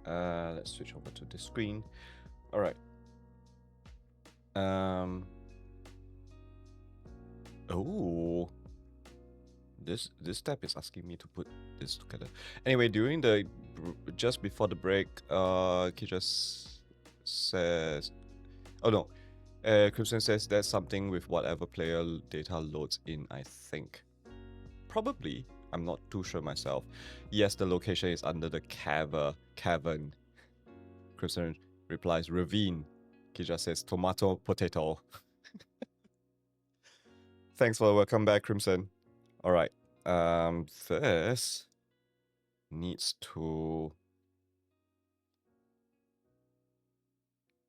Let's switch over to this screen. All right. Oh, this tab is asking me to put this together. Anyway, during the just before the break, he just says, oh no, Crimson says that's something with whatever player data loads in. I think probably. I'm not too sure myself. Yes, the location is under the cavern. Crimson replies, ravine. Kija says, tomato, potato. Thanks for the welcome back, Crimson. All right. This needs to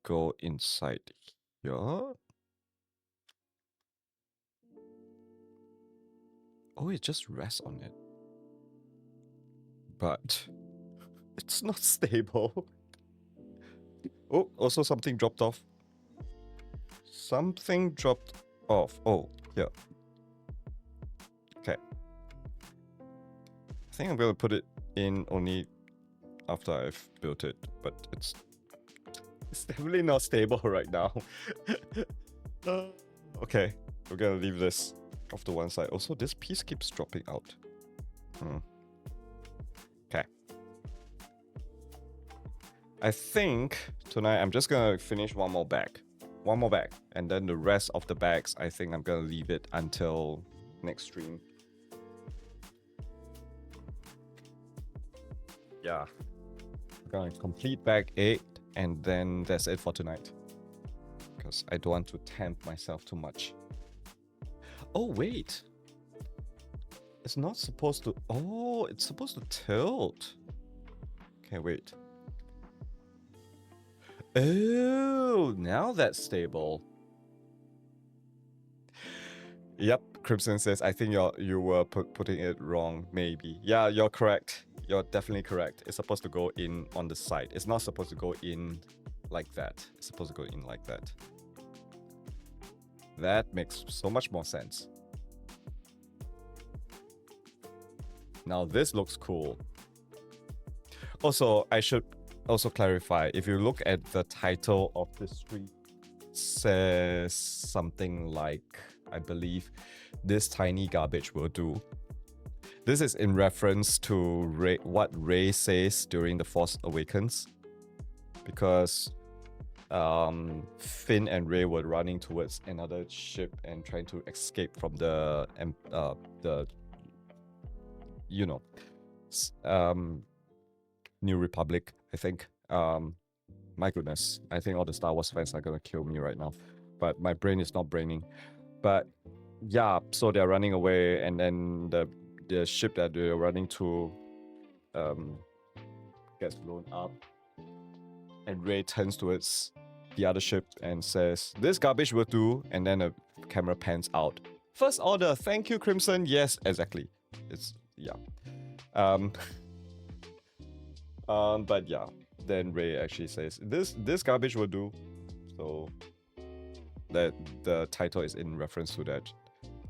go inside here. Oh, it just rests on it. But it's not stable. Oh, also something dropped off. Something dropped off. Oh, yeah. Okay. I think I'm gonna put it in only after I've built it, but it's definitely not stable right now. Okay, we're gonna leave this off to one side. Also, this piece keeps dropping out. Okay. I think tonight I'm just gonna finish one more bag. And then the rest of the bags, I think I'm gonna leave it until next stream. Yeah. I'm gonna complete bag 8 and then that's it for tonight. Because I don't want to tempt myself too much. Oh, wait. It's not supposed to... Oh, it's supposed to tilt. Okay, wait. Oh, now that's stable. Yep, Crimson says, I think you were putting it wrong, maybe. Yeah, you're correct. You're definitely correct. It's supposed to go in on the side. It's not supposed to go in like that. It's supposed to go in like that. That makes so much more sense. Now this looks cool. Also, I should also clarify, if you look at the title of this stream, says something like, I believe, this tiny garbage will do. This is in reference to what Rey says during The Force Awakens. Because Finn and Rey were running towards another ship and trying to escape from the you know, New Republic, I think. My goodness, I think all the Star Wars fans are gonna kill me right now. But my brain is not braining. But yeah, so they're running away, and then the ship that they're running to gets blown up. And Rey turns towards the other ship and says, this garbage will do, and then the camera pans out. First order, thank you, Crimson. Yes, exactly. It's, yeah. But yeah, then Rey actually says, this garbage will do. So that the title is in reference to that.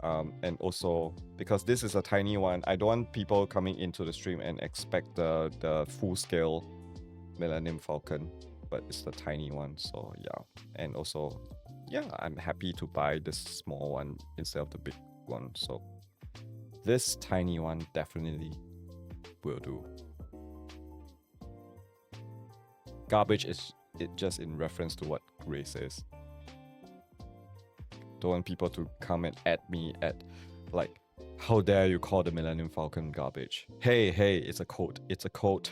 And also, because this is a tiny one, I don't want people coming into the stream and expect the full-scale Millennium Falcon, but it's the tiny one, so yeah. And also, yeah, I'm happy to buy this small one instead of the big one, so this tiny one definitely will do. Garbage is just in reference to what Rey says. Don't want people to come and at me at, like, how dare you call the Millennium Falcon garbage? Hey, it's a code. It's a code.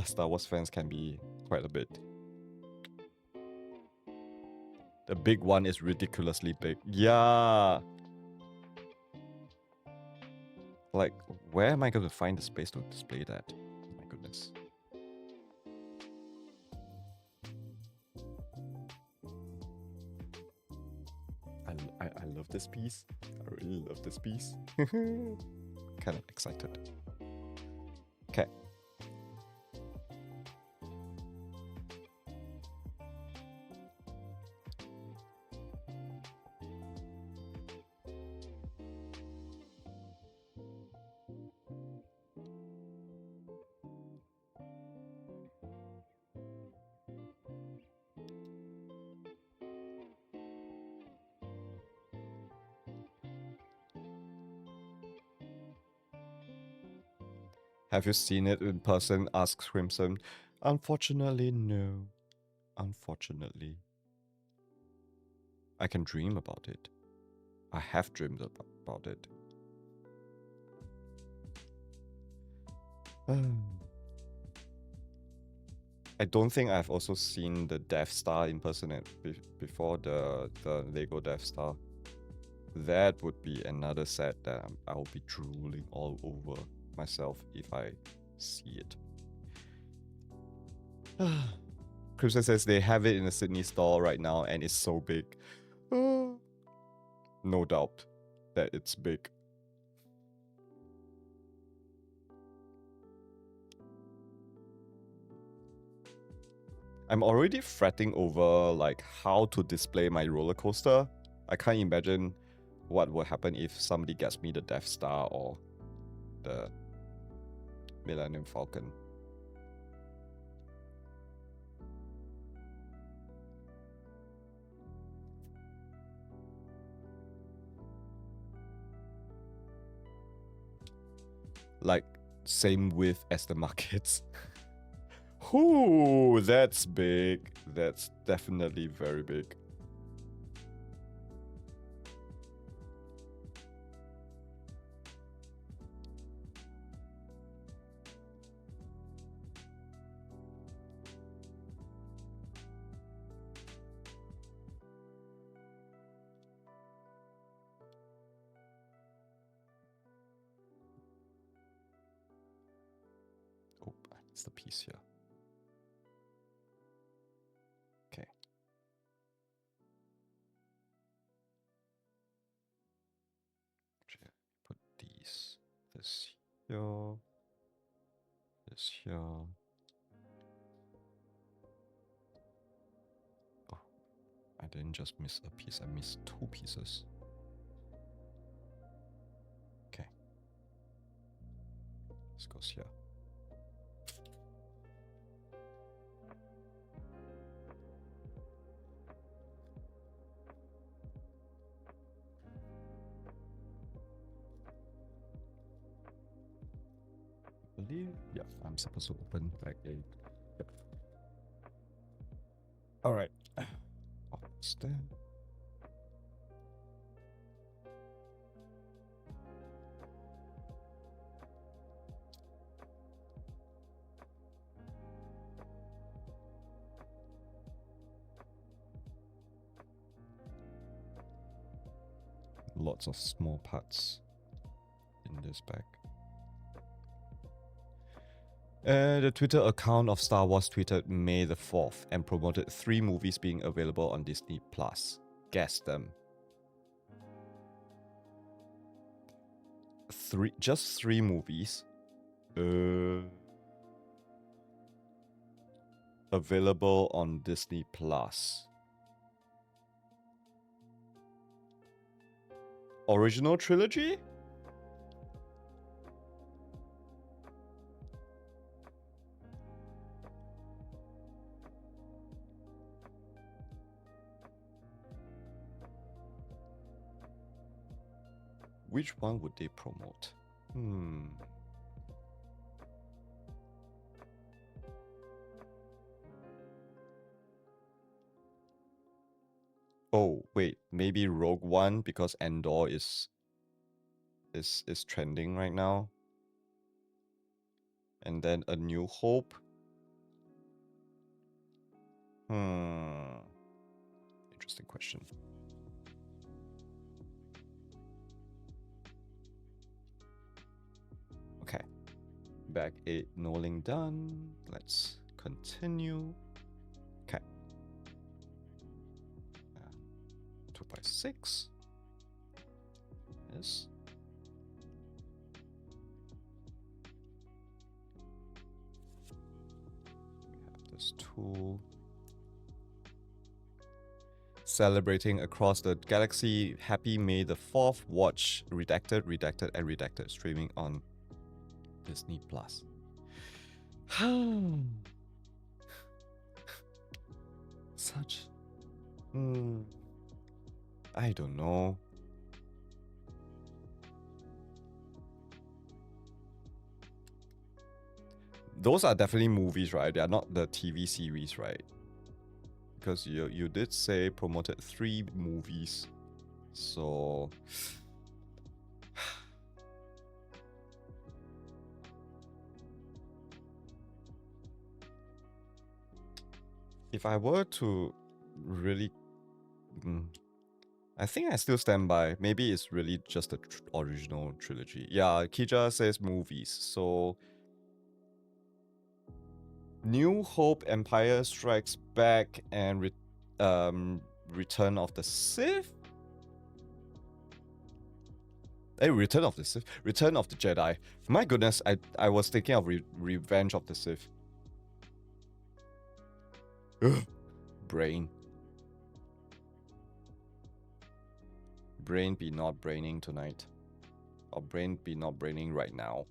Star Wars fans can be quite a bit. The big one is ridiculously big. Yeah. Like, where am I going to find the space to display that? My goodness. I love this piece. I really love this piece. Kind of excited. Okay. Have you seen it in person? Asks Crimson. Unfortunately, no. Unfortunately. I can dream about it. I have dreamed about it. I don't think I've also seen the Death Star in person before the Lego Death Star. That would be another set that I'll be drooling all over myself if I see it. Crimson says they have it in the Sydney store right now and it's so big. No doubt that it's big. I'm already fretting over like how to display my roller coaster. I can't imagine what will happen if somebody gets me the Death Star or the Millennium Falcon. Like, same width as the markets. Ooh, that's big. That's definitely very big. Oh, it's the piece here. Okay. Put this here, this here. Oh, I didn't just miss a piece, I missed 2 pieces. Okay. This goes here. Yeah, I'm supposed to open back a. Yep. All right. What's that? Lots of small parts in this bag. The Twitter account of Star Wars tweeted May the 4th and promoted 3 movies being available on Disney+. Guess them. Just 3 movies. Available on Disney+. Original trilogy? Which one would they promote? Oh, wait, maybe Rogue One because Andor is trending right now. And then A New Hope. Interesting question. Okay. Bag 8 knolling done. Let's continue. Okay. 2x6. Yes. We have this tool. Celebrating across the galaxy. Happy May the 4th. Watch Redacted, Redacted, and Redacted streaming on Disney+. Such... I don't know. those are definitely movies, right? They are not the TV series, right? Because you did say promoted 3 movies. So if I were to really I think I still stand by. Maybe it's really just the original trilogy. Yeah, Kija says movies. So New Hope, Empire Strikes Back, and Return of the Sith? Hey, Return of the Sith? Return of the Jedi. My goodness, I was thinking of Revenge of the Sith. Brain. Brain be not braining tonight. Or brain be not braining right now.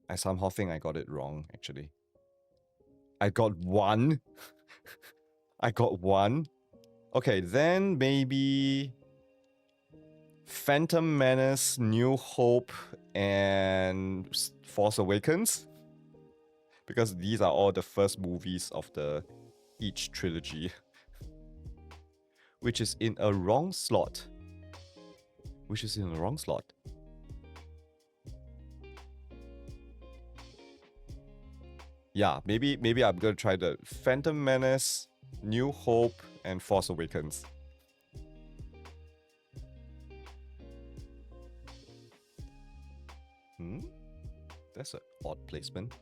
I somehow think I got it wrong, actually. I got 1. I got 1. Okay, then maybe Phantom Menace, New Hope, and Force Awakens. Because these are all the first movies of each trilogy. Which is in a wrong slot. Yeah, maybe I'm gonna try the Phantom Menace, New Hope, and Force Awakens. That's an odd placement.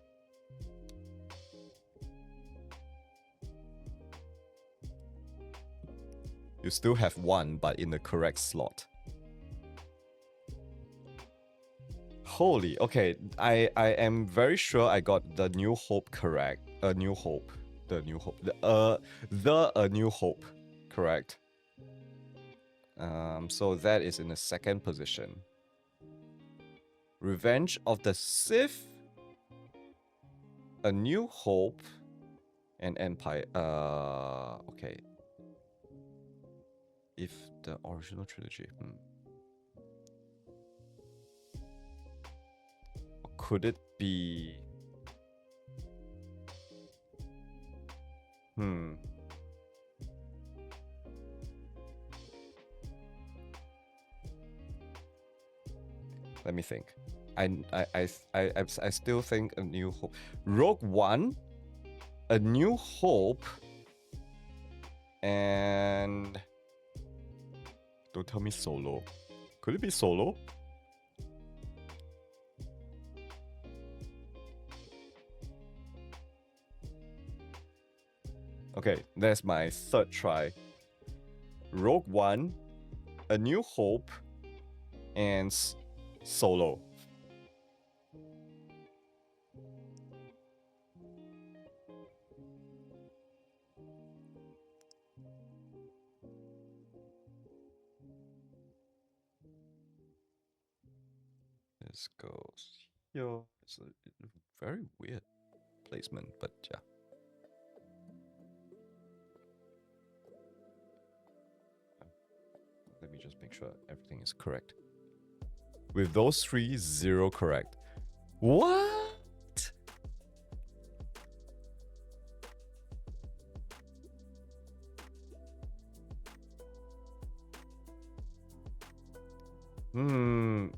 You still have 1, but in the correct slot. Holy, okay. I am very sure I got the New Hope correct. A New Hope. The New Hope. A New Hope. Correct. So that is in the 2nd position. Revenge of the Sith, A New Hope, and Empire. Okay. If the original trilogy. Could it be? Let me think. I still think A New Hope. Rogue One, A New Hope, and don't tell me Solo. Could it be Solo? Okay, that's my 3rd try. Rogue One, A New Hope, and Solo. This goes here. It's a very weird placement, but yeah. Let me just make sure everything is correct. With those 3, 0 correct. What?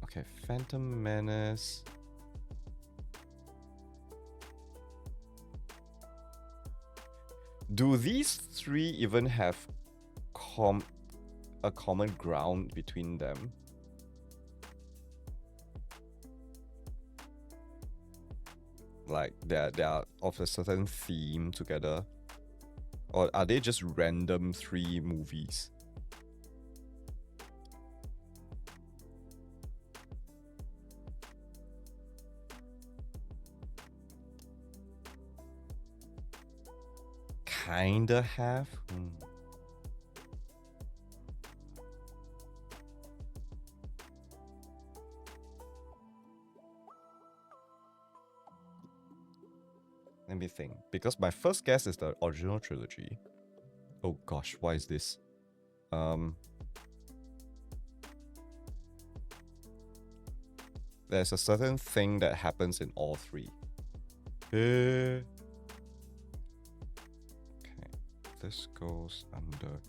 Okay, Phantom Menace. Do these 3 even have a common ground between them? Like they are of a certain theme together? Or are they just random 3 movies? Kinda have? Let me think. Because my first guess is the original trilogy. Oh gosh, why is this? there's a certain thing that happens in all three. Okay, this goes under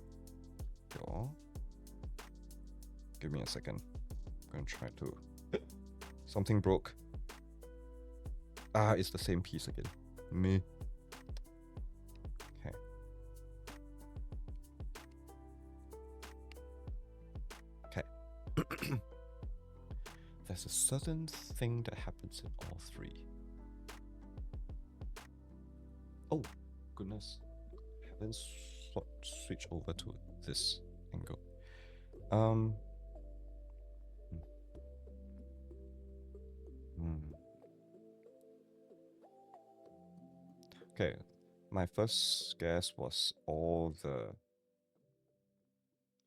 your... Give me a second. I'm gonna try to... Something broke. Ah, it's the same piece again. Me. Okay. Okay. There's a certain thing that happens in all three. Oh, goodness. Haven't switch over to this angle. Okay, my first guess was all the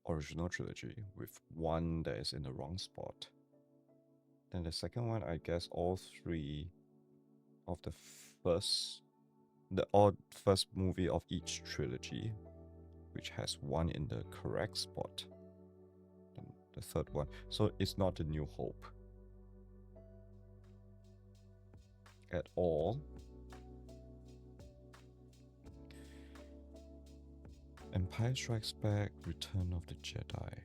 original trilogy with one that is in the wrong spot. Then the second one, I guess all three of the first movie of each trilogy, which has one in the correct spot. And the third one, so it's not A New Hope at all. Empire Strikes Back, Return of the Jedi.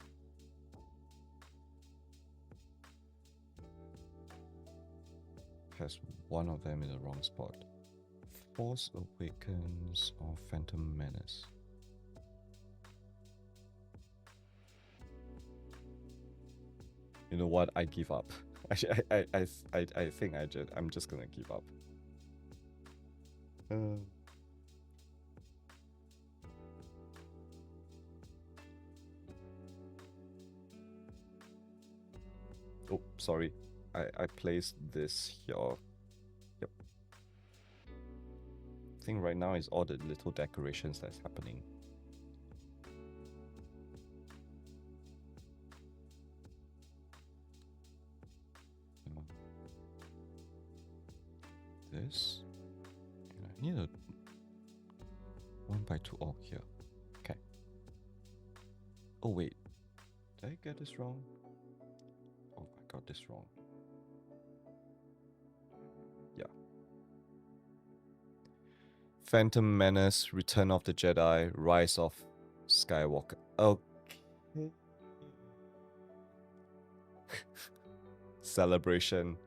Has one of them in the wrong spot. Force Awakens or Phantom Menace. You know what? I give up. Actually, I think I'm just gonna give up. Oh, sorry. I placed this here. Yep. I think right now is all the little decorations that's happening. This. And I need a 1x2 all here. Okay. Oh wait. Did I get this wrong? Oh, I got this wrong. Yeah. Phantom Menace, Return of the Jedi, Rise of Skywalker. Okay. Celebration.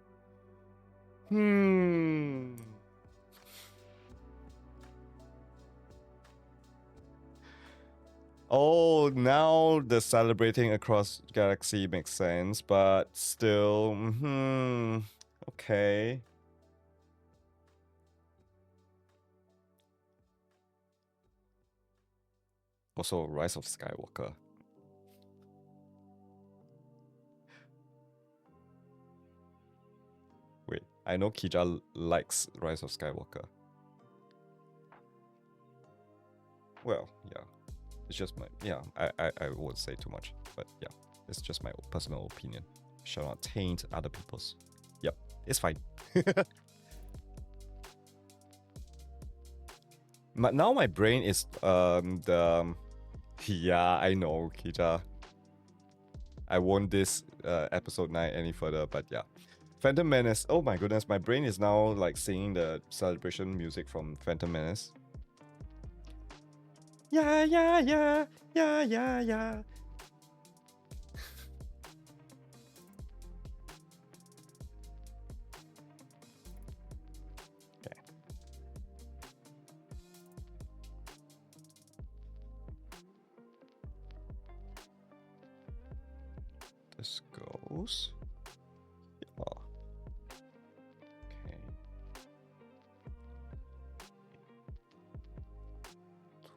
Oh, now the celebrating across galaxy makes sense, but still, okay. Also, Rise of Skywalker. Wait, I know Kija likes Rise of Skywalker. Well, yeah. It's just my, yeah, I won't say too much, but yeah, it's just my personal opinion. Shall not taint other people's. Yep, it's fine. Now my brain is, yeah, I know, Kija. I won't diss episode 9 any further, but yeah. Phantom Menace, oh my goodness, my brain is now like singing the celebration music from Phantom Menace. Yeah, yeah, yeah, yeah, yeah, yeah. Okay. This goes. Yeah. Okay.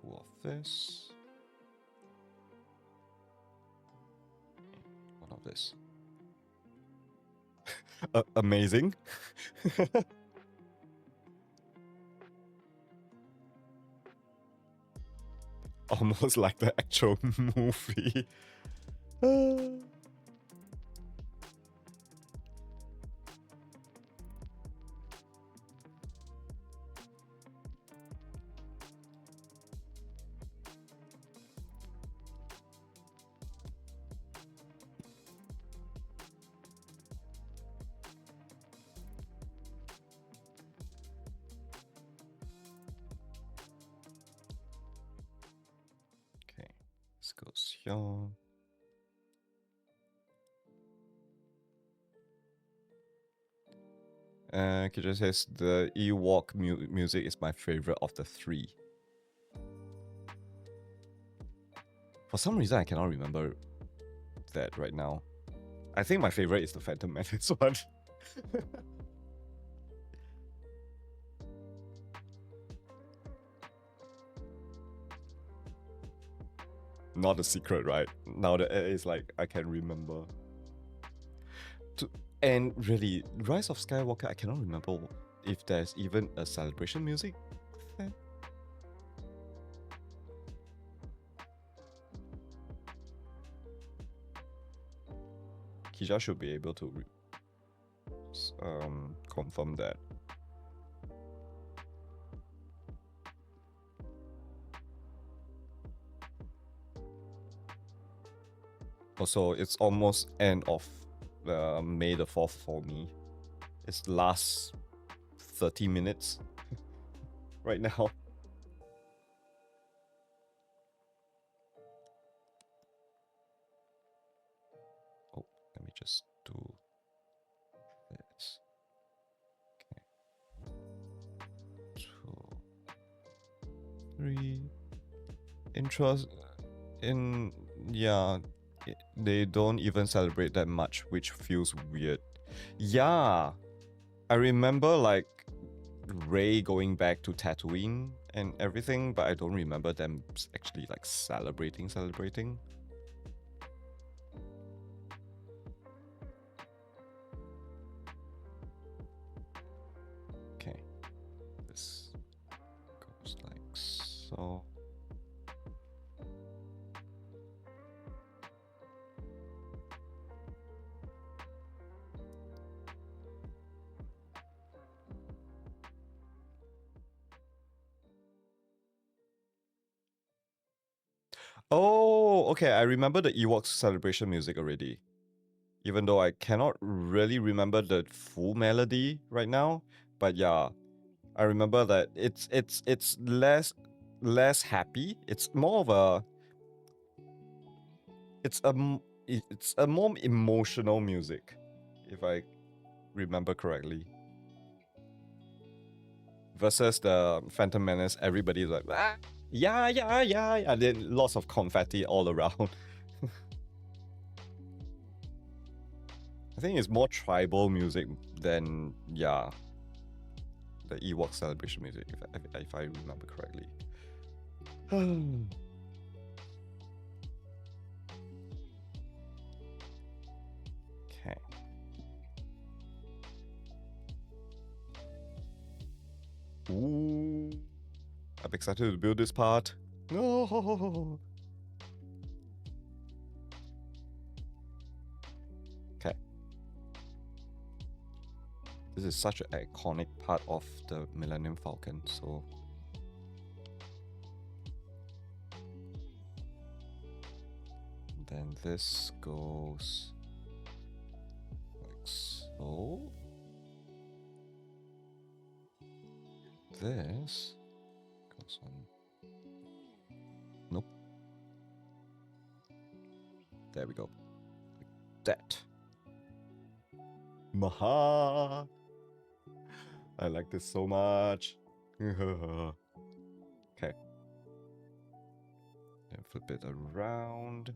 2 of this. 1 of this. Amazing. Almost like the actual movie. goes here. Kitchen says the Ewok music is my favorite of the three. For some reason, I cannot remember that right now. I think my favorite is the Phantom Menace one. Not a secret, right? Now that it's like I can remember. And really, Rise of Skywalker, I cannot remember if there's even a celebration music there. Kisha should be able to confirm that. Also, it's almost end of May the 4th for me. It's last 30 minutes right now. Oh, let me just do this. Okay. 2, 3. Intros in, yeah, they don't even celebrate that much, which feels weird. Yeah, I remember like Rey going back to Tatooine and everything, but I don't remember them actually like celebrating. Okay, this goes like so. Oh, okay, I remember the Ewoks celebration music already. Even though I cannot really remember the full melody right now, but yeah, I remember that it's less happy. It's more of a it's a more emotional music, if I remember correctly. Versus the Phantom Menace, everybody's like, ah, yeah, and then lots of confetti all around. I think it's more tribal music than, yeah, the Ewok celebration music, if I remember correctly. Okay. Ooh, I'm excited to build this part. No. Okay. This is such an iconic part of the Millennium Falcon, so then this goes like so. This goes on. Nope. There we go. Like that. Maha! I like this so much. Okay. Then flip it around.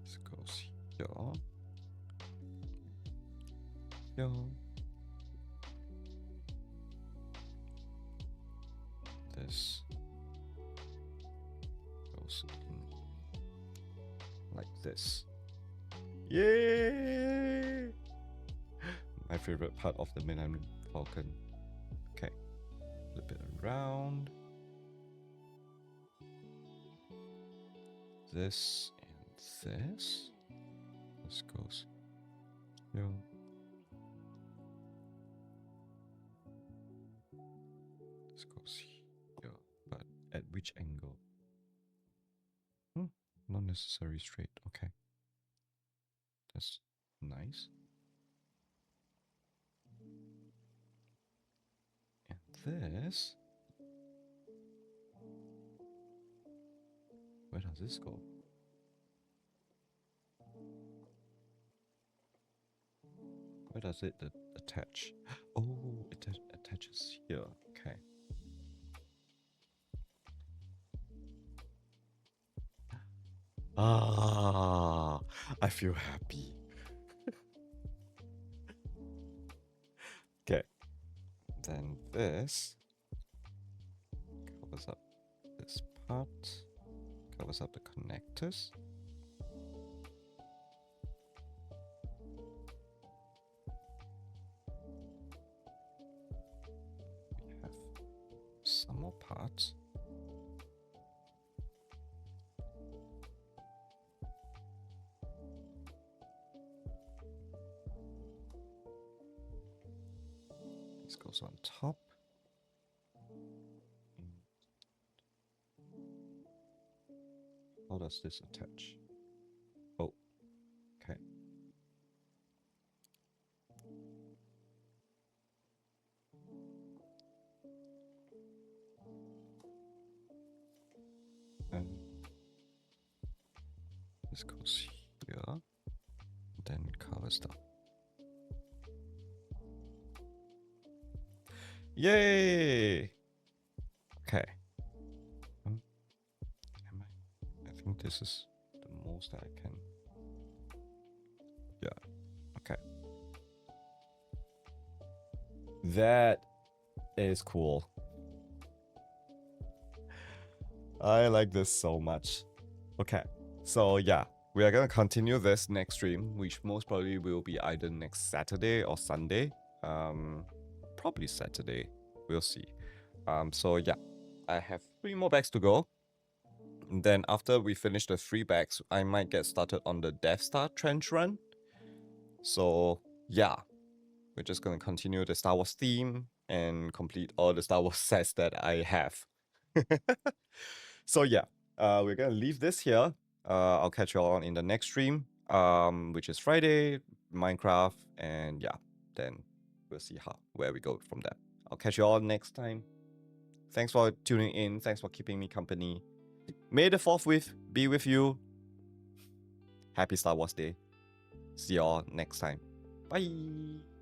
This goes here. Here. This goes in like this. Yay! My favorite part of the Millennium Falcon. Okay. Flip it around. This and this. This goes here. This goes here. But at which angle? Not necessarily straight. Okay. That's nice. And this... Where does this go? Where does it attach? Oh, it attaches here. Okay. Ah, I feel happy. Okay. Then this covers up this part, covers up the connectors. We have some more parts. This goes on top. How does this attach? Oh, okay. And this goes here, then covers up. Yay! Okay. I think this is the most that I can. Yeah. Okay. That is cool. I like this so much. Okay. So yeah, we are gonna continue this next stream, which most probably will be either next Saturday or Sunday. Probably Saturday. We'll see. So yeah, I have 3 more bags to go. And then after we finish the 3 bags, I might get started on the Death Star trench run. So yeah, we're just gonna continue the Star Wars theme and complete all the Star Wars sets that I have. So yeah, we're gonna leave this here. I'll catch you all in the next stream, which is Friday, Minecraft, and yeah, then we'll see where we go from there. I'll catch you all next time. Thanks for tuning in. Thanks for keeping me company. May the 4th be with you. Happy Star Wars Day. See you all next time. Bye.